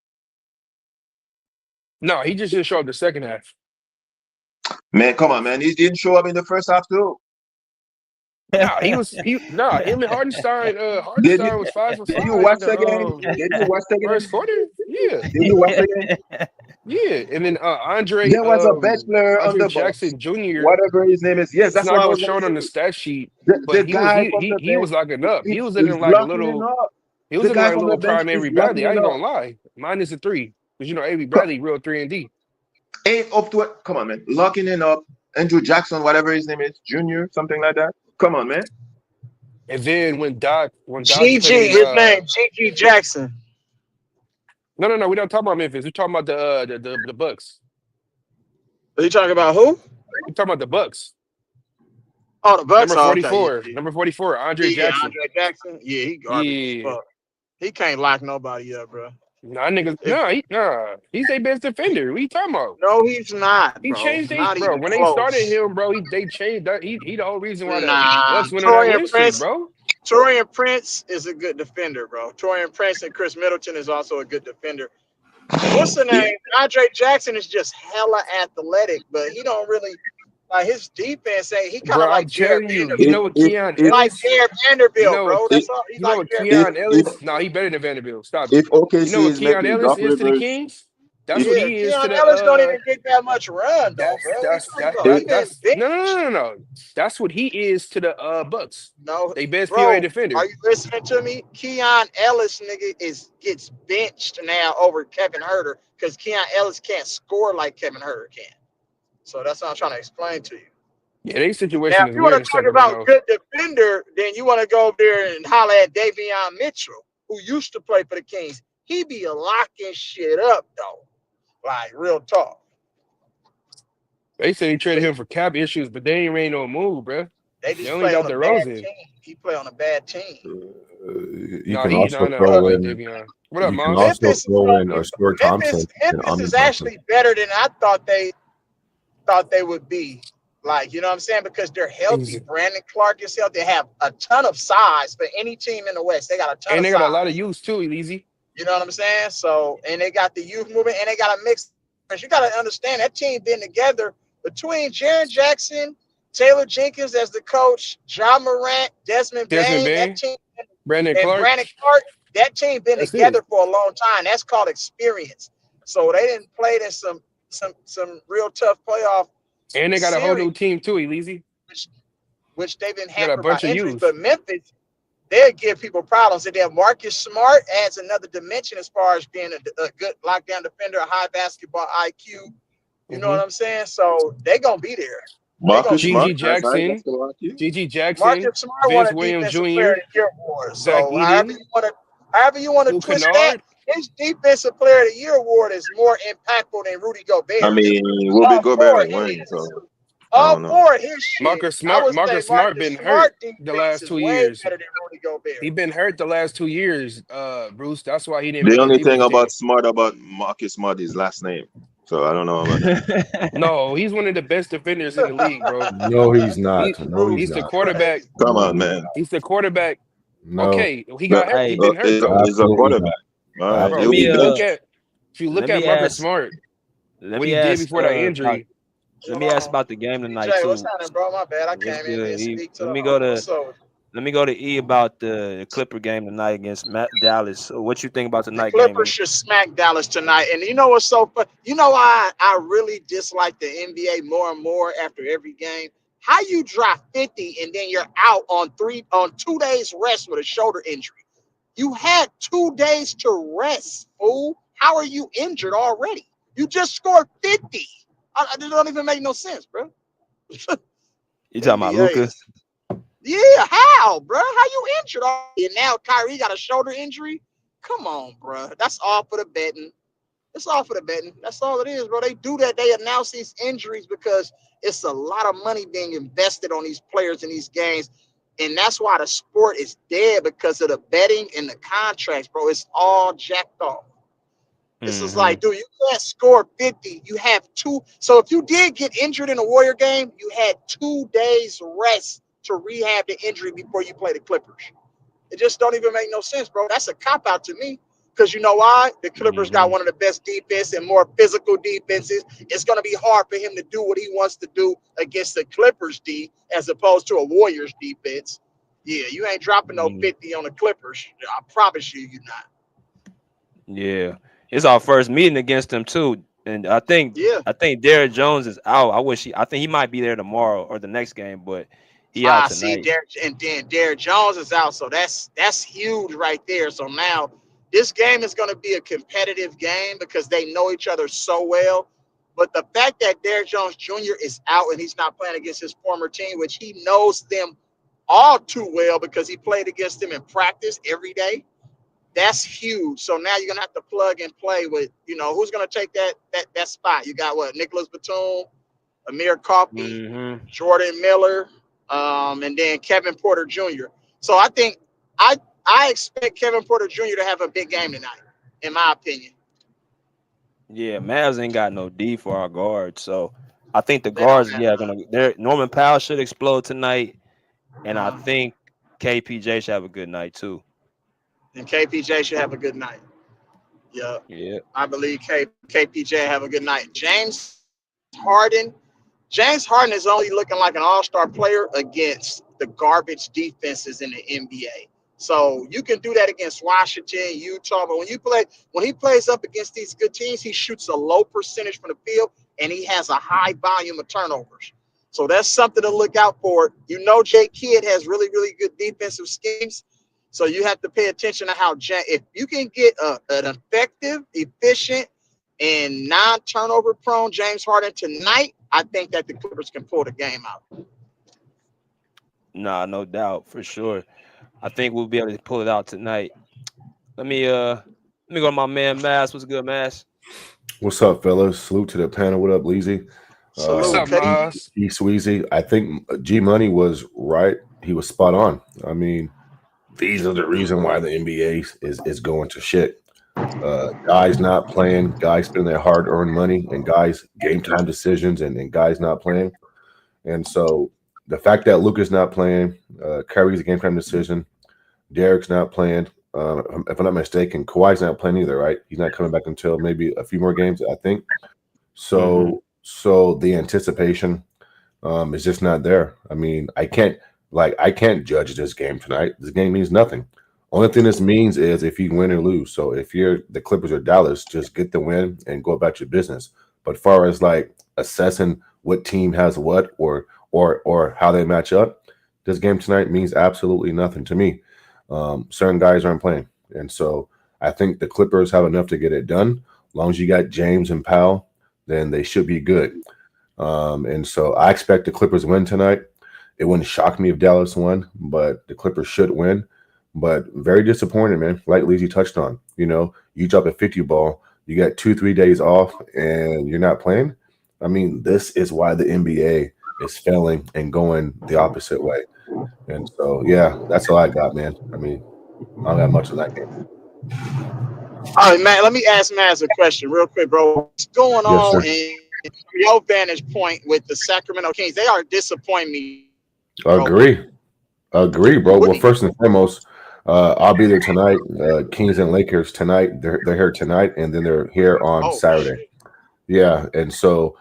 [SPEAKER 12] No, he just didn't show up the second half.
[SPEAKER 11] Man, come on, man. He didn't show up in the first half too.
[SPEAKER 12] Him and Hardenstein was 5 for 5.
[SPEAKER 11] Did you watch the game? Did you watch the game?
[SPEAKER 12] First quarter? Yeah.
[SPEAKER 11] Did you watch the game?
[SPEAKER 12] Yeah. And then Andre
[SPEAKER 11] there was a bench player on the
[SPEAKER 12] Jackson Jr.
[SPEAKER 11] Whatever his name is. Yes, that's what I was
[SPEAKER 12] showing on the stat sheet.
[SPEAKER 11] The
[SPEAKER 12] But
[SPEAKER 11] guy
[SPEAKER 12] he was locking up. He was looking like a little Avery Bradley. I ain't gonna lie. Mine is a 3. Because Avery Bradley real 3 and D.
[SPEAKER 11] 8 up to it. Come on, man. Locking it up. Andrew Jackson, whatever his name is, Junior, something like that. Come on, man.
[SPEAKER 12] And then when Doc
[SPEAKER 13] his name GG Jackson.
[SPEAKER 12] No, we don't talk about Memphis. We're talking about the Bucks.
[SPEAKER 13] Are you talking about who?
[SPEAKER 12] We're talking about the Bucks.
[SPEAKER 13] Oh, the Bucks.
[SPEAKER 12] Number 44. Okay. Number 44, Andre Jackson.
[SPEAKER 13] Andre Jackson. Yeah, he garbage. Yeah. He can't lock nobody up, bro.
[SPEAKER 12] He's their best defender. What are you talking about?
[SPEAKER 13] No, he's not.
[SPEAKER 12] He changed things, bro. When
[SPEAKER 13] close.
[SPEAKER 12] They started him, bro, they changed that. He the whole reason why
[SPEAKER 13] Bucks
[SPEAKER 12] winning that win streak, bro.
[SPEAKER 13] Torian Prince is a good defender, bro. Torian Prince and Chris Middleton is also a good defender. What's the name? Andre Jackson is just hella athletic, but he don't really like his defense. He kind
[SPEAKER 12] Bro,
[SPEAKER 13] of
[SPEAKER 12] I'm
[SPEAKER 13] like Jared
[SPEAKER 12] telling you, you
[SPEAKER 13] Vanderbilt.
[SPEAKER 12] know what Keon
[SPEAKER 13] Like
[SPEAKER 12] Ellis?
[SPEAKER 13] Jared
[SPEAKER 12] You
[SPEAKER 13] Vanderbilt,
[SPEAKER 12] know what?
[SPEAKER 13] bro. That's all. He's
[SPEAKER 12] You know
[SPEAKER 13] like
[SPEAKER 12] what
[SPEAKER 13] Jared
[SPEAKER 12] Keon
[SPEAKER 13] Vanderbilt.
[SPEAKER 12] Ellis? No, he better than Vanderbilt. Stop it.
[SPEAKER 11] If OKC
[SPEAKER 12] You know what
[SPEAKER 11] is
[SPEAKER 12] Keon
[SPEAKER 11] making
[SPEAKER 12] Ellis
[SPEAKER 11] Doc
[SPEAKER 12] is to the
[SPEAKER 11] Rivers,
[SPEAKER 12] Kings? That's what
[SPEAKER 11] if
[SPEAKER 13] Yeah,
[SPEAKER 12] he is to
[SPEAKER 13] Keon
[SPEAKER 12] the
[SPEAKER 13] Ellis don't even get that much run though, bro. What you talking about? He been
[SPEAKER 12] that's
[SPEAKER 13] benched.
[SPEAKER 12] no. That's what he is to the Bucks.
[SPEAKER 13] No,
[SPEAKER 12] They best POA
[SPEAKER 13] bro.
[SPEAKER 12] defender.
[SPEAKER 13] Are you listening to me? Keon Ellis, nigga, gets benched now over Kevin Huerter because Keon Ellis can't score like Kevin Huerter can. So that's what I'm trying to explain to you.
[SPEAKER 12] Yeah, their
[SPEAKER 13] Now,
[SPEAKER 12] situation
[SPEAKER 13] if
[SPEAKER 12] is
[SPEAKER 13] you want
[SPEAKER 12] weird in
[SPEAKER 13] to talk about
[SPEAKER 12] Sacramento.
[SPEAKER 13] good defender, then you want to go over there and holler at Davion Mitchell, who used to play for the Kings. He be locking shit up, though. Like, real talk.
[SPEAKER 12] They say they traded him for cap issues, but they ain't made no move, bro.
[SPEAKER 13] They
[SPEAKER 12] They
[SPEAKER 13] just
[SPEAKER 12] only
[SPEAKER 13] play
[SPEAKER 12] got
[SPEAKER 13] on a
[SPEAKER 12] the
[SPEAKER 13] bad
[SPEAKER 12] Rosen.
[SPEAKER 13] team. He play on a bad team.
[SPEAKER 14] You
[SPEAKER 12] No,
[SPEAKER 14] can
[SPEAKER 12] he
[SPEAKER 14] also
[SPEAKER 12] no. I
[SPEAKER 14] throw
[SPEAKER 12] like
[SPEAKER 14] in.
[SPEAKER 12] Davion. What up,
[SPEAKER 14] You can
[SPEAKER 12] Mom?
[SPEAKER 14] also
[SPEAKER 13] Memphis,
[SPEAKER 14] throw in a Stuart Thompson and
[SPEAKER 13] Memphis is
[SPEAKER 14] Omni.
[SPEAKER 13] actually better than I thought they would be. Like, you know what I'm saying? Because they're healthy. Brandon Clark is healthy. They have a ton of size for any team in the West. They got a ton
[SPEAKER 12] And
[SPEAKER 13] of
[SPEAKER 12] they
[SPEAKER 13] size.
[SPEAKER 12] got a lot of use too, Elise.
[SPEAKER 13] You know what I'm saying? So, and they got the youth movement, and they got a mix. You got to understand that team been together between Jaren Jackson, Taylor Jenkins as the coach, John Morant, Desmond Bane. That team,
[SPEAKER 12] Brandon
[SPEAKER 13] and
[SPEAKER 12] Clark.
[SPEAKER 13] Brandon Clark. That team been
[SPEAKER 12] That's
[SPEAKER 13] together
[SPEAKER 12] it.
[SPEAKER 13] for a long time. That's called experience. So they didn't play in some real tough playoff
[SPEAKER 12] And they got a whole
[SPEAKER 13] series,
[SPEAKER 12] new team too, Elise.
[SPEAKER 13] which they've been
[SPEAKER 12] Got a
[SPEAKER 13] hampered by
[SPEAKER 12] bunch of
[SPEAKER 13] injuries.
[SPEAKER 12] youth.
[SPEAKER 13] But Memphis, they'll give people problems. And then Marcus Smart adds another dimension as far as being a good lockdown defender, a high basketball IQ. You know what I'm saying? So they're going to be there.
[SPEAKER 11] Marcus Smart,
[SPEAKER 12] GG Jackson, GG Jackson,
[SPEAKER 13] Marcus Smart won
[SPEAKER 12] Vince
[SPEAKER 13] a
[SPEAKER 12] Williams
[SPEAKER 13] Defensive Player of
[SPEAKER 12] Jr.,
[SPEAKER 13] the Year award.
[SPEAKER 12] Zach
[SPEAKER 13] So however
[SPEAKER 12] Edey,
[SPEAKER 13] you want to
[SPEAKER 12] Luke
[SPEAKER 13] twist
[SPEAKER 12] Kennard.
[SPEAKER 13] that, his Defensive Player of the Year award is more impactful than Rudy Gobert.
[SPEAKER 11] I mean, Ruby Gobert won, so I don't know.
[SPEAKER 13] For his shit,
[SPEAKER 12] Marcus
[SPEAKER 13] I would
[SPEAKER 12] Smart
[SPEAKER 13] say
[SPEAKER 12] been
[SPEAKER 13] Marcus
[SPEAKER 12] hurt
[SPEAKER 13] Smart
[SPEAKER 12] the
[SPEAKER 13] defense
[SPEAKER 12] last
[SPEAKER 13] is
[SPEAKER 12] 2
[SPEAKER 13] way
[SPEAKER 12] years.
[SPEAKER 13] better than Rudy Gobert.
[SPEAKER 12] He been hurt the last 2 years, Bruce. That's why he didn't
[SPEAKER 11] The
[SPEAKER 12] make the
[SPEAKER 11] only thing
[SPEAKER 12] defensive team.
[SPEAKER 11] about Smart about Marcus Smart is last name, so I don't know about that.
[SPEAKER 12] No, he's one of the best defenders in the league, bro.
[SPEAKER 14] No, he's not.
[SPEAKER 12] He's the quarterback.
[SPEAKER 11] Come on, man.
[SPEAKER 12] He's the quarterback.
[SPEAKER 14] No.
[SPEAKER 12] Okay, he got hurt. He been hurt
[SPEAKER 11] He's
[SPEAKER 12] though.
[SPEAKER 11] a quarterback. All right,
[SPEAKER 12] Bro,
[SPEAKER 11] he'll be
[SPEAKER 12] if you
[SPEAKER 11] back.
[SPEAKER 12] look at Marcus Smart, what he did before that injury.
[SPEAKER 7] Let me ask about the game tonight
[SPEAKER 13] Jay,
[SPEAKER 7] too.
[SPEAKER 13] what's happening, bro? My bad. I came in and speak to
[SPEAKER 7] Let me go to E about the Clipper game tonight against Dallas. So what you think about tonight
[SPEAKER 13] Clippers
[SPEAKER 7] game?
[SPEAKER 13] should smack Dallas tonight. And you know what's so fun? You know why I really dislike the NBA more and more after every game? How you drop 50 and then you're out on 2 days rest with a shoulder injury? You had 2 days to rest, fool. How are you injured already? You just scored 50. It don't even make no sense, bro.
[SPEAKER 7] You talking about Luka?
[SPEAKER 13] Yeah, how, bro? How you injured already? And now Kyrie got a shoulder injury? Come on, bro. That's all for the betting. It's all for the betting. That's all it is, bro. They do that. They announce these injuries because it's a lot of money being invested on these players in these games. And that's why the sport is dead, because of the betting and the contracts, bro. It's all jacked off. This is like, dude, you can't score 50. You have 2. So if you did get injured in a Warrior game, you had 2 days rest to rehab the injury before you play the Clippers. It just don't even make no sense, bro. That's a cop-out to me. Because you know why? The Clippers got one of the best defense and more physical defenses. It's going to be hard for him to do what he wants to do against the Clippers D as opposed to a Warriors defense. Yeah, you ain't dropping no 50 on the Clippers. I promise you, you're not.
[SPEAKER 7] Yeah, it's our first meeting against them too, and I think Derrick Jones is out. I think he might be there tomorrow or the next game, but he out tonight.
[SPEAKER 13] See, Derrick Jones is out, so that's huge right there. So now this game is going to be a competitive game because they know each other so well. But the fact that Derrick Jones Jr. is out and he's not playing against his former team, which he knows them all too well because he played against them in practice every day, that's huge. So now you're going to have to plug and play with, who's going to take that spot. You got Nicholas Batum, Amir Coffey, Jordan Miller, and then Kevin Porter Jr. So I think I expect Kevin Porter Jr. to have a big game tonight, in my opinion.
[SPEAKER 7] Yeah, Mavs ain't got no D for our guards, so I think the guards, Norman Powell should explode tonight, and I think KPJ should have a good night too.
[SPEAKER 13] And KPJ should have a good night. Yeah.
[SPEAKER 7] Yeah.
[SPEAKER 13] I believe KPJ have a good night. Harden. James Harden is only looking like an all-star player against the garbage defenses in the NBA. So you can do that against Washington, Utah, but when he plays up against these good teams, he shoots a low percentage from the field and he has a high volume of turnovers. So that's something to look out for. You know, Jay Kidd has really, really good defensive schemes. So you have to pay attention to how if you can get an effective, efficient, and non-turnover prone James Harden tonight, I think that the Clippers can pull the game out.
[SPEAKER 7] Nah, no doubt for sure. I think we'll be able to pull it out tonight. Let me go to my man Mass. What's good, Mass?
[SPEAKER 14] What's up, fellas? Salute to the panel. What up, Leezy?
[SPEAKER 12] What's up, Nas?
[SPEAKER 14] E Sweezy. I think G Money was right. He was spot on. I mean, these are the reason why the NBA is going to shit. Guys not playing, guys spending their hard-earned money, and guys game time decisions, and guys not playing. And so the fact that Luka's not playing, Kyrie's a game time decision, Derek's not playing. If I'm not mistaken, Kawhi's not playing either, right? He's not coming back until maybe a few more games, I think. So the anticipation is just not there. I mean, I can't judge this game tonight. This game means nothing. Only thing this means is if you win or lose. So if you're the Clippers or Dallas, just get the win and go about your business. But far as like assessing what team has what or how they match up, this game tonight means absolutely nothing to me. Certain guys aren't playing. And so I think the Clippers have enough to get it done. As long as you got James and Powell, then they should be good. And so I expect the Clippers win tonight. It wouldn't shock me if Dallas won, but the Clippers should win. But very disappointed, man. Like Leezy touched on, you know, you drop a 50 ball, you got 2-3 days off, and you're not playing. I mean, this is why the NBA is failing and going the opposite way. And so, yeah, that's all I got, man. I mean, I don't got much of that game.
[SPEAKER 13] All right, man, let me ask Maz a question real quick, bro. What's going on in your vantage point with the Sacramento Kings? They are disappointing me.
[SPEAKER 14] Agree, bro. Well, first and foremost, I'll be there tonight. Kings and Lakers tonight. They're here tonight, and then they're here on Saturday. Yeah, and so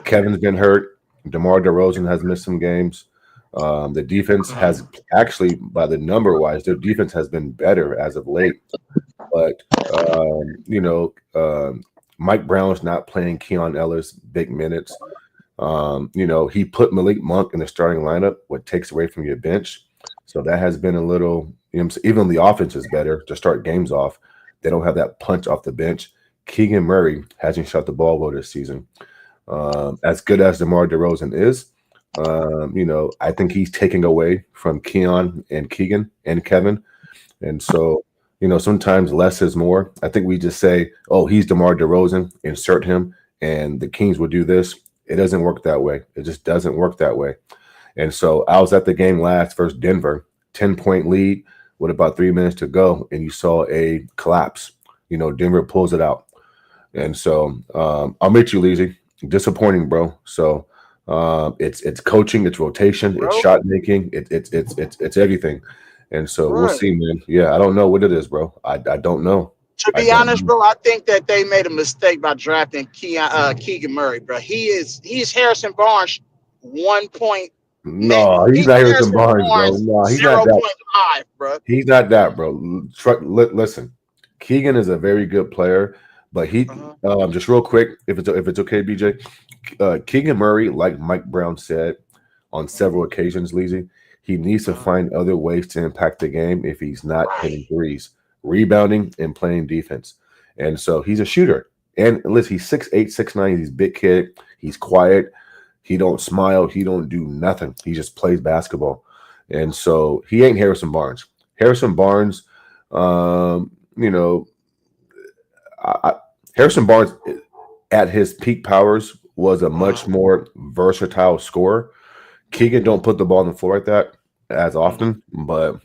[SPEAKER 14] Kevin's been hurt. DeMar DeRozan has missed some games. The defense has actually, by the number wise, their defense has been better as of late. But Mike Brown's not playing Keon Ellis big minutes. He put Malik Monk in the starting lineup, what takes away from your bench. So that has been a little, even the offense is better to start games off. They don't have that punch off the bench. Keegan Murray hasn't shot the ball well this season. As good as DeMar DeRozan is, I think he's taking away from Keon and Keegan and Kevin. And so, sometimes less is more. I think we just say, oh, he's DeMar DeRozan, insert him, and the Kings will do this. It doesn't work that way. It just doesn't work that way. And so I was at the game last versus Denver, 10-point lead with about 3 minutes to go, and you saw a collapse. Denver pulls it out. And so I'll meet you, Leezy. Disappointing, bro. So it's coaching, it's rotation, it's shot making, it's everything. And so we'll see, man. Yeah, I don't know what it is, bro. I don't know.
[SPEAKER 13] To be honest, bro, I think that they made a mistake by drafting Keegan Murray, bro. He's Harrison Barnes 1 point.
[SPEAKER 14] No, he's not Harrison Barnes, bro. No, he's not that.
[SPEAKER 13] 0.5, bro.
[SPEAKER 14] He's not that, bro. Listen, Keegan is a very good player, but he just real quick, if it's okay, BJ, Keegan Murray, like Mike Brown said on several occasions, Leezy, he needs to find other ways to impact the game if he's not hitting threes, rebounding, and playing defense. And so he's a shooter. And listen, he's 6'8", 6'9", he's a big kid. He's quiet. He don't smile. He don't do nothing. He just plays basketball. And so he ain't Harrison Barnes. Harrison Barnes, Harrison Barnes at his peak powers was a much more versatile scorer. Keegan don't put the ball on the floor like that as often, but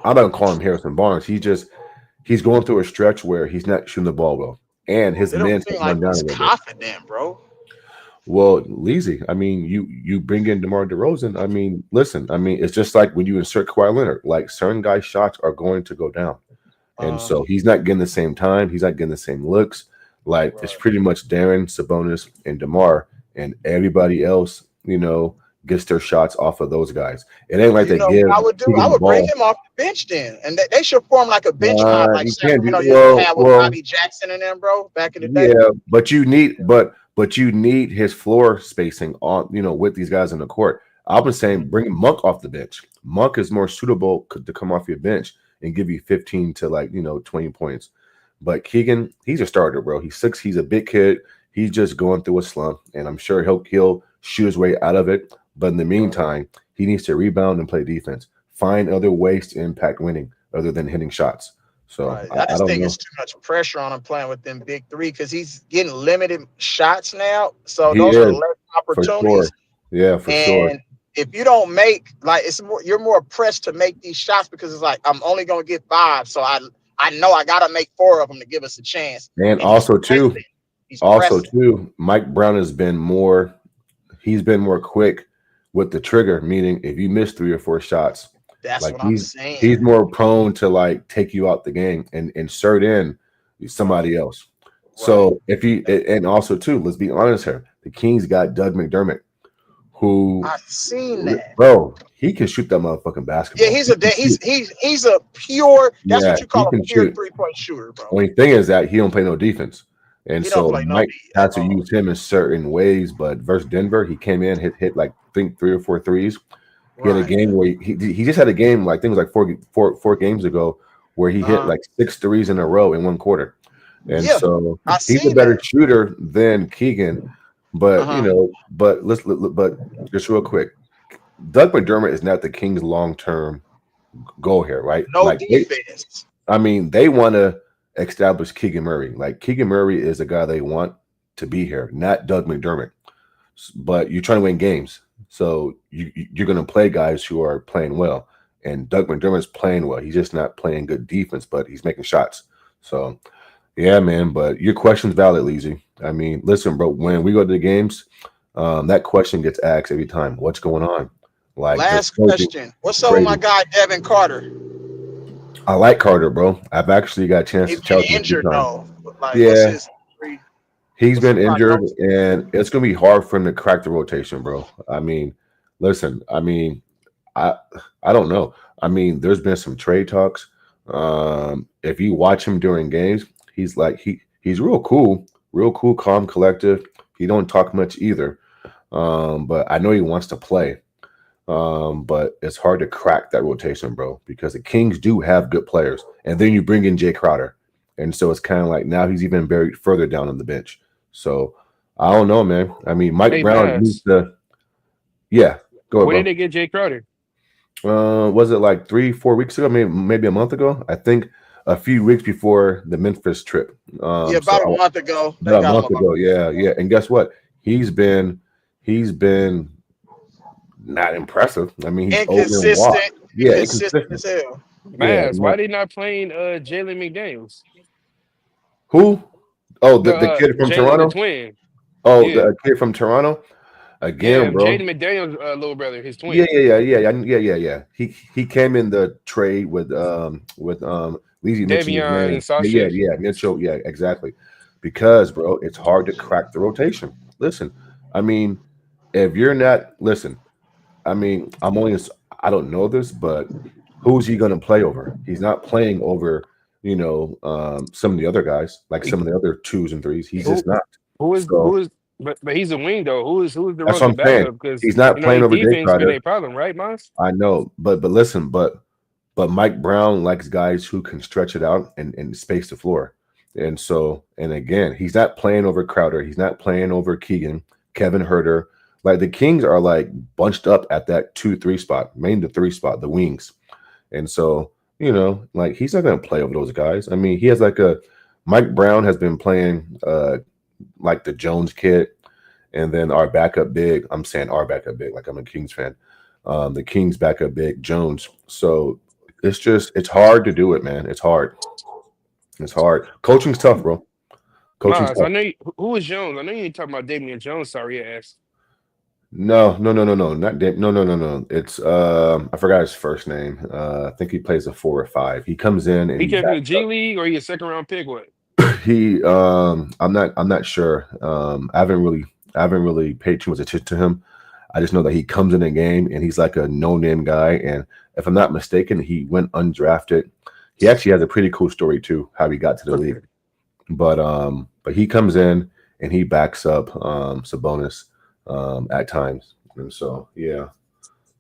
[SPEAKER 14] I'm not gonna call him Harrison Barnes. He's going through a stretch where he's not shooting the ball well, and his men run down a little
[SPEAKER 13] confident, bro.
[SPEAKER 14] Well, Leezy, I mean, you bring in DeMar DeRozan. I mean, listen, it's just like when you insert Kawhi Leonard. Like certain guys' shots are going to go down. And so he's not getting the same time. He's not getting the same looks. Like it's pretty much Darren, Sabonis, and DeMar, and everybody else, gets their shots off of those guys. It ain't like they give.
[SPEAKER 13] What I would do, I would bring him off the bench then, and they should form like a bench pop, like Sacramento used to have with Bobby Jackson and them, bro, back in the day.
[SPEAKER 14] Yeah, but you need his floor spacing on, with these guys on the court. I was saying bring Monk off the bench. Monk is more suitable to come off your bench and give you 15 to 20 points. But Keegan, he's a starter, bro. He's 6. He's a big kid. He's just going through a slump, and I'm sure he'll shoot his way out of it. But in the meantime, he needs to rebound and play defense. Find other ways to impact winning other than hitting shots. So
[SPEAKER 13] I just think it's too much pressure on him playing with them big three because he's getting limited shots now. So those are less opportunities.
[SPEAKER 14] For sure. Yeah, for sure.
[SPEAKER 13] And if you don't make you're more pressed to make these shots because it's like I'm only gonna get 5, so I know I gotta make 4 of them to give us a chance.
[SPEAKER 14] And also too, Mike Brown has been more. He's been more quick with the trigger, meaning if you miss 3 or 4 shots,
[SPEAKER 13] that's what I'm saying.
[SPEAKER 14] He's more prone to take you out the game and insert in somebody else. Right. So if you and also too, let's be honest here, the Kings got Doug McDermott, who
[SPEAKER 13] I've seen that,
[SPEAKER 14] bro. He can shoot that motherfucking basketball.
[SPEAKER 13] Yeah, he's a pure. That's what you call a pure 3-point shooter, bro.
[SPEAKER 14] Only thing is that he don't play no defense. And so Mike had to use him in certain ways, but versus Denver, he came in, hit like I think 3 or 4 threes. He had a game where he just had a game like I think it was like 4 games ago where he hit like 6 threes in a row in 1 quarter. And so he's a better shooter than Keegan, but but just real quick, Doug McDermott is not the Kings' long-term goal here, right?
[SPEAKER 13] No defense.
[SPEAKER 14] They want to establish Keegan Murray. Like Keegan Murray is a guy they want to be here, not Doug McDermott. But you're trying to win games, so you're going to play guys who are playing well. And Doug McDermott's playing well. He's just not playing good defense, but he's making shots. So, yeah, man. But your question's valid, Leezy. Listen, bro. When we go to the games, that question gets asked every time. What's going on? Like
[SPEAKER 13] last question. What's up with my guy Devin Carter?
[SPEAKER 14] I like Carter, bro. I've actually got a chance to tell him.
[SPEAKER 13] Injured though.
[SPEAKER 14] He's been injured, and it's gonna be hard for him to crack the rotation, bro. Listen. I don't know. There's been some trade talks. If you watch him during games, he's real cool, calm, collective. He don't talk much either. But I know he wants to play. But it's hard to crack that rotation, bro, because the Kings do have good players. And then you bring in Jay Crowder. And so it's kind of like now he's even buried further down on the bench. So I don't know, man. Mike Brown needs to. Yeah, go ahead.
[SPEAKER 12] When did they get Jay Crowder?
[SPEAKER 14] Was it like 3-4 weeks ago? Maybe a month ago? I think a few weeks before the Memphis trip.
[SPEAKER 13] About a month ago.
[SPEAKER 14] About a month ago, yeah. And guess what? He's been not impressive. He's
[SPEAKER 13] inconsistent.
[SPEAKER 14] Inconsistent
[SPEAKER 13] as hell.
[SPEAKER 12] Mavs, why they not playing Jalen McDaniels?
[SPEAKER 14] Who? Oh, the kid from Toronto?
[SPEAKER 12] The twin.
[SPEAKER 14] Oh, yeah. The kid from Toronto? Again, bro.
[SPEAKER 12] Jaden McDaniels' little brother, his twin.
[SPEAKER 14] Yeah. He came in the trade with Leezy
[SPEAKER 12] Davion and Sasha.
[SPEAKER 14] Yeah, Mitchell. Yeah, exactly. Because, bro, it's hard to crack the rotation. Listen, if you're not I don't know this, but who's he going to play over? He's not playing over, some of the other guys, like some of the other 2s and 3s. He's just not.
[SPEAKER 12] Who is? But he's a wing though. Who's the
[SPEAKER 14] that's what I'm saying. Because he's not playing over Jay Crowder.
[SPEAKER 12] Been a problem, right, Mons?
[SPEAKER 14] I know, but listen, but Mike Brown likes guys who can stretch it out and space the floor. And so, and again, he's not playing over Crowder. He's not playing over Keegan, Kevin Huerter. Like the Kings are like bunched up at that 2-3 spot, mainly the 3 spot, the wings. And so, he's not going to play over those guys. He has Mike Brown has been playing like the Jones kid, and then our backup big. I'm saying our backup big, like I'm a Kings fan. The Kings backup big, Jones. So it's hard to do it, man. It's hard. Coaching's tough, bro. Coaching's tough.
[SPEAKER 12] I know who is Jones. I know you ain't talking about Damian Jones. Sorry, ass.
[SPEAKER 14] No, not no. It's I forgot his first name. I think he plays a 4 or 5. He comes in and
[SPEAKER 12] He
[SPEAKER 14] he
[SPEAKER 12] came from the
[SPEAKER 14] backs
[SPEAKER 12] G
[SPEAKER 14] up.
[SPEAKER 12] League or he a second round pick? What?
[SPEAKER 14] He I'm not sure. I haven't really paid too much attention to him. I just know that he comes in a game and he's like a no-name guy. And if I'm not mistaken, he went undrafted. He actually has a pretty cool story too, how he got to the league. But he comes in and he backs up Sabonis at times. And so yeah.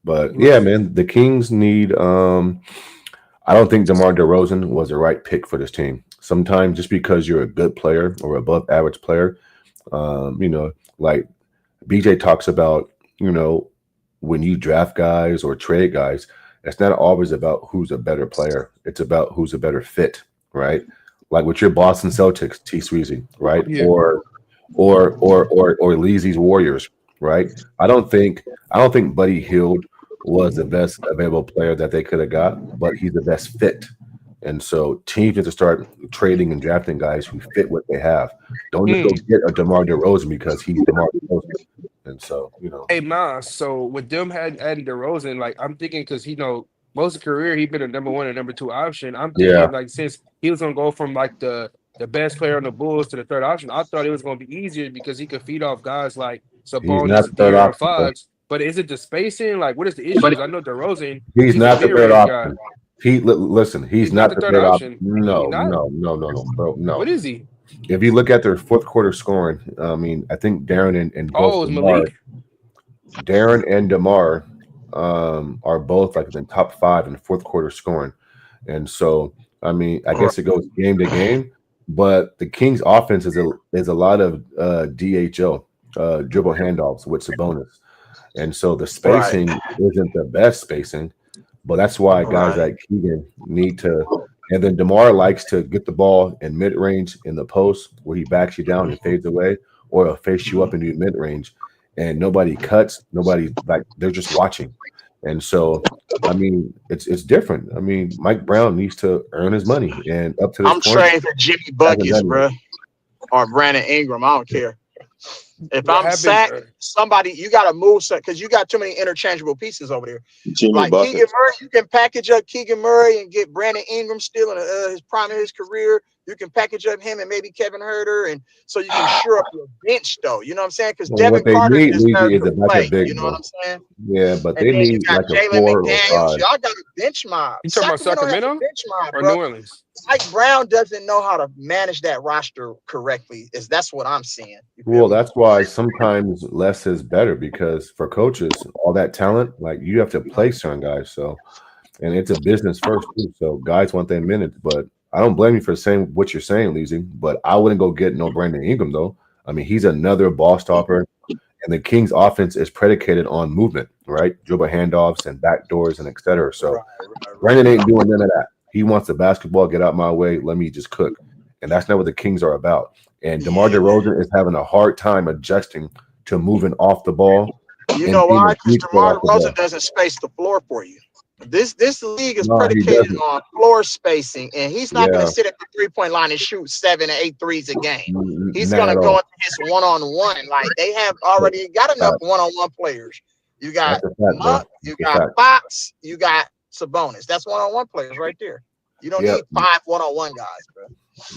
[SPEAKER 14] But yeah, man, the Kings need I don't think DeMar DeRozan was the right pick for this team. Sometimes just because you're a good player or above average player, like BJ talks about, when you draft guys or trade guys, it's not always about who's a better player. It's about who's a better fit, right? Like with your Boston Celtics, T. Sweezy, right?
[SPEAKER 12] Yeah.
[SPEAKER 14] Or Leezy's Warriors, right? I don't think Buddy Hield was the best available player that they could have got, but he's the best fit. And so teams need to start trading and drafting guys who fit what they have. Don't just go get a DeMar DeRozan because he's DeMar DeRozan. And so,
[SPEAKER 12] Hey, Miles. So with them adding DeRozan, like I'm thinking, because most of his career he's been a number 1 and number 2 option. I'm thinking
[SPEAKER 14] Yeah.
[SPEAKER 12] like since he was gonna go from like the best player on the Bulls to the third option, I thought it was gonna be easier because he could feed off guys like
[SPEAKER 14] he's not
[SPEAKER 12] Sabonis,
[SPEAKER 14] the third
[SPEAKER 12] De'Aaron
[SPEAKER 14] option. Bro.
[SPEAKER 12] Fox. But is it the spacing? Like, what is the issue? I know DeRozan.
[SPEAKER 14] He's
[SPEAKER 12] a
[SPEAKER 14] not the third
[SPEAKER 12] mid-range guy.
[SPEAKER 14] option. Listen, he's not the third option. No,
[SPEAKER 12] He's not?
[SPEAKER 14] bro, no.
[SPEAKER 12] What is he?
[SPEAKER 14] If you look at their fourth quarter scoring, I mean, I think Darren and both
[SPEAKER 12] it's
[SPEAKER 14] DeMar,
[SPEAKER 12] Malik?
[SPEAKER 14] Darren and DeMar are both like in top 5 in fourth quarter scoring. And so, I mean, I guess it goes game to game, but the Kings offense is a lot of DHO, dribble handoffs with Sabonis. And so the spacing isn't the best spacing, but that's why guys like Keegan need to. And then DeMar likes to get the ball in mid range in the post where he backs you down and fades away, or he'll face you up into mid range, and nobody cuts. Nobody, like, they're just watching. And so, I mean, it's different. I mean, Mike Brown needs to earn his money, and up to this
[SPEAKER 13] I'm
[SPEAKER 14] point,
[SPEAKER 13] trading for Jimmy Buckets, bro, or Brandon Ingram. I don't care. If I'm sacked, somebody, you got to move because you got too many interchangeable pieces over there.
[SPEAKER 11] Jimmy
[SPEAKER 13] like
[SPEAKER 11] Buckets.
[SPEAKER 13] Keegan Murray, you can package up Keegan Murray and get Brandon Ingram still in his prime of his career. You can package up him and maybe Kevin Huerter, and so you can shore up your bench, though. You know what I'm saying? Because Devin Carter is to play. You know what I'm saying?
[SPEAKER 14] Yeah, but
[SPEAKER 13] And
[SPEAKER 14] they
[SPEAKER 13] then
[SPEAKER 14] need
[SPEAKER 13] you got
[SPEAKER 14] like a
[SPEAKER 13] Jalen
[SPEAKER 14] 4 or
[SPEAKER 13] McDaniels.
[SPEAKER 14] 5.
[SPEAKER 13] Y'all got a bench mob.
[SPEAKER 12] You talking about Sacramento
[SPEAKER 13] has a bench mob,
[SPEAKER 12] or
[SPEAKER 13] bro.
[SPEAKER 12] New Orleans?
[SPEAKER 13] Mike Brown doesn't know how to manage that roster correctly. That's what I'm seeing.
[SPEAKER 14] Well, that's why sometimes less is better, because for coaches, all that talent, like, you have to play certain guys. So, and it's a business first too. So guys want their minutes, but I don't blame you for saying what you're saying, Leezy. But I wouldn't go get no Brandon Ingram though. I mean, he's another ball stopper, and the Kings' offense is predicated on movement, right? Dribble handoffs and backdoors and etc. So Brandon ain't doing none of that. He wants the basketball, get out my way, let me just cook. And that's not what the Kings are about. And DeMar DeRozan is having a hard time adjusting to moving off the ball.
[SPEAKER 13] You know why? Because DeMar DeRozan doesn't space the floor for you. This league is predicated on floor spacing, and he's not going to sit at the 3-point line and shoot 7 or 8 threes a game. He's going to go into his one-on-one. Like, they have already got enough one-on-one players. You got Monk, you got Fox, you got Sabonis. That's one-on-one players right there. You don't need 5 one-on-one guys, bro.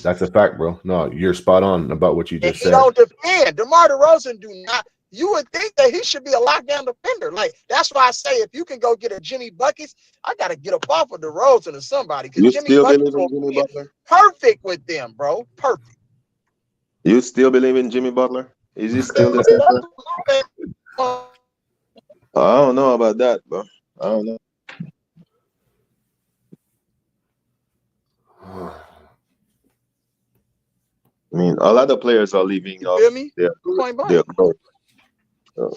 [SPEAKER 14] That's a fact, bro. No, you're spot on about what you just said.
[SPEAKER 13] He don't defend. DeMar DeRozan do not. You would think that he should be a lockdown defender. Like, that's why I say if you can go get a Jimmy Buckets, I got to get up off of DeRozan or somebody. Because Jimmy Buckets will be perfect with them, bro. Perfect.
[SPEAKER 11] You still believe in Jimmy Butler? Is he still the same? I don't know about that, bro. I don't know. I mean, a lot of players are leaving.
[SPEAKER 13] You feel me?
[SPEAKER 11] Their growth. I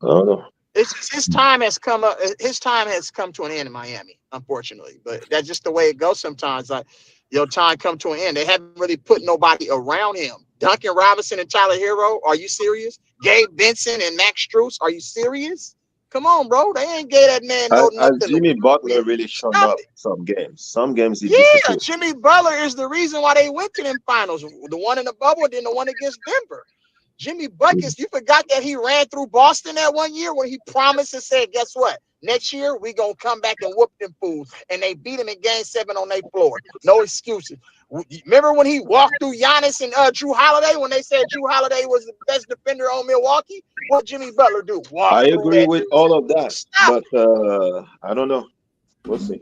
[SPEAKER 11] don't know.
[SPEAKER 13] His time has come up. His time has come to an end in Miami, unfortunately. But that's just the way it goes sometimes. Like, your time come to an end. They haven't really put nobody around him. Duncan Robinson and Tyler Hero, are you serious? Gabe Vincent and Max Strus, are you serious? Come on, bro. They ain't gave that man nothing.
[SPEAKER 11] Jimmy Butler really showed up some games. Some games he disappeared.
[SPEAKER 13] Jimmy Butler is the reason why they went to them finals. The one in the bubble, then the one against Denver. Jimmy Buckets, you forgot that he ran through Boston that one year when he promised and said, guess what? Next year, we going to come back and whoop them fools. And they beat him in game 7 on their floor. No excuses. Remember when he walked through Giannis and Drew Holiday when they said Drew Holiday was the best defender on Milwaukee? What Jimmy Butler do? Walk
[SPEAKER 11] I
[SPEAKER 13] through
[SPEAKER 11] agree
[SPEAKER 13] that
[SPEAKER 11] with
[SPEAKER 13] dude.
[SPEAKER 11] all of that,
[SPEAKER 13] Stop.
[SPEAKER 11] but I don't know. We'll see.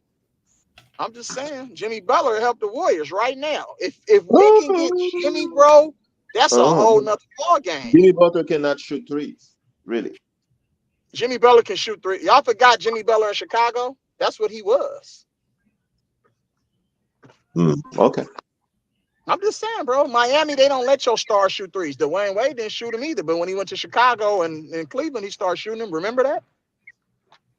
[SPEAKER 13] I'm just saying, Jimmy Butler helped the Warriors right now. If we can get Jimmy, bro, that's a whole nother ball game.
[SPEAKER 11] Jimmy Butler cannot shoot threes, really.
[SPEAKER 13] Jimmy Butler can shoot 3. Y'all forgot Jimmy Butler in Chicago? That's what he was.
[SPEAKER 11] Okay.
[SPEAKER 13] I'm just saying, bro. Miami, they don't let your stars shoot 3s. Dwayne Wade didn't shoot them either, but when he went to Chicago and Cleveland, he started shooting them. Remember that?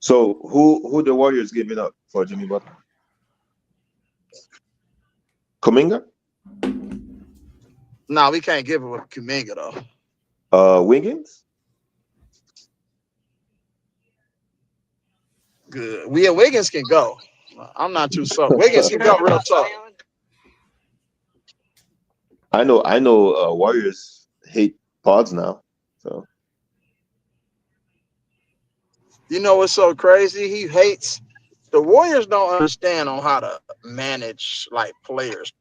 [SPEAKER 11] So who the Warriors giving up for Jimmy Butler? Kuminga?
[SPEAKER 13] No, we can't give him a Kuminga though.
[SPEAKER 11] Wiggins?
[SPEAKER 13] Good. Wiggins can go. I'm not too soft. Wiggins can go real tough.
[SPEAKER 11] I know. Warriors hate pods now. So
[SPEAKER 13] you know what's so crazy? He hates. The Warriors don't understand on how to manage like players.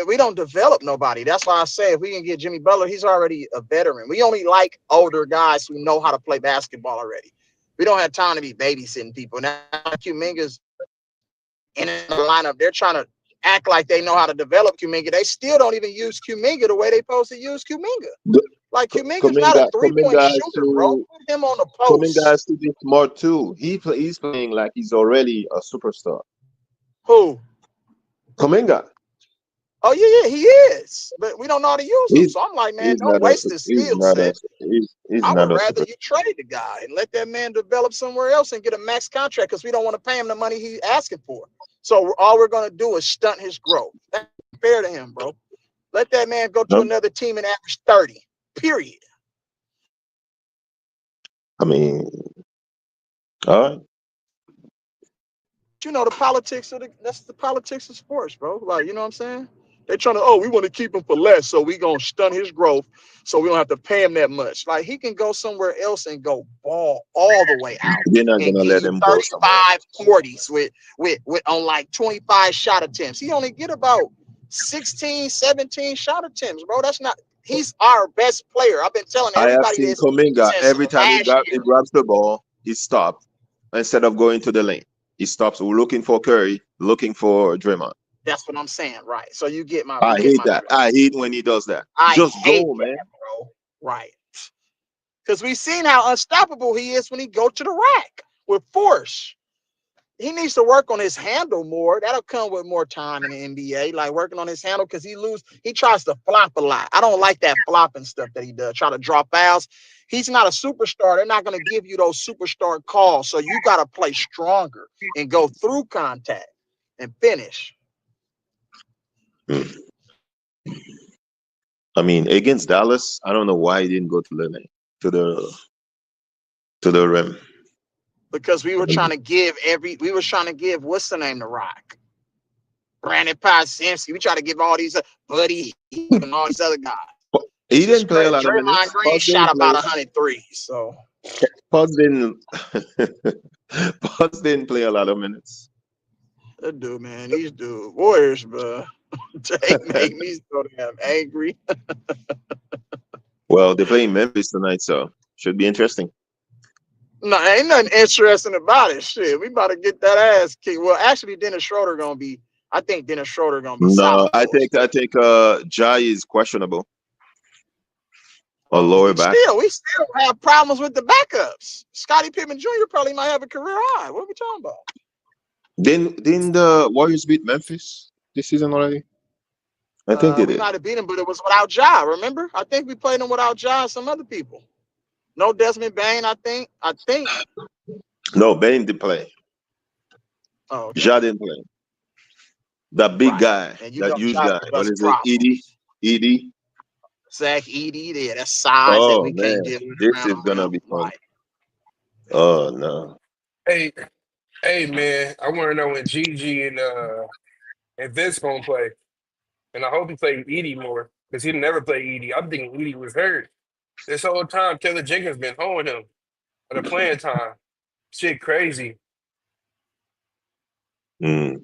[SPEAKER 13] We don't develop nobody. That's why I say if we can get Jimmy Butler, he's already a veteran. We only like older guys who know how to play basketball already. We don't have time to be babysitting people. Now Kuminga's in the lineup. They're trying to act like they know how to develop Kuminga. They still don't even use Kuminga the way they're supposed to use Kuminga. Like Kuminga's not a 3-point shooter, bro. Put him on the post.
[SPEAKER 11] Kuminga has to be smart too. He's playing like he's already a superstar.
[SPEAKER 13] Who?
[SPEAKER 11] Kuminga.
[SPEAKER 13] Oh yeah, he is. But we don't know how to use him. So I'm like, man, don't waste his skill set. I would rather you trade the guy and let that man develop somewhere else and get a max contract because we don't want to pay him the money he's asking for. So all we're gonna do is stunt his growth. That's fair to him, bro. Let that man go to another team and average 30. Period.
[SPEAKER 11] I mean, all right.
[SPEAKER 13] You know the politics of that's the politics of sports, bro. Like, you know what I'm saying? They're trying to, we want to keep him for less, so we gonna stunt his growth, so we don't have to pay him that much. Like he can go somewhere else and go ball all the way out.
[SPEAKER 11] They're not gonna let him go
[SPEAKER 13] 35 40s with on like 25 shot attempts. He only get about 16, 17 shot attempts, bro. That's not. He's our best player. I've been telling everybody
[SPEAKER 11] I have seen
[SPEAKER 13] this.
[SPEAKER 11] Kuminga every time he grabs the ball, he stops instead of going to the lane. He stops looking for Curry, looking for Draymond.
[SPEAKER 13] That's what I'm saying, right? So you get my.
[SPEAKER 11] I hate that. I hate when he does that. Just go, man.
[SPEAKER 13] Bro. Right. Because we've seen how unstoppable he is when he go to the rack with force. He needs to work on his handle more. That'll come with more time in the NBA, like working on his handle because he tries to flop a lot. I don't like that flopping stuff that he does, try to draw fouls. He's not a superstar. They're not going to give you those superstar calls. So you got to play stronger and go through contact and finish.
[SPEAKER 11] I mean, against Dallas, I don't know why he didn't go to the lane, to the rim.
[SPEAKER 13] Because we were trying to give what's the name, the Rock, Brandon Podziemski. We try to give all these Buddy and all these other guys.
[SPEAKER 11] He didn't play a lot of minutes.
[SPEAKER 13] Draymond Green shot about 103. So
[SPEAKER 11] Pods didn't play a lot of minutes.
[SPEAKER 13] That dude, man, these Warriors, bro. They make me so damn angry.
[SPEAKER 11] Well, they're playing Memphis tonight, so should be interesting.
[SPEAKER 13] No, ain't nothing interesting about it. Shit, we about to get that ass kicked. Well, actually, Dennis Schroeder gonna be. I think Dennis Schroeder gonna be.
[SPEAKER 11] No, I think Jai is questionable. Or lower back.
[SPEAKER 13] We still have problems with the backups. Scottie Pippen Jr. probably might have a career high. What are we talking about?
[SPEAKER 11] Didn't the Warriors beat Memphis this season already? I think they did.
[SPEAKER 13] We might have beat them, but it was without Ja. Remember? I think we played them without Ja and some other people. No Desmond Bain, I think.
[SPEAKER 11] No, Bain didn't play.
[SPEAKER 13] Oh, okay.
[SPEAKER 11] Ja didn't play. That big guy, that huge guy. What is it? Edie?
[SPEAKER 13] Zach Edey, yeah, that's size that we can't deal with.
[SPEAKER 11] This is gonna be fun. Oh no.
[SPEAKER 12] Hey man, I want to know when Gigi and Vince gonna play. And I hope he plays Edie more because he never played Edie. I'm thinking Edie was hurt. This whole time, Taylor Jenkins been holding him at the playing time. Shit crazy.
[SPEAKER 11] Mm.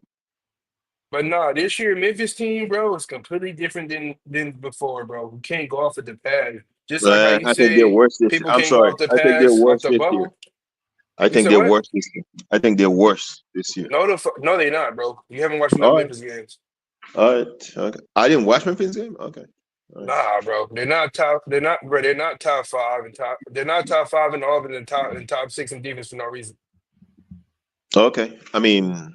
[SPEAKER 12] But nah, this year Memphis team, bro, is completely different than before, bro. We can't go off of the pad. Just like how you
[SPEAKER 11] I think they're
[SPEAKER 12] say
[SPEAKER 11] worse this.
[SPEAKER 12] people
[SPEAKER 11] I'm
[SPEAKER 12] can't go
[SPEAKER 11] sorry.
[SPEAKER 12] off the
[SPEAKER 11] I think they're
[SPEAKER 12] pass, off
[SPEAKER 11] worse
[SPEAKER 12] the
[SPEAKER 11] this year.
[SPEAKER 12] bubble.
[SPEAKER 11] I
[SPEAKER 12] You
[SPEAKER 11] think
[SPEAKER 12] said
[SPEAKER 11] they're
[SPEAKER 12] what?
[SPEAKER 11] worse this year. I think they're worse this year.
[SPEAKER 12] No, they're not, bro. You haven't watched enough
[SPEAKER 11] All right.
[SPEAKER 12] Memphis games.
[SPEAKER 11] All right. Okay. I didn't watch Memphis game. Okay. All right.
[SPEAKER 12] Nah, bro. They're not top. They're not, bro. They're not top five and top. They're not top five in all of the top six in defense for no reason.
[SPEAKER 11] Okay. I mean,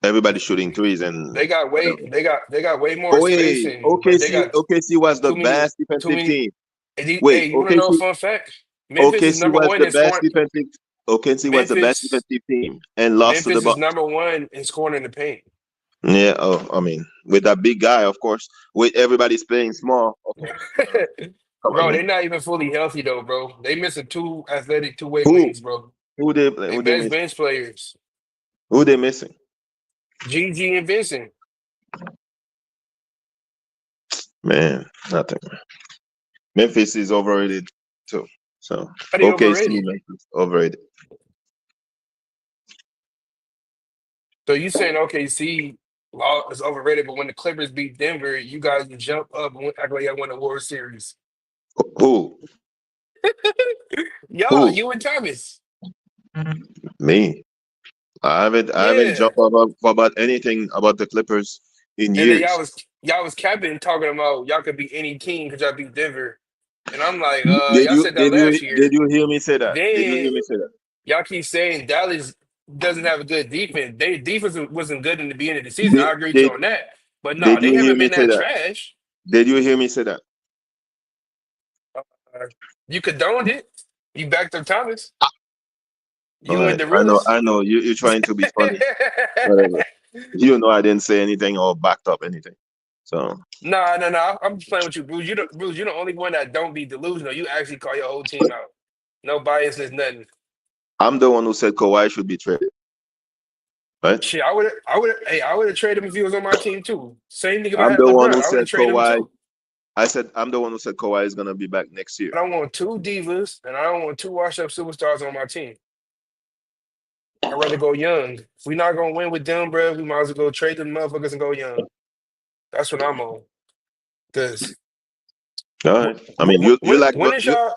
[SPEAKER 11] everybody's shooting threes and
[SPEAKER 12] They got way.
[SPEAKER 11] whatever.
[SPEAKER 12] They got way more
[SPEAKER 11] Oh wait,
[SPEAKER 12] spacing, but they got
[SPEAKER 11] OKC was the
[SPEAKER 12] too many.
[SPEAKER 11] best
[SPEAKER 12] Too
[SPEAKER 11] defensive
[SPEAKER 12] many.
[SPEAKER 11] team.
[SPEAKER 12] Hey,
[SPEAKER 11] Wait,
[SPEAKER 12] you want to know a fun fact? Memphis is
[SPEAKER 11] OKC
[SPEAKER 12] number
[SPEAKER 11] was
[SPEAKER 12] one
[SPEAKER 11] the
[SPEAKER 12] in
[SPEAKER 11] best
[SPEAKER 12] scoring.
[SPEAKER 11] defensive. OKC was the best
[SPEAKER 12] Memphis.
[SPEAKER 11] defensive team and lost to the
[SPEAKER 12] Memphis is
[SPEAKER 11] Bucks.
[SPEAKER 12] number one in scoring in the paint.
[SPEAKER 11] Yeah. Oh, I mean, with that big guy, of course. With everybody's playing small. Okay. Come on,
[SPEAKER 12] Bro, they're
[SPEAKER 11] man.
[SPEAKER 12] not even fully healthy though, bro. They missing two athletic two-way
[SPEAKER 11] Who?
[SPEAKER 12] wings, bro.
[SPEAKER 11] Who they
[SPEAKER 12] They
[SPEAKER 11] who they
[SPEAKER 12] best
[SPEAKER 11] missing?
[SPEAKER 12] bench players.
[SPEAKER 11] Who they missing?
[SPEAKER 12] GG and Vincent.
[SPEAKER 11] Man, nothing. Memphis is overrated too. So
[SPEAKER 12] How they
[SPEAKER 11] OKC,
[SPEAKER 12] overrated?
[SPEAKER 11] Memphis overrated.
[SPEAKER 12] So you saying OKC is overrated, but when the Clippers beat Denver, you guys jump up and act like y'all won the World Series.
[SPEAKER 11] Who?
[SPEAKER 12] Y'all,
[SPEAKER 11] Who?
[SPEAKER 12] you and Thomas.
[SPEAKER 11] Me. I haven't
[SPEAKER 12] Yeah.
[SPEAKER 11] jumped about anything about the Clippers in
[SPEAKER 12] And then
[SPEAKER 11] years.
[SPEAKER 12] y'all was capping talking about y'all could beat any team because y'all beat Denver. And I'm like,
[SPEAKER 11] Did
[SPEAKER 12] y'all
[SPEAKER 11] you
[SPEAKER 12] said that
[SPEAKER 11] did you
[SPEAKER 12] last
[SPEAKER 11] did
[SPEAKER 12] year.
[SPEAKER 11] you hear me say that? Did you
[SPEAKER 12] Then
[SPEAKER 11] hear me say that?
[SPEAKER 12] y'all keep saying Dallas doesn't have a good defense. Their defense wasn't good in the beginning of the season. I agree with you
[SPEAKER 11] Did
[SPEAKER 12] on that. But no,
[SPEAKER 11] did
[SPEAKER 12] they
[SPEAKER 11] you hear
[SPEAKER 12] haven't
[SPEAKER 11] me
[SPEAKER 12] been
[SPEAKER 11] say
[SPEAKER 12] that
[SPEAKER 11] that?
[SPEAKER 12] trash.
[SPEAKER 11] Did you hear me say that?
[SPEAKER 12] Uh, you condoned it. You backed up Thomas.
[SPEAKER 11] All
[SPEAKER 12] You and
[SPEAKER 11] right.
[SPEAKER 12] the
[SPEAKER 11] I
[SPEAKER 12] realest.
[SPEAKER 11] know. You're trying to be funny. Whatever. You know I didn't say anything or backed up anything. So
[SPEAKER 12] Nah. I'm just playing with you, Bruce. Bruce, you're the only one that don't be delusional. You actually call your whole team out. No biasness, nothing.
[SPEAKER 11] I'm the one who said Kawhi should be traded. Right?
[SPEAKER 12] Shit, I would have traded him if he was on my team too. Same thing if I
[SPEAKER 11] I'm
[SPEAKER 12] had
[SPEAKER 11] the one
[SPEAKER 12] LeBron.
[SPEAKER 11] who
[SPEAKER 12] I would
[SPEAKER 11] said
[SPEAKER 12] have traded him
[SPEAKER 11] Kawhi.
[SPEAKER 12] too.
[SPEAKER 11] I'm the one who said Kawhi is gonna be back next year.
[SPEAKER 12] I don't want two divas and I don't want two washed up superstars on my team. I'd rather go young. If we're not gonna win with them, bro, we might as well go trade them motherfuckers and go young. That's what I'm on. Cause
[SPEAKER 11] All right. I mean, you like
[SPEAKER 12] when is y'all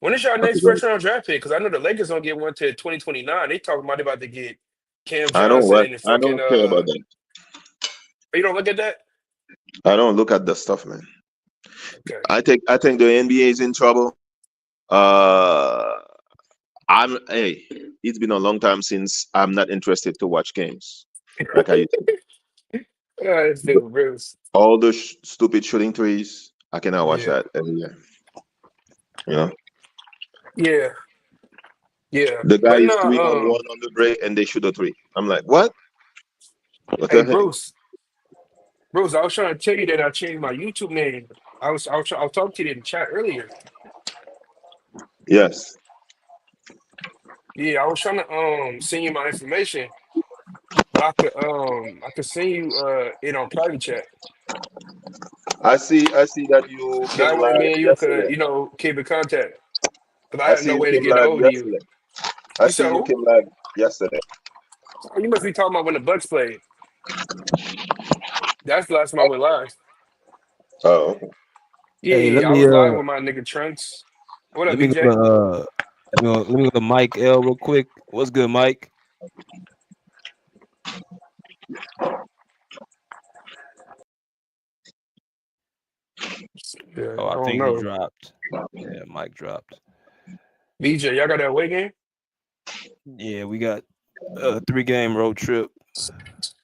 [SPEAKER 11] okay,
[SPEAKER 12] next
[SPEAKER 11] go
[SPEAKER 12] first
[SPEAKER 11] ahead.
[SPEAKER 12] round draft pick? Because I know the Lakers don't get one to 2029. They talking about they about to get Cam
[SPEAKER 11] I don't
[SPEAKER 12] Johnson
[SPEAKER 11] what
[SPEAKER 12] and
[SPEAKER 11] I
[SPEAKER 12] fucking
[SPEAKER 11] don't care about that.
[SPEAKER 12] you don't look at that?
[SPEAKER 11] I don't look at the stuff, man.
[SPEAKER 12] Okay.
[SPEAKER 11] I think the NBA is in trouble. Uh, hey, it's been a long time since I'm not interested to watch games like I used to.
[SPEAKER 12] This dude, Bruce.
[SPEAKER 11] All the stupid shooting threes, I cannot watch
[SPEAKER 12] Yeah.
[SPEAKER 11] that every year. You know,
[SPEAKER 12] Yeah.
[SPEAKER 11] the guy
[SPEAKER 12] But
[SPEAKER 11] is
[SPEAKER 12] no,
[SPEAKER 11] 3-on-1 on the break and they shoot a three. I'm like, what? What
[SPEAKER 12] hey
[SPEAKER 11] the heck?
[SPEAKER 12] Bruce, I was trying to tell you that I changed my YouTube name. I was talking to you in the chat earlier.
[SPEAKER 11] Yes,
[SPEAKER 12] Yeah, I was trying to send you my information, but I could send you it on private chat.
[SPEAKER 11] I see. I see that you came
[SPEAKER 12] That way me
[SPEAKER 11] live
[SPEAKER 12] and you could,
[SPEAKER 11] yesterday.
[SPEAKER 12] keep in contact. But I
[SPEAKER 11] I
[SPEAKER 12] had
[SPEAKER 11] see
[SPEAKER 12] no
[SPEAKER 11] you
[SPEAKER 12] way to
[SPEAKER 11] came
[SPEAKER 12] get a
[SPEAKER 11] live
[SPEAKER 12] hold of you.
[SPEAKER 11] yesterday. I
[SPEAKER 12] You
[SPEAKER 11] see
[SPEAKER 12] said
[SPEAKER 11] you
[SPEAKER 12] who?
[SPEAKER 11] came live yesterday.
[SPEAKER 12] Oh, you must be talking about when the Bucks played. That's the last time I went live.
[SPEAKER 11] Oh, okay.
[SPEAKER 7] Hey,
[SPEAKER 12] Yeah, I was live with my nigga Trunks. What up,
[SPEAKER 7] let me go
[SPEAKER 12] BJ?
[SPEAKER 7] to let me go to Mike L real quick. What's good, Mike?
[SPEAKER 12] Yeah,
[SPEAKER 7] Oh,
[SPEAKER 12] I
[SPEAKER 7] I
[SPEAKER 12] don't
[SPEAKER 7] think he
[SPEAKER 12] know.
[SPEAKER 7] dropped. Yeah, Mike dropped.
[SPEAKER 12] BJ, y'all got that away game?
[SPEAKER 7] Yeah, we got a 3-game road trip.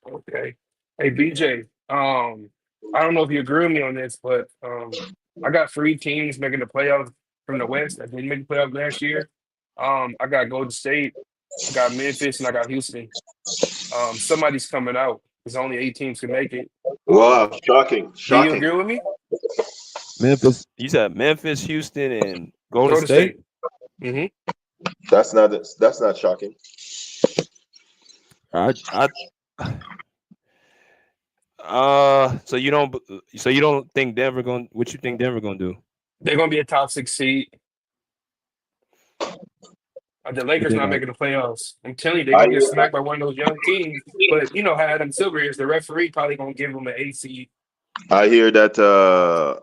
[SPEAKER 12] Okay. Hey BJ, I don't know if you agree with me on this, but I got 3 teams making the playoffs from the West that didn't make the playoffs last year. I got Golden State, I got Memphis, and I got Houston. Somebody's coming out. There's only 8 teams can make it.
[SPEAKER 11] Wow, shocking,
[SPEAKER 12] Do you
[SPEAKER 11] shocking.
[SPEAKER 12] agree with me?
[SPEAKER 7] Memphis. You said Memphis, Houston, and Golden
[SPEAKER 12] Golden
[SPEAKER 7] State.
[SPEAKER 12] State. Mm-hmm.
[SPEAKER 11] That's not shocking.
[SPEAKER 7] I so you don't think Denver going? What you think Denver gonna do?
[SPEAKER 12] They're gonna be a top 6 seed. The Lakers not
[SPEAKER 7] Yeah.
[SPEAKER 12] making the playoffs. I'm telling you, they're
[SPEAKER 11] I
[SPEAKER 12] gonna get
[SPEAKER 11] hear,
[SPEAKER 12] smacked by one of those young teams. But you know how Adam Silver is. The referee probably gonna give them an 8 seed
[SPEAKER 11] I hear that
[SPEAKER 12] because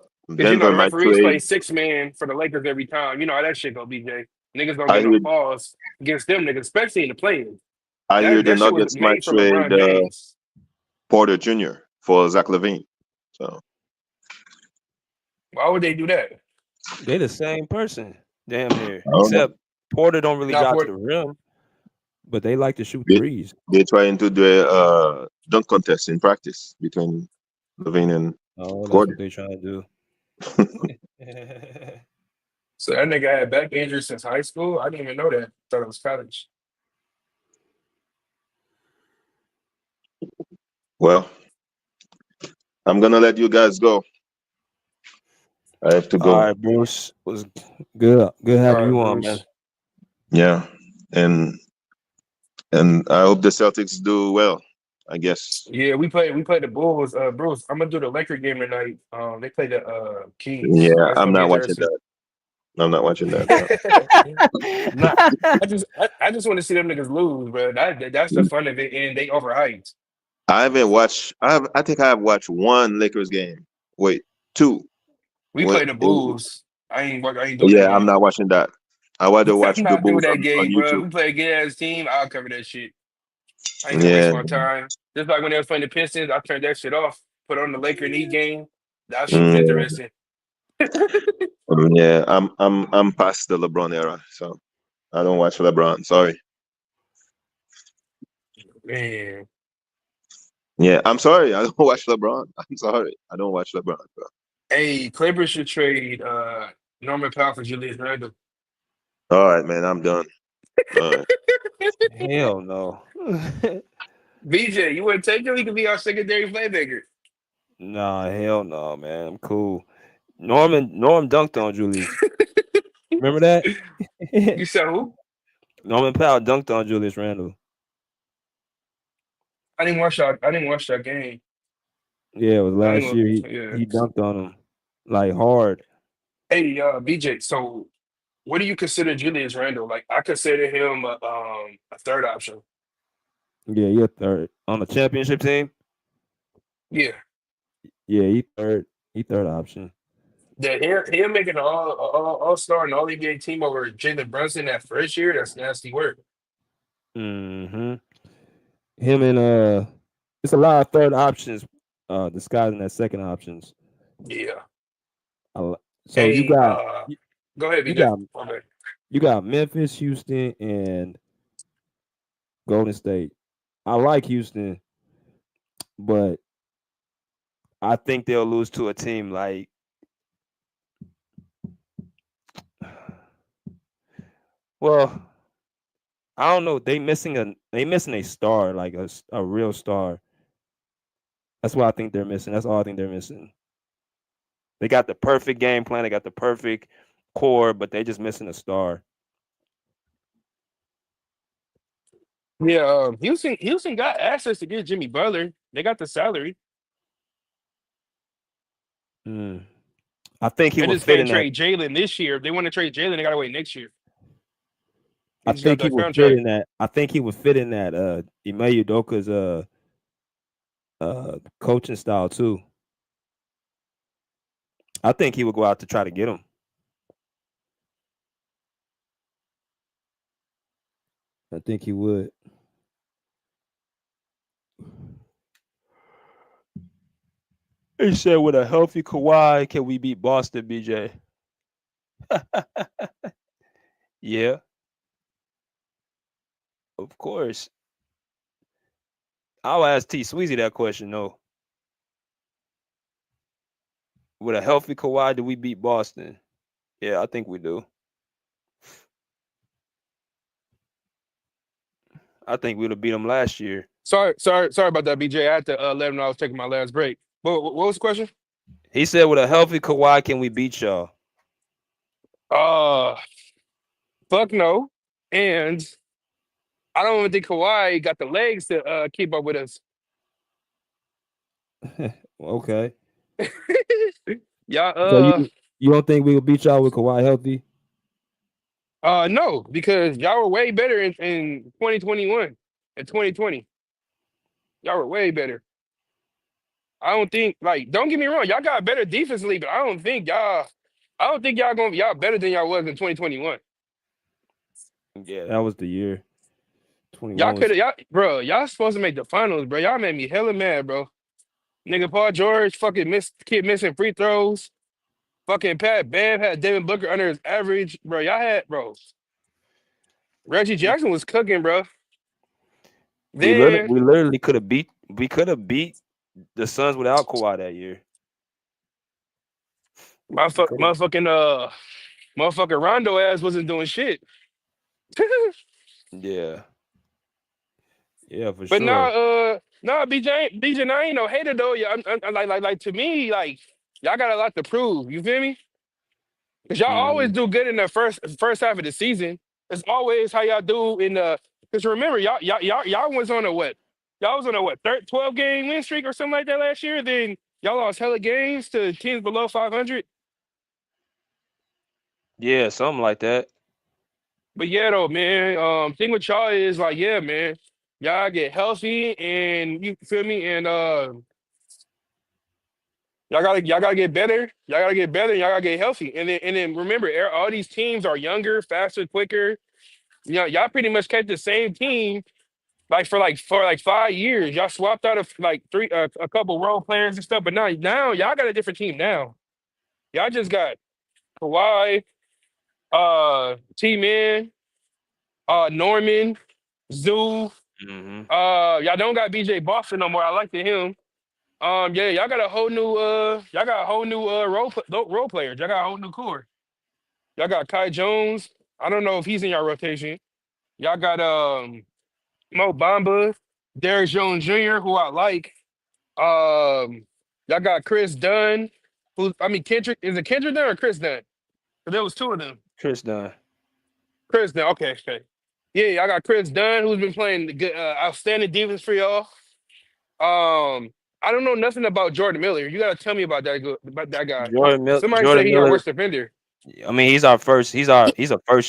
[SPEAKER 12] you know
[SPEAKER 11] Denver
[SPEAKER 12] the
[SPEAKER 11] might
[SPEAKER 12] referees
[SPEAKER 11] trade.
[SPEAKER 12] play 6-man for the Lakers every time. You know how that shit go, BJ. Niggas gonna
[SPEAKER 11] I
[SPEAKER 12] get no
[SPEAKER 11] hear
[SPEAKER 12] pause against them niggas, especially in the play-in.
[SPEAKER 11] I hear the
[SPEAKER 12] That shit was
[SPEAKER 11] Nuggets might
[SPEAKER 12] made for
[SPEAKER 11] trade
[SPEAKER 12] LeBron James.
[SPEAKER 11] Porter Jr. for Zach LaVine. So
[SPEAKER 12] Why would they do that?
[SPEAKER 7] They the same person, damn near.
[SPEAKER 11] I don't know.
[SPEAKER 7] Except Porter don't really
[SPEAKER 12] Not
[SPEAKER 7] drive to
[SPEAKER 12] for
[SPEAKER 7] the rim, but they like to shoot
[SPEAKER 11] They
[SPEAKER 7] threes.
[SPEAKER 11] they trying to do a dunk contest in practice between LaVine and
[SPEAKER 7] Oh, that's
[SPEAKER 11] Gordon.
[SPEAKER 7] what they trying to do.
[SPEAKER 12] so that nigga had back injury since high school. I didn't even know that. Thought it was college.
[SPEAKER 11] Well, I'm gonna let you guys go. I have to
[SPEAKER 7] All
[SPEAKER 11] go.
[SPEAKER 7] right, Bruce. Was good. Good
[SPEAKER 12] All
[SPEAKER 7] having
[SPEAKER 12] right,
[SPEAKER 7] you on, man.
[SPEAKER 12] Bruce.
[SPEAKER 11] Yeah, and I hope the Celtics do well. I guess.
[SPEAKER 12] Yeah, we play the Bulls. Bruce, I'm gonna do the Laker game tonight. They play the Kings.
[SPEAKER 11] Yeah,
[SPEAKER 12] That's
[SPEAKER 11] I'm
[SPEAKER 12] gonna be
[SPEAKER 11] not watching
[SPEAKER 12] interesting.
[SPEAKER 11] that. I'm not watching that.
[SPEAKER 12] Nah, I just want to see them niggas lose, bro. That's the fun of it, and they overhyped.
[SPEAKER 11] I haven't watched. I think I have watched one Lakers game. Wait, two.
[SPEAKER 12] We play the Bulls. I ain't doing that
[SPEAKER 11] Yeah, I'm
[SPEAKER 12] game.
[SPEAKER 11] not watching that. I want to watch
[SPEAKER 12] I'm
[SPEAKER 11] the
[SPEAKER 12] not doing
[SPEAKER 11] Bulls
[SPEAKER 12] that
[SPEAKER 11] on
[SPEAKER 12] game, bro.
[SPEAKER 11] YouTube.
[SPEAKER 12] We play a good ass team. I'll cover that shit. I ain't gonna waste
[SPEAKER 11] Yeah,
[SPEAKER 12] my time. Just like when they was playing the Pistons, I turned that shit off. Put on the Laker and Heat game. That shit was
[SPEAKER 11] mm,
[SPEAKER 12] interesting.
[SPEAKER 11] yeah. I'm past the LeBron era, so I don't watch LeBron. Sorry.
[SPEAKER 12] Man.
[SPEAKER 11] Yeah, I'm sorry. I don't watch LeBron. I'm sorry. I don't watch LeBron. Bro.
[SPEAKER 12] Hey, Clippers should trade Norman Powell for Julius Randle.
[SPEAKER 11] All right, man. I'm done. All right.
[SPEAKER 7] Hell no.
[SPEAKER 12] BJ, you wouldn't take him? He could be our secondary playmaker.
[SPEAKER 7] Nah, hell no, man. I'm cool. Norm dunked on Julius. Remember that?
[SPEAKER 12] You said who?
[SPEAKER 7] Norman Powell dunked on Julius Randle.
[SPEAKER 12] I didn't watch that game.
[SPEAKER 7] Yeah, it was
[SPEAKER 12] I
[SPEAKER 7] last
[SPEAKER 12] ain't
[SPEAKER 7] year.
[SPEAKER 12] gonna,
[SPEAKER 7] He dunked on him like hard.
[SPEAKER 12] Hey, BJ. So, what do you consider Julius Randle? Like, I consider him a third option.
[SPEAKER 7] Yeah, he a third on the championship team.
[SPEAKER 12] Yeah,
[SPEAKER 7] Yeah, he third. He third option.
[SPEAKER 12] him making an all-star and all-NBA team over Jalen Brunson that first year. That's nasty work.
[SPEAKER 7] Mm-hmm. Him and it's a lot of third options disguising as second options.
[SPEAKER 12] Yeah.
[SPEAKER 7] So
[SPEAKER 12] Hey,
[SPEAKER 7] you got
[SPEAKER 12] go ahead,
[SPEAKER 7] you
[SPEAKER 12] BJ.
[SPEAKER 7] got
[SPEAKER 12] Okay.
[SPEAKER 7] you got Memphis, Houston, and Golden State. I like Houston, but I think they'll lose to a team like well, I don't know. They missing a star, like a real star. That's what I think they're missing. That's all I think they're missing. They got the perfect game plan. They got the perfect core, but they just missing a star.
[SPEAKER 12] Yeah, Houston got access to get Jimmy Butler. They got the salary.
[SPEAKER 7] I think he
[SPEAKER 12] They
[SPEAKER 7] would
[SPEAKER 12] just
[SPEAKER 7] fit
[SPEAKER 12] can't
[SPEAKER 7] in that.
[SPEAKER 12] trade Jalen this year. If they want to trade Jalen, they gotta wait next year.
[SPEAKER 7] I
[SPEAKER 12] Just got
[SPEAKER 7] think he
[SPEAKER 12] that
[SPEAKER 7] would fit
[SPEAKER 12] contract.
[SPEAKER 7] in that. I think he would fit in that. Ime Udoka's coaching style too. I think he would go out to try to get him. I think he would. He said, "With a healthy Kawhi, can we beat Boston, BJ?" Yeah, of course. I'll ask T Sweezy that question though. With a healthy Kawhi, do we beat Boston? Yeah, I think we do. I think we'd have beat them last year.
[SPEAKER 12] Sorry about that, BJ. I had to let him know I was taking my last break. What was the question?
[SPEAKER 7] He said, "With a healthy Kawhi, can we beat y'all?"
[SPEAKER 12] Fuck no. And I don't even think Kawhi got the legs to keep up with us.
[SPEAKER 7] Okay.
[SPEAKER 12] Yeah.
[SPEAKER 7] So You don't think we will beat y'all with Kawhi healthy?
[SPEAKER 12] No, because y'all were way better in 2021 and 2020. Y'all were way better. I don't think don't get me wrong, y'all got better defensively, but I don't think y'all better than y'all was in 2021.
[SPEAKER 7] Yeah, that was the year.
[SPEAKER 12] Y'all
[SPEAKER 7] 21
[SPEAKER 12] could
[SPEAKER 7] was
[SPEAKER 12] have y'all supposed to make the finals, bro. Y'all made me hella mad, bro. Nigga Paul George fucking missing free throws. Fucking Pat Bev had Devin Booker under his average. Bro, y'all had Reggie Jackson was cooking, bro. Then
[SPEAKER 7] we literally could have beat the Suns without Kawhi that year.
[SPEAKER 12] motherfucking Rondo ass wasn't doing shit.
[SPEAKER 7] Yeah. Yeah, for
[SPEAKER 12] But
[SPEAKER 7] sure.
[SPEAKER 12] BJ, I ain't no hater though. Yeah, I'm like to me, y'all got a lot to prove. You feel me? Cause y'all always
[SPEAKER 7] Mhm.
[SPEAKER 12] do good in the first half of the season. It's always how y'all do in the. Cause remember, y'all was on a what? Y'all was on a what? 12-game win streak or something like that last year. Then y'all lost hella games to teams below 500.
[SPEAKER 7] Yeah, something like that.
[SPEAKER 12] But yeah, though, man. Thing with y'all is yeah, man. Y'all get healthy and you feel me, and y'all gotta get better. Y'all gotta get better. Y'all gotta get healthy. And then remember, all these teams are younger, faster, quicker. Y'all pretty much kept the same team for 5 years. Y'all swapped out of a couple role players and stuff, but now y'all got a different team now. Y'all just got Kawhi, T-Man, Norman, Zoo.
[SPEAKER 7] Mhm.
[SPEAKER 12] Y'all don't got BJ Boston no more. I like him. Yeah, y'all got a whole new role players. Y'all got a whole new core. Y'all got Kai Jones. I don't know if he's in your rotation. Y'all got Mo Bamba, Derrick Jones Jr., who I like. Y'all got Chris Dunn. Kendrick. Is it Kendrick Dunn or Chris Dunn? 'Cause there was two of them.
[SPEAKER 7] Chris Dunn.
[SPEAKER 12] Chris Dunn. Okay, okay. Yeah, y'all got Chris Dunn, who's been playing the good, outstanding defense for y'all. I don't know nothing about Jordan Miller. You gotta tell me about that guy. Somebody said
[SPEAKER 7] Jordan
[SPEAKER 12] he our
[SPEAKER 7] Miller.
[SPEAKER 12] worst defender.
[SPEAKER 7] I mean, he's a first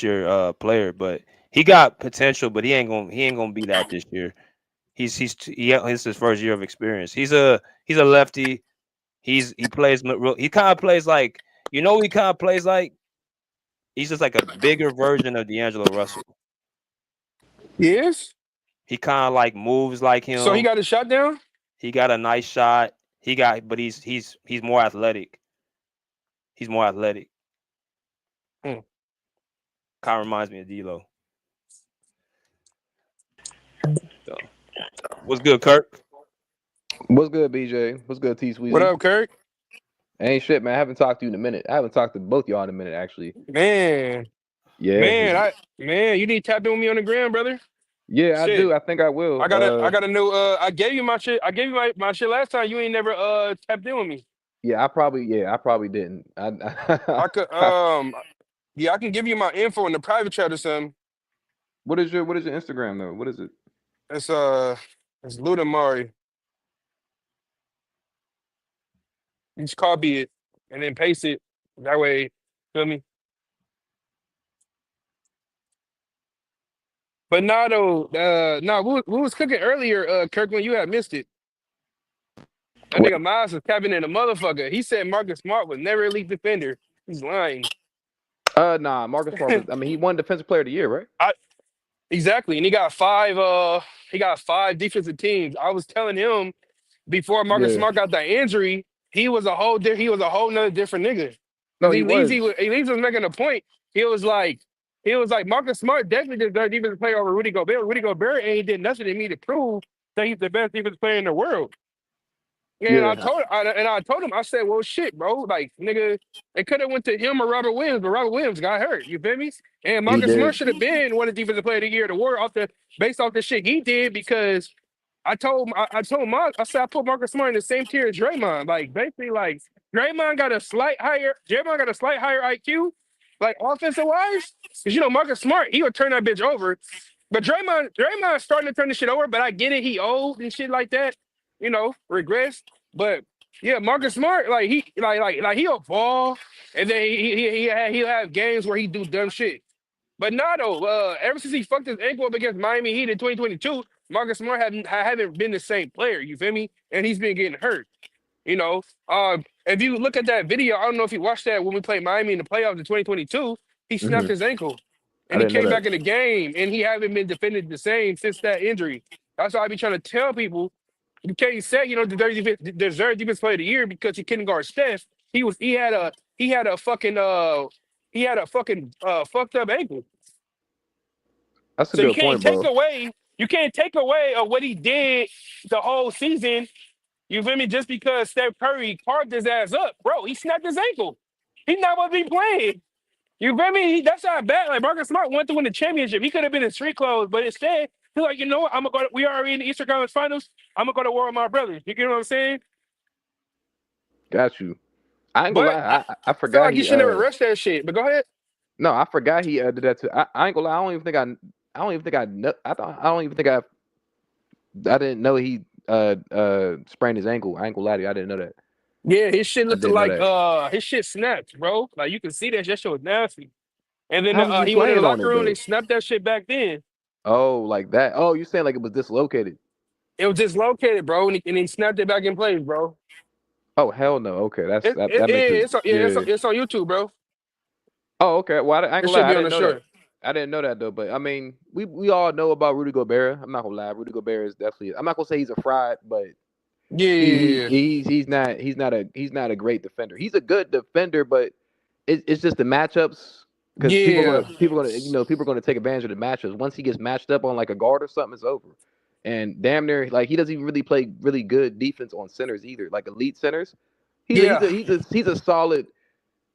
[SPEAKER 7] year player, but he got potential, but he ain't gonna be that this year. It's his first year of experience. He's a lefty. He kind of plays like he kind of plays like he's just like a bigger version of D'Angelo Russell.
[SPEAKER 12] Yes.
[SPEAKER 7] He kind of like moves like
[SPEAKER 12] So he
[SPEAKER 7] him.
[SPEAKER 12] got his shot down.
[SPEAKER 7] He got a nice shot. But he's more athletic. He's more athletic.
[SPEAKER 12] Hmm.
[SPEAKER 7] Kind of reminds me of D'Lo. So, what's good, Kirk?
[SPEAKER 15] What's good, BJ? What's good, T Sweezy?
[SPEAKER 12] What up, Kirk?
[SPEAKER 15] Ain't shit, man. I haven't talked to you in a minute. I haven't talked to both y'all in a minute, actually.
[SPEAKER 12] Man,
[SPEAKER 15] Yeah,
[SPEAKER 12] you need to tap in with me on the gram, brother.
[SPEAKER 15] yeah, I
[SPEAKER 12] Shit.
[SPEAKER 15] do. I think I will.
[SPEAKER 12] I got a new I gave you my shit. I gave you my shit last time. You ain't never tapped in with me.
[SPEAKER 15] I probably didn't.
[SPEAKER 12] I could I can give you my info in the private chat or something.
[SPEAKER 15] What is your Instagram though? What is it?
[SPEAKER 12] It's Luda Mari. You just copy it and then paste it. That way, feel me? But nah though, we was cooking earlier, Kirk, when you had missed it. That nigga Miles was capping in a motherfucker. He said Marcus Smart was never elite defender. He's lying.
[SPEAKER 15] Nah, Marcus Smart was, I mean, he won Defensive Player of the Year, right?
[SPEAKER 12] Exactly. And he got five defensive teams. I was telling him before Marcus
[SPEAKER 15] Yeah.
[SPEAKER 12] Smart got that injury, he was a whole nother different nigga.
[SPEAKER 15] No,
[SPEAKER 12] Because
[SPEAKER 15] he was.
[SPEAKER 12] Elise was making a point. He was like Marcus Smart definitely deserves defensive player over Rudy Gobert. Rudy Gobert ain't did nothing to me to prove that he's the best defensive player in the world. And
[SPEAKER 15] Yeah.
[SPEAKER 12] I told him, I said, well, shit, bro. Like, nigga, it could have went to him or Robert Williams, but Robert Williams got hurt. You feel me? And
[SPEAKER 15] He
[SPEAKER 12] Marcus Smart
[SPEAKER 15] did.
[SPEAKER 12] should have been one of the defensive player of the year, based off the shit he did, because I told Mark, I said I put Marcus Smart in the same tier as Draymond. Like, basically, like Draymond got a slight higher IQ, like offensive wise. Because Marcus Smart, he would turn that bitch over. But Draymond's starting to turn the shit over, but I get it, he old and shit like that, regress. But Yeah, Marcus Smart, like he'll ball, and then he'll have games where he do dumb shit. But not though. Ever since he fucked his ankle up against Miami Heat in 2022, Marcus Smart haven't been the same player. You feel me? And he's been getting hurt. You know, if you look at that video, I don't know if you watched that when we played Miami in the playoffs in 2022. He snapped his ankle,
[SPEAKER 15] I
[SPEAKER 12] and he
[SPEAKER 15] didn't know
[SPEAKER 12] came
[SPEAKER 15] that.
[SPEAKER 12] back in the game, and he haven't been defended the same since that injury. That's why I be trying to tell people you can't say deserve defense player of the year because he couldn't guard Steph. He had a fucking fucked up ankle.
[SPEAKER 15] That's a
[SPEAKER 12] So you
[SPEAKER 15] good
[SPEAKER 12] can't
[SPEAKER 15] point,
[SPEAKER 12] take
[SPEAKER 15] bro.
[SPEAKER 12] away of what he did the whole season. You feel me? Just because Steph Curry carved his ass up, bro, he snapped his ankle. He's not gonna be playing. You feel me? That's how bad. Like Marcus Smart went to win the championship. He could have been in street clothes, but instead he's like, you know what? I'm gonna go. We are already in the Eastern Conference Finals. I'm gonna go to war with my brothers. You get what I'm saying?
[SPEAKER 15] Got you. I ain't gonna
[SPEAKER 12] But
[SPEAKER 15] lie. I
[SPEAKER 12] I feel
[SPEAKER 15] forgot
[SPEAKER 12] like you
[SPEAKER 15] he
[SPEAKER 12] should never rush that shit. But go ahead.
[SPEAKER 15] no, I forgot he did that too. I ain't gonna lie. I don't even think I know. I don't even think I didn't know he sprained his ankle. I ain't gonna lie to you. I didn't know that.
[SPEAKER 12] Yeah, his shit
[SPEAKER 15] I
[SPEAKER 12] looked
[SPEAKER 15] didn't know
[SPEAKER 12] like
[SPEAKER 15] that.
[SPEAKER 12] his shit snapped, bro. Like you can see that shit was nasty. And then
[SPEAKER 15] How was he
[SPEAKER 12] he went in the
[SPEAKER 15] playing on
[SPEAKER 12] locker
[SPEAKER 15] it
[SPEAKER 12] room. They
[SPEAKER 15] though?
[SPEAKER 12] snapped that shit back then.
[SPEAKER 15] Oh, like that. Oh, you saying like it was dislocated?
[SPEAKER 12] It was dislocated, bro, and he snapped it back in place, bro.
[SPEAKER 15] Oh hell no. Okay,
[SPEAKER 12] It, it,
[SPEAKER 15] that makes it. Yeah.
[SPEAKER 12] it's on YouTube, bro.
[SPEAKER 15] Oh, okay. Well, I ain't
[SPEAKER 12] It
[SPEAKER 15] gonna
[SPEAKER 12] should
[SPEAKER 15] lie. I
[SPEAKER 12] be on
[SPEAKER 15] didn't
[SPEAKER 12] the
[SPEAKER 15] know that.
[SPEAKER 12] shirt.
[SPEAKER 15] I didn't know that though. But I mean, we all know about Rudy Gobert. I'm not gonna lie. Rudy Gobert is definitely. I'm not gonna say he's a fraud, but
[SPEAKER 12] Yeah.
[SPEAKER 15] he's not a great defender. He's a good defender, but it's just the matchups because
[SPEAKER 12] Yeah.
[SPEAKER 15] people are gonna take advantage of the matchups. Once he gets matched up on like a guard or something, it's over. And damn near like he doesn't even really play really good defense on centers either, like elite centers.
[SPEAKER 12] Yeah.
[SPEAKER 15] He's a solid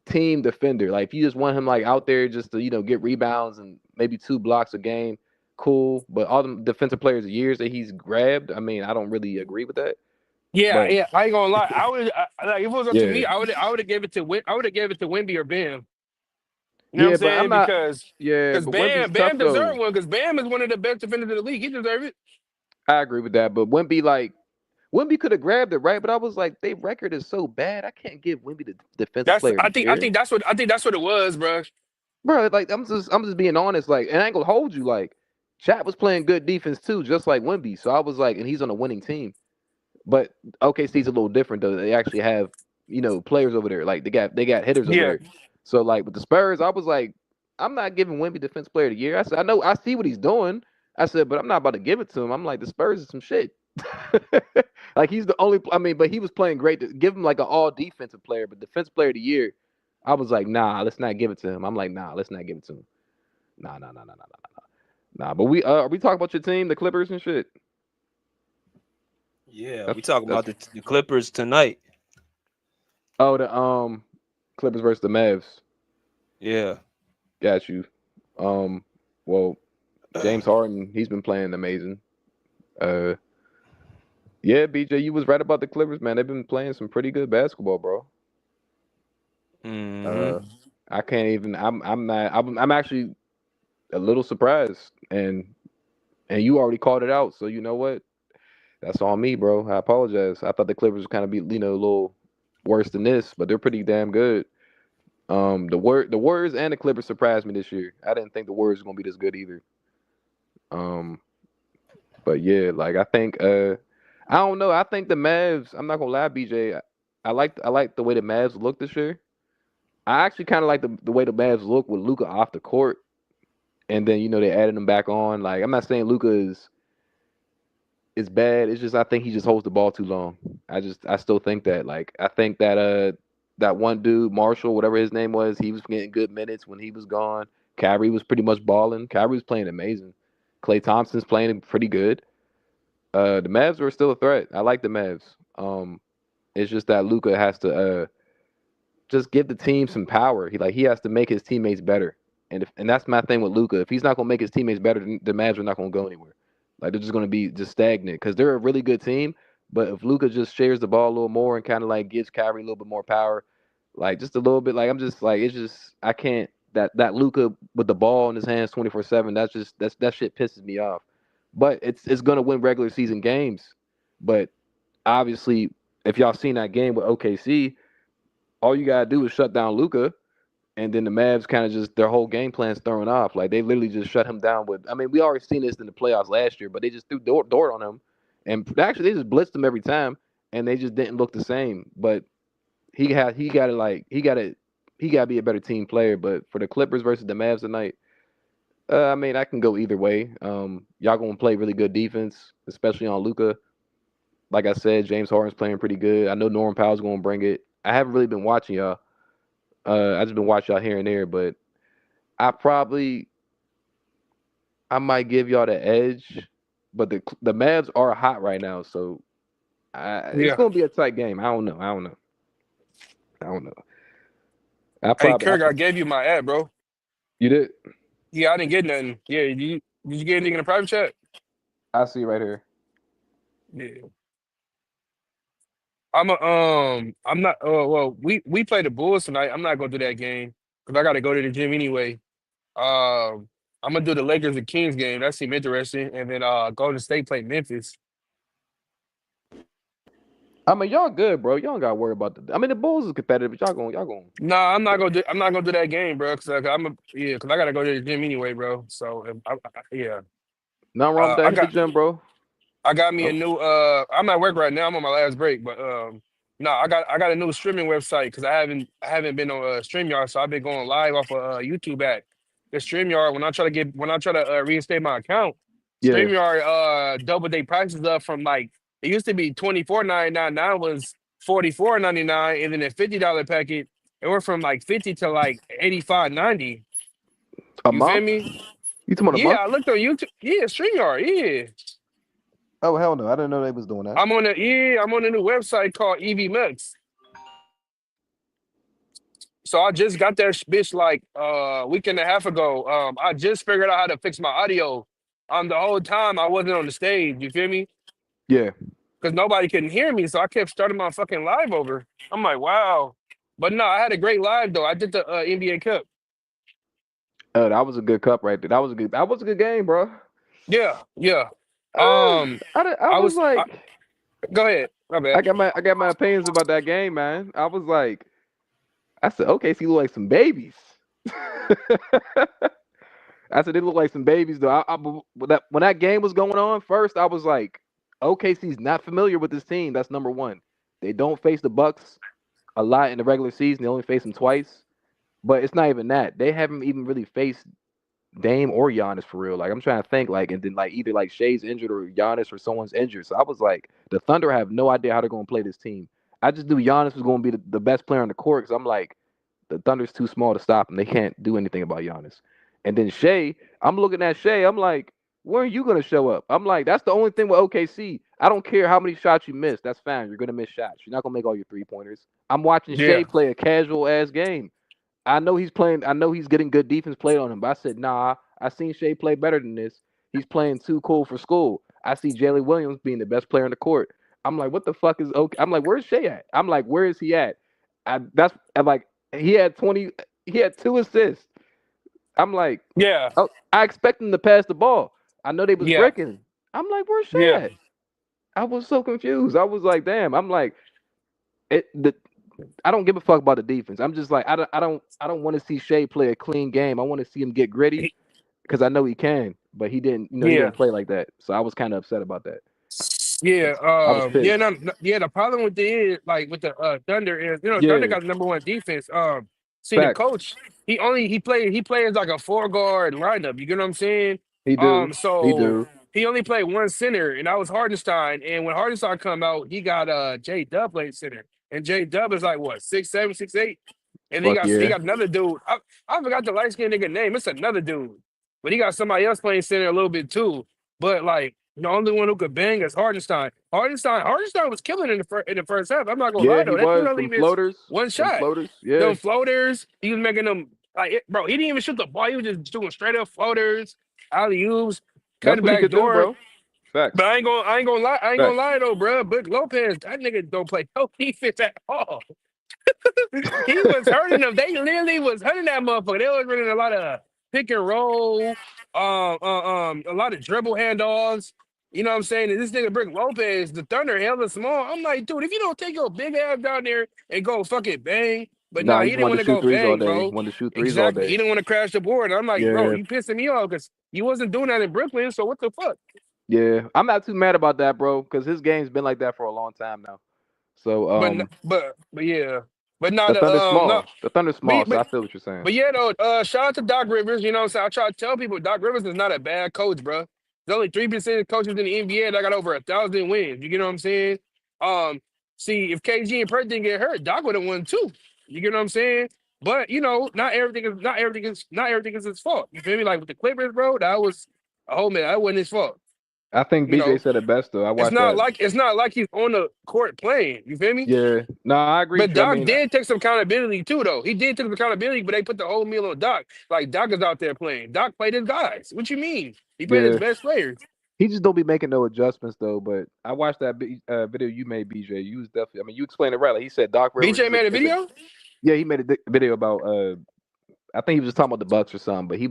[SPEAKER 15] team defender. Like if you just want him like out there just to get rebounds and maybe 2 blocks a game, cool. But all the defensive players of years that he's grabbed, I mean, I don't really agree with that.
[SPEAKER 12] Yeah,
[SPEAKER 15] But
[SPEAKER 12] yeah. I ain't gonna lie. Like if it was up to
[SPEAKER 15] yeah,
[SPEAKER 12] me, I would have gave it to Wemby or Bam. You know what I'm
[SPEAKER 15] yeah, but I'm
[SPEAKER 12] saying?
[SPEAKER 15] not.
[SPEAKER 12] Because
[SPEAKER 15] Yeah, but Wemby's tough
[SPEAKER 12] Bam deserved
[SPEAKER 15] though.
[SPEAKER 12] one because Bam is one of the best defenders in the league. He deserved it.
[SPEAKER 15] I agree with that. But Wemby could have grabbed it, right? But I was like, their record is so bad. I can't give Wemby the defensive player of the
[SPEAKER 12] I
[SPEAKER 15] year.
[SPEAKER 12] think that's what it was, bro.
[SPEAKER 15] Bro, like I'm just being honest, like, and I ain't gonna hold you, like, Chat was playing good defense too, just like Wemby. So I was like, and he's on a winning team. But OKC's a little different though. They actually have, players over there. Like they got hitters over
[SPEAKER 12] Yeah.
[SPEAKER 15] there. So like with the Spurs, I was like, I'm not giving Wemby defense player of the year. I said, I see what he's doing. I said, but I'm not about to give it to him. I'm like, the Spurs is some shit. Like he's the only. I mean, but he was playing great. To give him like an all defensive player, but defensive player of the year, I was like, nah, let's not give it to him. I'm like, nah, let's not give it to him. Nah. But are we talking about your team, the Clippers and shit?
[SPEAKER 7] Yeah, we talking about the Clippers tonight.
[SPEAKER 15] Oh, the Clippers versus the Mavs.
[SPEAKER 7] Yeah.
[SPEAKER 15] Got you. Well, James Harden, he's been playing amazing. Yeah, BJ, you was right about the Clippers, man. They've been playing some pretty good basketball, bro. I can't even. I'm actually a little surprised, and you already called it out. So you know what? That's on me, bro. I apologize. I thought the Clippers would kind of be, a little worse than this, but they're pretty damn good. The Warriors and the Clippers surprised me this year. I didn't think the Warriors were gonna be this good either. But yeah, like I think I don't know. I think the Mavs. I'm not gonna lie, BJ. I like the way the Mavs look this year. I actually kind of like the way the Mavs look with Luka off the court, and then they added him back on. Like I'm not saying Luka is bad. It's just I think he just holds the ball too long. I still think that. Like I think that that one dude Marshall, whatever his name was, he was getting good minutes when he was gone. Kyrie was pretty much balling. Kyrie was playing amazing. Klay Thompson's playing pretty good. The Mavs are still a threat. I like the Mavs. It's just that Luka has to just give the team some power. He has to make his teammates better. And that's my thing with Luka. If he's not gonna make his teammates better, then the Mavs are not gonna go anywhere. Like they're just gonna be just stagnant because they're a really good team. But if Luka just shares the ball a little more and kind of like gives Kyrie a little bit more power, like just a little bit, like I'm just like it's just I can't that Luka with the ball in his hands 24/7. That shit pisses me off. But it's gonna win regular season games. But obviously, if y'all seen that game with OKC, all you gotta do is shut down Luka, and then the Mavs kind of just their whole game plan's thrown off. Like they literally just shut him down with. I mean, we already seen this in the playoffs last year, but they just threw Dort on him, and actually they just blitzed him every time, and they just didn't look the same. But he got to be a better team player. But for the Clippers versus the Mavs tonight, I mean, I can go either way. Y'all gonna play really good defense, especially on Luka. Like I said, James Harden's playing pretty good. I know Norman Powell's gonna bring it. I haven't really been watching y'all. I just been watching y'all here and there, but I might give y'all the edge. But the Mavs are hot right now, so it's gonna be a tight game. I don't know.
[SPEAKER 12] Hey, Kirk, I gave you my ad, bro.
[SPEAKER 15] You did?
[SPEAKER 12] Yeah, I didn't get nothing. Yeah, did you get anything in the private chat?
[SPEAKER 15] I see right here.
[SPEAKER 12] Yeah. I'm not. Oh well, we play the Bulls tonight. I'm not gonna do that game because I got to go to the gym anyway. I'm gonna do the Lakers and Kings game. That seems interesting, and then Golden State play Memphis.
[SPEAKER 15] I mean, y'all good, bro. Y'all don't gotta worry about the. I mean, the Bulls is competitive, but y'all going.
[SPEAKER 12] Nah, I'm not gonna do that game, bro. Because I gotta go to the gym anyway, bro. So yeah.
[SPEAKER 15] Nothing wrong with that. Hit the gym, bro.
[SPEAKER 12] I got me a new. I'm at work right now. I'm on my last break, but no, I got a new streaming website because I haven't been on StreamYard, so I've been going live off of YouTube at the StreamYard. When I try to reinstate my account,
[SPEAKER 15] Yeah.
[SPEAKER 12] StreamYard double day prices up from like it used to be $24.99, now it was $44.99, and then a $50 packet it went from like 50 to like 85.90.
[SPEAKER 15] A
[SPEAKER 12] You
[SPEAKER 15] month?
[SPEAKER 12] feel me?
[SPEAKER 15] You talking about a
[SPEAKER 12] Yeah,
[SPEAKER 15] month?
[SPEAKER 12] I looked on YouTube. Yeah, StreamYard. Yeah.
[SPEAKER 15] Oh hell no! I didn't know they was doing that.
[SPEAKER 12] I'm on a new website called EV Max. So I just got that bitch like a week and a half ago. I just figured out how to fix my audio. The whole time I wasn't on the stage. You feel me?
[SPEAKER 15] Yeah.
[SPEAKER 12] Because nobody couldn't hear me, so I kept starting my fucking live over. I'm like, wow. But no, I had a great live though. I did the NBA Cup.
[SPEAKER 15] That was a good cup right there. That was a good game, bro.
[SPEAKER 12] Yeah.
[SPEAKER 15] I was like,
[SPEAKER 12] go ahead. My bad.
[SPEAKER 15] I got my opinions about that game, man. I was like, I said, OKC look like some babies. I said they look like some babies though. When that game was going on, first I was like, OKC's not familiar with this team. That's number one. They don't face the Bucks a lot in the regular season. They only face them twice. But it's not even that. They haven't even really faced Dame or Giannis for real. Like I'm trying to think, like, and then like either like Shea's injured or Giannis or someone's injured. So I was like, the Thunder have no idea how they're going to play this team. I just knew Giannis was going to be the best player on the court because I'm like, the Thunder's too small to stop them. They can't do anything about Giannis. And then Shea, I'm looking at Shea. I'm like, when are you going to show up? I'm like, that's the only thing with OKC. I don't care how many shots you miss. That's fine. You're going to miss shots. You're not going to make all your 3-pointers. I'm watching Shea play a casual ass game. I know he's playing. I know he's getting good defense played on him. But I said, nah, I seen Shea play better than this. He's playing too cool for school. I see Jalen Williams being the best player on the court. I'm like, what the fuck is okay? I'm like, where's Shea at? I'm like, where is he at? I'm like, he had 2 assists. I'm like,
[SPEAKER 12] yeah.
[SPEAKER 15] Oh, I expect him to pass the ball. I know they was breaking. I'm like, where's Shea at? I was so confused. I was like, damn. I'm like, I don't give a fuck about the defense. I'm just like, I don't want to see Shea play a clean game. I want to see him get gritty because I know he can, but he didn't. He didn't play like that. So I was kind of upset about that.
[SPEAKER 12] Yeah, the problem with the Thunder is, Thunder got the number one defense. The coach, he plays like a 4-guard lineup. You get what I'm saying?
[SPEAKER 15] He do.
[SPEAKER 12] He only played one center, and that was Hardenstein. And when Hardenstein come out, he got J Dub playing center, and J Dub is like what 6'7", 6'8", and he got another dude. I forgot the light skinned nigga name. It's another dude, but he got somebody else playing center a little bit too. But like, the only one who could bang is Hardenstein. Hardenstein was killing in the first half. I'm not gonna lie though.
[SPEAKER 15] He was. Them floaters,
[SPEAKER 12] one shot.
[SPEAKER 15] Floaters,
[SPEAKER 12] Them floaters. He was making them bro. He didn't even shoot the ball. He was just doing straight up floaters, alley-oops, cutting back door.
[SPEAKER 15] Bro. Facts.
[SPEAKER 12] But I ain't gonna lie. I ain't gonna lie though, bro. Brook Lopez, that nigga don't play no defense at all. He was hurting them. They literally was hurting that motherfucker. They was running a lot of pick and roll, a lot of dribble handoffs. You know what I'm saying? And this nigga Brick Lopez, the Thunder, hella small. I'm like, dude, if you don't take your big ass down there and go fucking bang, but
[SPEAKER 15] Nah,
[SPEAKER 12] nah,
[SPEAKER 15] he
[SPEAKER 12] he
[SPEAKER 15] just
[SPEAKER 12] didn't
[SPEAKER 15] wanted
[SPEAKER 12] want
[SPEAKER 15] to
[SPEAKER 12] to
[SPEAKER 15] shoot
[SPEAKER 12] go
[SPEAKER 15] threes all
[SPEAKER 12] bang,
[SPEAKER 15] day.
[SPEAKER 12] bro.
[SPEAKER 15] Wanted to shoot threes all
[SPEAKER 12] Exactly.
[SPEAKER 15] day.
[SPEAKER 12] He didn't want to crash the board. I'm like, bro,
[SPEAKER 15] Yeah,
[SPEAKER 12] you pissing me off because you wasn't doing that in Brooklyn. So what the fuck?
[SPEAKER 15] yeah. I'm not too mad about that, bro, because his game's been like that for a long time now. So
[SPEAKER 12] But yeah, but not
[SPEAKER 15] the Thunder's
[SPEAKER 12] no.
[SPEAKER 15] small. The Thunder's small, so
[SPEAKER 12] But
[SPEAKER 15] I feel what you're saying.
[SPEAKER 12] But yeah, though, shout out to Doc Rivers. You know what I'm saying? I try to tell people Doc Rivers is not a bad coach, bro. There's only 3% of coaches in the NBA that got over 1,000 wins. You get what I'm saying? See, if KG and Pert didn't get hurt, Doc would have won too. You get what I'm saying? But you know, not everything is his fault. You feel me? Like with the Clippers, bro, that was that wasn't his fault.
[SPEAKER 15] I think
[SPEAKER 12] You
[SPEAKER 15] BJ
[SPEAKER 12] know,
[SPEAKER 15] said it best though. I watched that.
[SPEAKER 12] it's not like he's on the court playing. You feel me?
[SPEAKER 15] Yeah, no, I agree
[SPEAKER 12] But
[SPEAKER 15] with you. I
[SPEAKER 12] Doc
[SPEAKER 15] mean,
[SPEAKER 12] did take some accountability too, though. He did take some accountability, but they put the whole meal on Doc. Like Doc is out there playing. Doc played his guys. What you mean? He played his
[SPEAKER 15] yeah,
[SPEAKER 12] best players.
[SPEAKER 15] he just don't be making no adjustments though. But I watched that video you made, BJ. You was definitely. I mean, you explained it right. Like he said, Doc Rivers
[SPEAKER 12] BJ made a video.
[SPEAKER 15] yeah, he made a video about. I think he was just talking about the Bucks or something. But he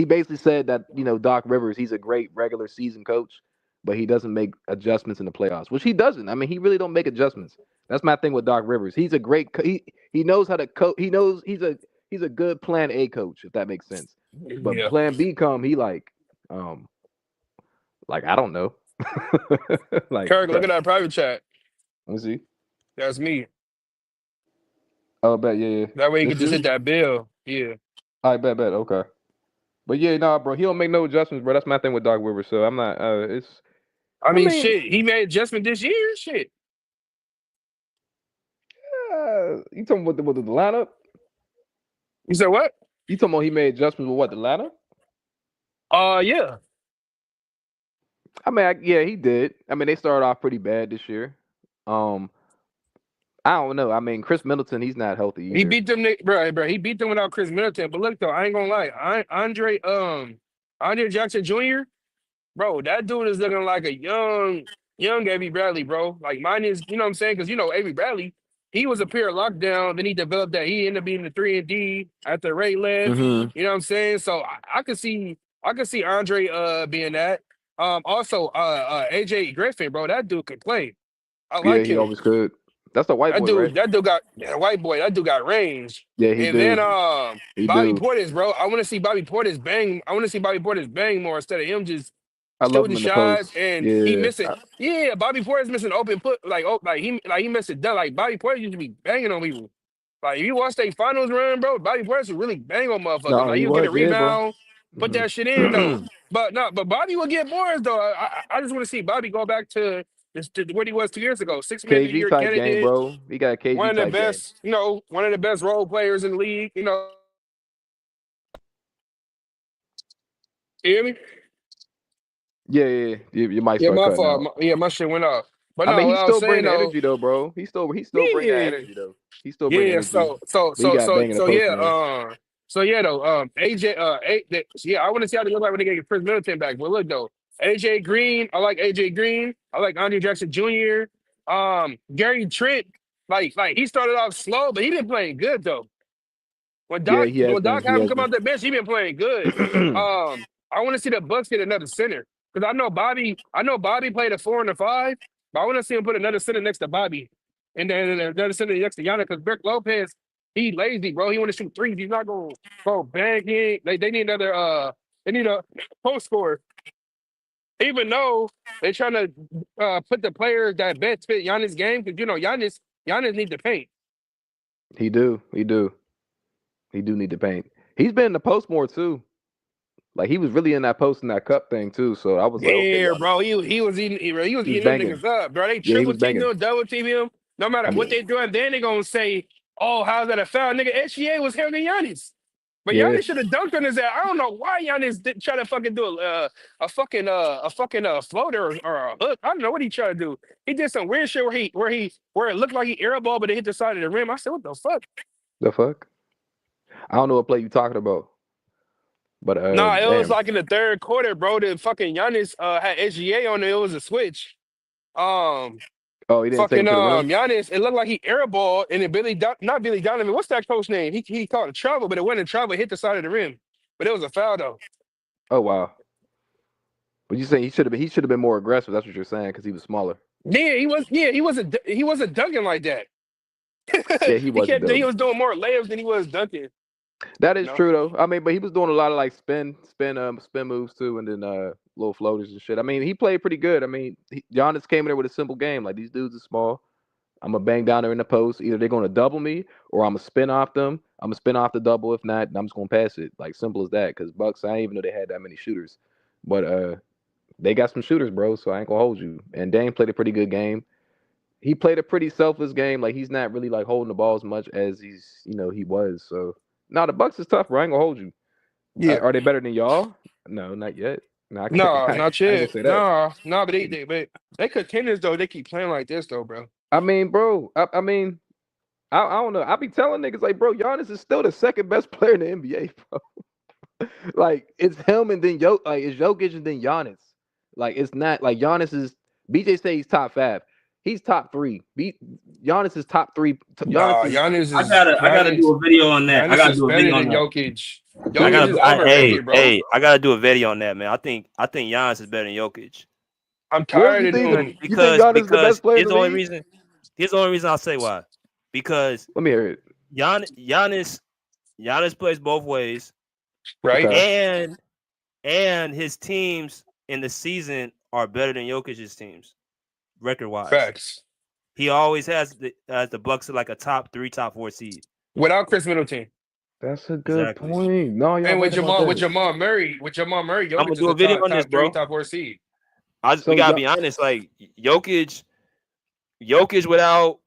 [SPEAKER 15] basically said that Doc Rivers, he's a great regular season coach, but he doesn't make adjustments in the playoffs, which he doesn't. I mean, he really don't make adjustments. That's my thing with Doc Rivers. He's a great he knows how to coach. He knows he's a good plan A coach, if that makes sense. But
[SPEAKER 12] Yeah.
[SPEAKER 15] plan B he like I don't know. Like
[SPEAKER 12] Kirk, look at that private chat.
[SPEAKER 15] Let me see.
[SPEAKER 12] That's me.
[SPEAKER 15] Oh, bet yeah.
[SPEAKER 12] That way you
[SPEAKER 15] This
[SPEAKER 12] can just
[SPEAKER 15] you?
[SPEAKER 12] hit that bill. Yeah.
[SPEAKER 15] I bet. Okay. But yeah, nah, bro. He don't make no adjustments, bro. That's my thing with Doc Rivers. So I'm not.
[SPEAKER 12] I mean, shit. He made adjustment this year. Shit.
[SPEAKER 15] You talking about with the lineup?
[SPEAKER 12] You said what?
[SPEAKER 15] You talking about he made adjustments with what, the lineup?
[SPEAKER 12] Yeah.
[SPEAKER 15] I mean, yeah, he did. I mean, they started off pretty bad this year. I don't know. I mean, Chris Middleton, he's not healthy either.
[SPEAKER 12] He beat them, bro. He beat them without Chris Middleton. But look though, I ain't gonna lie. Andre Jackson Jr. Bro, that dude is looking like a young Avery Bradley, bro. Like mine is, you know what I'm saying? Because Avery Bradley, he was a pure lockdown. Then he developed that. He ended up being the 3-and-D after Ray left.
[SPEAKER 15] Mm-hmm.
[SPEAKER 12] You know what I'm saying? So I could see Andre being that. Also AJ Griffin, bro. That dude could play. I
[SPEAKER 15] Yeah,
[SPEAKER 12] like
[SPEAKER 15] he
[SPEAKER 12] him.
[SPEAKER 15] always could. That's the white boy, right?
[SPEAKER 12] That dude got white boy. That dude got range.
[SPEAKER 15] Yeah, he
[SPEAKER 12] And
[SPEAKER 15] do.
[SPEAKER 12] then
[SPEAKER 15] He
[SPEAKER 12] Bobby
[SPEAKER 15] do.
[SPEAKER 12] Portis, bro. I want to see Bobby Portis bang. I want to see Bobby Portis bang more instead of him just
[SPEAKER 15] I love him
[SPEAKER 12] shooting
[SPEAKER 15] in the
[SPEAKER 12] shots
[SPEAKER 15] post.
[SPEAKER 12] and
[SPEAKER 15] Yeah.
[SPEAKER 12] he missing. Yeah, Bobby Portis missing open put like he missed it done. Like Bobby Portis used to be banging on people. Like if you watch their finals run, bro, Bobby Portis would really bang on motherfuckers.
[SPEAKER 15] No,
[SPEAKER 12] Like
[SPEAKER 15] he
[SPEAKER 12] he'll get
[SPEAKER 15] was,
[SPEAKER 12] a
[SPEAKER 15] yeah, bro.
[SPEAKER 12] rebound, put that shit in though. But Bobby will get boards though. I just want to see Bobby go back to what he was 2 years ago. 6 man of the
[SPEAKER 15] KG
[SPEAKER 12] year
[SPEAKER 15] type game,
[SPEAKER 12] candidate.
[SPEAKER 15] bro. He got a KG
[SPEAKER 12] One of the
[SPEAKER 15] type
[SPEAKER 12] best, one of the best role players in the league. You hear me?
[SPEAKER 15] game. Yeah. Your mic
[SPEAKER 12] Yeah,
[SPEAKER 15] started
[SPEAKER 12] my
[SPEAKER 15] cutting
[SPEAKER 12] fault.
[SPEAKER 15] out.
[SPEAKER 12] My shit went off. But
[SPEAKER 15] I
[SPEAKER 12] no,
[SPEAKER 15] mean,
[SPEAKER 12] what
[SPEAKER 15] he's
[SPEAKER 12] I was
[SPEAKER 15] still bringing
[SPEAKER 12] saying
[SPEAKER 15] the
[SPEAKER 12] though,
[SPEAKER 15] energy though, bro. He's still bringing that
[SPEAKER 12] yeah,
[SPEAKER 15] energy though. He's still bringing energy.
[SPEAKER 12] So
[SPEAKER 15] But he got banging the post man.
[SPEAKER 12] AJ, I want to see how they look like when they get Chris Middleton back. But look though, AJ Green, I like AJ Green. I like Andre Jackson Jr. Gary Trent, like he started off slow, but he been playing good though. When
[SPEAKER 15] Yeah, he has been.
[SPEAKER 12] Doc have him come out the bench, he been playing good. I want to see the Bucks get another center because I know Bobby played a 4 and a 5, but I want to see him put another center next to Bobby, and then another center next to Giannis because Brick Lopez, he lazy, bro. He want to shoot threes. He's not gonna go bang. They need another. They need a post scorer. Even though they're trying to put the players that best fit Giannis' game because Giannis need to paint.
[SPEAKER 15] He do need to paint. He's been in the post more too. Like he was really in that post in that cup thing too. So I was like, okay,
[SPEAKER 12] bro. He was eating them
[SPEAKER 15] banging.
[SPEAKER 12] niggas up, bro. They
[SPEAKER 15] Yeah, he
[SPEAKER 12] triple
[SPEAKER 15] was
[SPEAKER 12] team
[SPEAKER 15] banging.
[SPEAKER 12] him, double team him. No matter what they doing, then they gonna say, "Oh, how's that a foul?" Nigga, SGA was handling Giannis, but
[SPEAKER 15] Yeah.
[SPEAKER 12] Giannis should have dunked on his ass. I don't know why Giannis didn't try to fucking do a fucking floater or a hook. I don't know what he tried to do. He did some weird shit where it looked like he airballed, but it hit the side of the rim. I said, "What the fuck?"
[SPEAKER 15] The fuck? I don't know what play you talking about. But
[SPEAKER 12] Nah, it was
[SPEAKER 15] damn.
[SPEAKER 12] like in the third quarter, bro. The fucking Giannis had SGA on it. It was a switch.
[SPEAKER 15] Oh, he didn't take
[SPEAKER 12] Fucking
[SPEAKER 15] him to the rim?
[SPEAKER 12] Giannis, it looked like he airballed, and then not Billy Donovan. What's that coach name? He called it travel, but it wasn't travel. It hit the side of the rim, but it was a foul though.
[SPEAKER 15] Oh wow. What you saying? He should have been more aggressive. That's what you're saying because he was smaller.
[SPEAKER 12] Yeah, he was. Yeah, he wasn't dunking like that.
[SPEAKER 15] Yeah, he wasn't
[SPEAKER 12] He
[SPEAKER 15] though.
[SPEAKER 12] was doing more layups than he was dunking.
[SPEAKER 15] That is
[SPEAKER 12] No.
[SPEAKER 15] true though. I mean, but he was doing a lot of like spin moves too, and then little floaters and shit. I mean, he played pretty good. I mean, Giannis came in there with a simple game. Like these dudes are small. I'm gonna bang down there in the post. Either they're gonna double me or I'm gonna spin off them. I'm gonna spin off the double. If not, I'm just gonna pass it. Like simple as that. Because Bucks, I didn't even know they had that many shooters, but they got some shooters, bro. So I ain't gonna hold you. And Dame played a pretty good game. He played a pretty selfless game. Like he's not really like holding the ball as much as he was. So the Bucks is tough, bro. I ain't gonna hold you.
[SPEAKER 12] Yeah.
[SPEAKER 15] Are they better than y'all? No, not yet. No, I can't.
[SPEAKER 12] No,
[SPEAKER 15] I
[SPEAKER 12] not
[SPEAKER 15] ain't gonna
[SPEAKER 12] yet.
[SPEAKER 15] say that.
[SPEAKER 12] No, but they contenders though. They keep playing like this though, bro.
[SPEAKER 15] I mean, bro. I mean, I don't know. I be telling niggas like, bro, Giannis is still the second best player in the NBA, bro. Like it's him and then it's Jokic and then Giannis. Like it's not like Giannis is. BJ say he's top 5. He's top 3. Giannis is top 3.
[SPEAKER 12] Giannis is.
[SPEAKER 16] I gotta do a video on that. I gotta do a video on that.
[SPEAKER 12] Jokic. Jokic is overrated, bro.
[SPEAKER 7] I gotta do a video on that, man. I think Giannis is better than Jokic.
[SPEAKER 12] I'm tired of doing
[SPEAKER 7] because
[SPEAKER 15] Giannis is the best player in the league?
[SPEAKER 7] Here's the only reason I'll say why. Because
[SPEAKER 15] let me hear it.
[SPEAKER 7] Giannis plays both ways,
[SPEAKER 12] right?
[SPEAKER 7] Okay. And his teams in the season are better than Jokic's teams, record wise.
[SPEAKER 12] Facts.
[SPEAKER 7] He always has the Bucks are like a top 3, top 4 seed
[SPEAKER 12] without Chris Middleton.
[SPEAKER 15] That's a good point. No,
[SPEAKER 12] and with Jamal Murray, Jokic
[SPEAKER 7] I'm gonna do a video on this, bro.
[SPEAKER 12] Top 4 seed.
[SPEAKER 7] We gotta be honest. Like Jokic without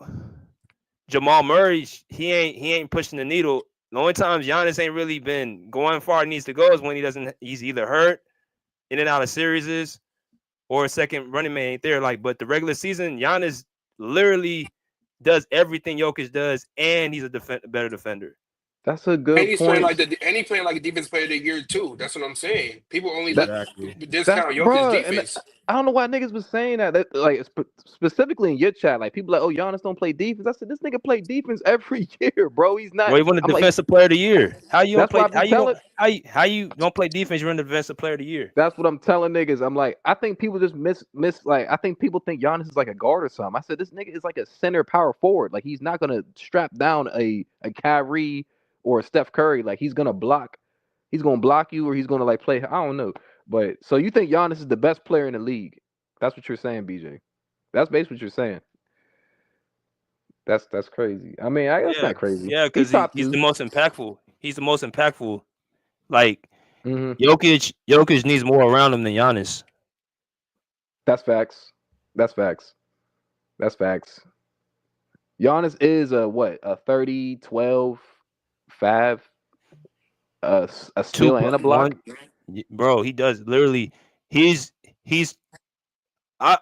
[SPEAKER 7] Jamal Murray, he ain't pushing the needle. The only times Giannis ain't really been going far he needs to go is when he's either hurt, in and out of series, or a second running man ain't there. Like, but the regular season, Giannis literally does everything Jokic does, and he's a better defender.
[SPEAKER 15] That's a good
[SPEAKER 12] and he's
[SPEAKER 15] point.
[SPEAKER 12] Playing like a defense player of the year too. That's what I'm saying. People only discount Jokic's
[SPEAKER 15] bruh,
[SPEAKER 12] defense.
[SPEAKER 15] I don't know why niggas was saying that. Like specifically in your chat, like people like, oh, Giannis don't play defense. I said this nigga play defense every year, bro. He's not.
[SPEAKER 7] Well, he won the defensive player of the year. How you don't play? How you don't play defense? You run the defensive player of the year.
[SPEAKER 15] That's what I'm telling niggas. I'm like, I think people just miss. Like, I think people think Giannis is like a guard or something. I said this nigga is like a center power forward. Like he's not gonna strap down a Kyrie or a Steph Curry. Like he's gonna block. He's gonna block you, or he's gonna like play. I don't know. But so you think Giannis is the best player in the league? That's what you're saying, BJ. That's basically what you're saying. That's crazy. I mean, that's not crazy.
[SPEAKER 7] Yeah, because he's the most impactful. He's the most impactful. Like Jokic needs more around him than Giannis.
[SPEAKER 15] That's facts. That's facts. That's facts. Giannis is a 30, 12, 5, a steal and a block.
[SPEAKER 7] Bro, he does literally. I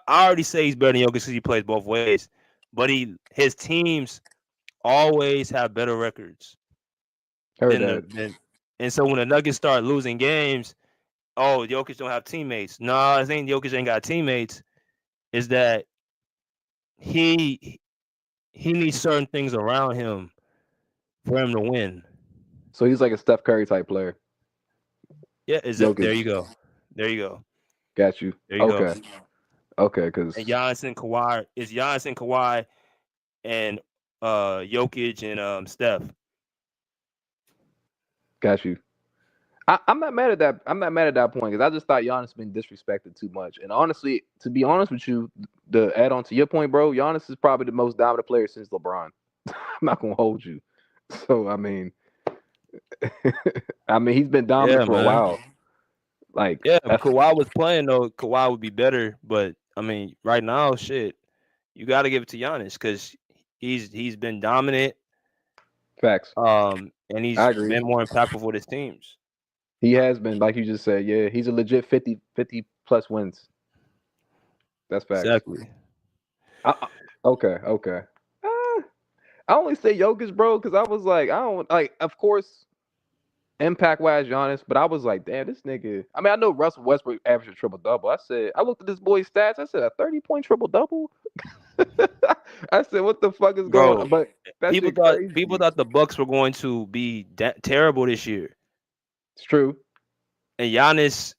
[SPEAKER 7] already say he's better than Jokic because he plays both ways, but his teams always have better records. And so when the Nuggets start losing games, oh, Jokic don't have teammates. No, it ain't Jokic ain't got teammates. Is that he needs certain things around him for him to win.
[SPEAKER 15] So he's like a Steph Curry type player.
[SPEAKER 7] Yeah, there you go. There you go.
[SPEAKER 15] Got you.
[SPEAKER 7] There you go.
[SPEAKER 15] Okay, because
[SPEAKER 7] Giannis and Kawhi and Jokic and Steph.
[SPEAKER 15] Got you. I'm not mad at that. I'm not mad at that point because I just thought Giannis been disrespected too much. And honestly, to be honest with you, to add on to your point, bro, Giannis is probably the most dominant player since LeBron. I'm not gonna hold you. So I mean, he's been dominant for a while. Like,
[SPEAKER 7] if Kawhi was playing though, Kawhi would be better. But I mean, right now, shit, you got to give it to Giannis because he's been dominant.
[SPEAKER 15] Facts.
[SPEAKER 7] And he's been more impactful for his teams.
[SPEAKER 15] He has been, like you just said. Yeah, he's a legit 50 plus wins. That's facts.
[SPEAKER 7] Exactly.
[SPEAKER 15] Okay. I only say Jokic, bro, because I was like, I don't like. Of course, impact wise, Giannis, but I was like, damn, this nigga. I mean, I know Russell Westbrook averaged a triple double. I looked at this boy's stats. I said a 30-point triple double. I said, what the fuck is going on? But
[SPEAKER 7] people thought the Bucks were going to be terrible this year.
[SPEAKER 15] It's true.
[SPEAKER 7] And Giannis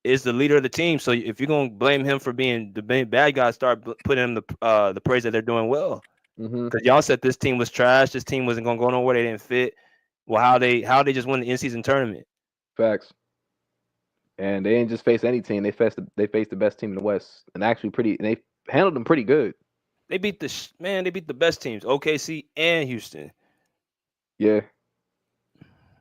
[SPEAKER 7] is the leader of the team. So if you're gonna blame him for being the bad guy, start putting him the praise that they're doing well. Because y'all said this team was trash. This team wasn't gonna go nowhere. They didn't fit. Well, how they just won the in-season tournament?
[SPEAKER 15] Facts. And they didn't just face any team. They faced the best team in the West, and they handled them pretty good.
[SPEAKER 7] They beat They beat the best teams, OKC and Houston.
[SPEAKER 15] Yeah.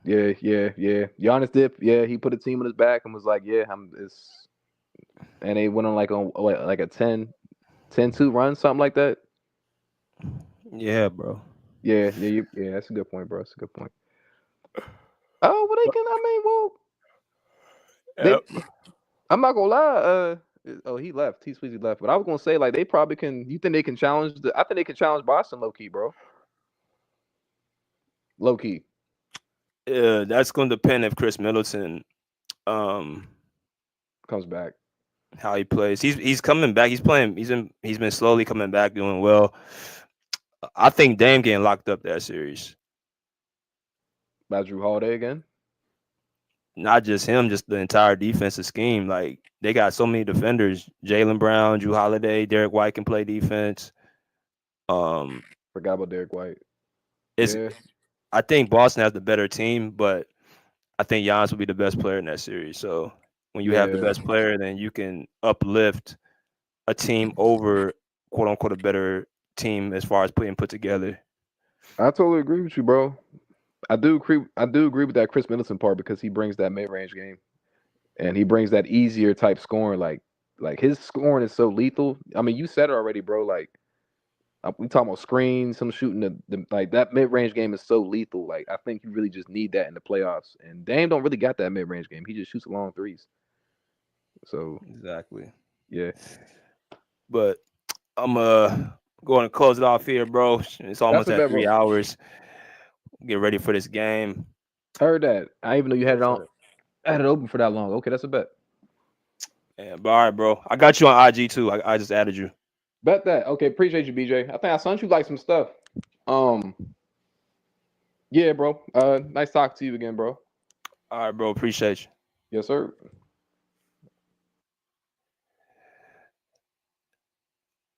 [SPEAKER 15] Giannis did. Yeah, he put a team on his back and was like, "Yeah, and they went on like a 10-2 run, something like that.
[SPEAKER 7] Yeah, bro.
[SPEAKER 15] Yeah. That's a good point, bro. That's a good point. Oh, well, they can. I mean, well, I'm not gonna lie. He left. He sweetly left. But I was gonna say, like, they probably can. You think they can challenge? I think they can challenge Boston, low key, bro. Low key.
[SPEAKER 7] Yeah, that's gonna depend if Chris Middleton
[SPEAKER 15] comes back.
[SPEAKER 7] How he plays. He's coming back. He's playing. He's been slowly coming back, doing well. I think Dame getting locked up that series.
[SPEAKER 15] By Drew Holiday again?
[SPEAKER 7] Not just him, just the entire defensive scheme. Like, they got so many defenders. Jaylen Brown, Drew Holiday, Derek White can play defense.
[SPEAKER 15] Forgot about Derek White.
[SPEAKER 7] I think Boston has the better team, but I think Giannis will be the best player in that series. So when you have the best player, then you can uplift a team over, quote unquote, a better team as far as put together.
[SPEAKER 15] I totally agree with you, bro. I do agree with that Chris Middleton part because he brings that mid-range game, and he brings that easier type scoring. Like his scoring is so lethal. I mean, you said it already, bro. Like, we talking about screens, him shooting the like that mid-range game is so lethal. Like, I think you really just need that in the playoffs. And Dame don't really got that mid-range game. He just shoots long threes. So
[SPEAKER 7] exactly.
[SPEAKER 15] Yeah.
[SPEAKER 7] But I'm going to close it off here, bro. It's almost at 3 hours. Get ready for this game.
[SPEAKER 15] Heard that. I even know you had it on. I had it open for that long. Okay, that's a bet.
[SPEAKER 7] Yeah, but all right, bro. I got you on IG too. I just added you.
[SPEAKER 15] Bet that. Okay, appreciate you, BJ. I think I sent you like some stuff. Yeah, bro. Nice talking to you again, bro.
[SPEAKER 7] All right, bro. Appreciate you.
[SPEAKER 15] Yes, sir.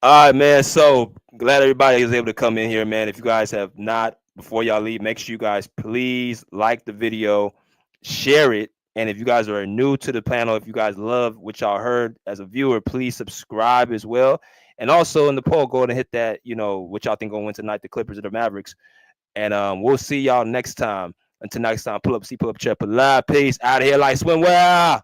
[SPEAKER 7] All right, man. So glad everybody was able to come in here, man. If you guys have not, before y'all leave, make sure you guys please like the video, share it. And if you guys are new to the panel, if you guys love what y'all heard as a viewer, please subscribe as well. And also in the poll, go ahead and hit that, what y'all think going to win tonight, the Clippers or the Mavericks. And we'll see y'all next time. Until next time, pull up, chair, pull live. Peace. Out of here like swimwear.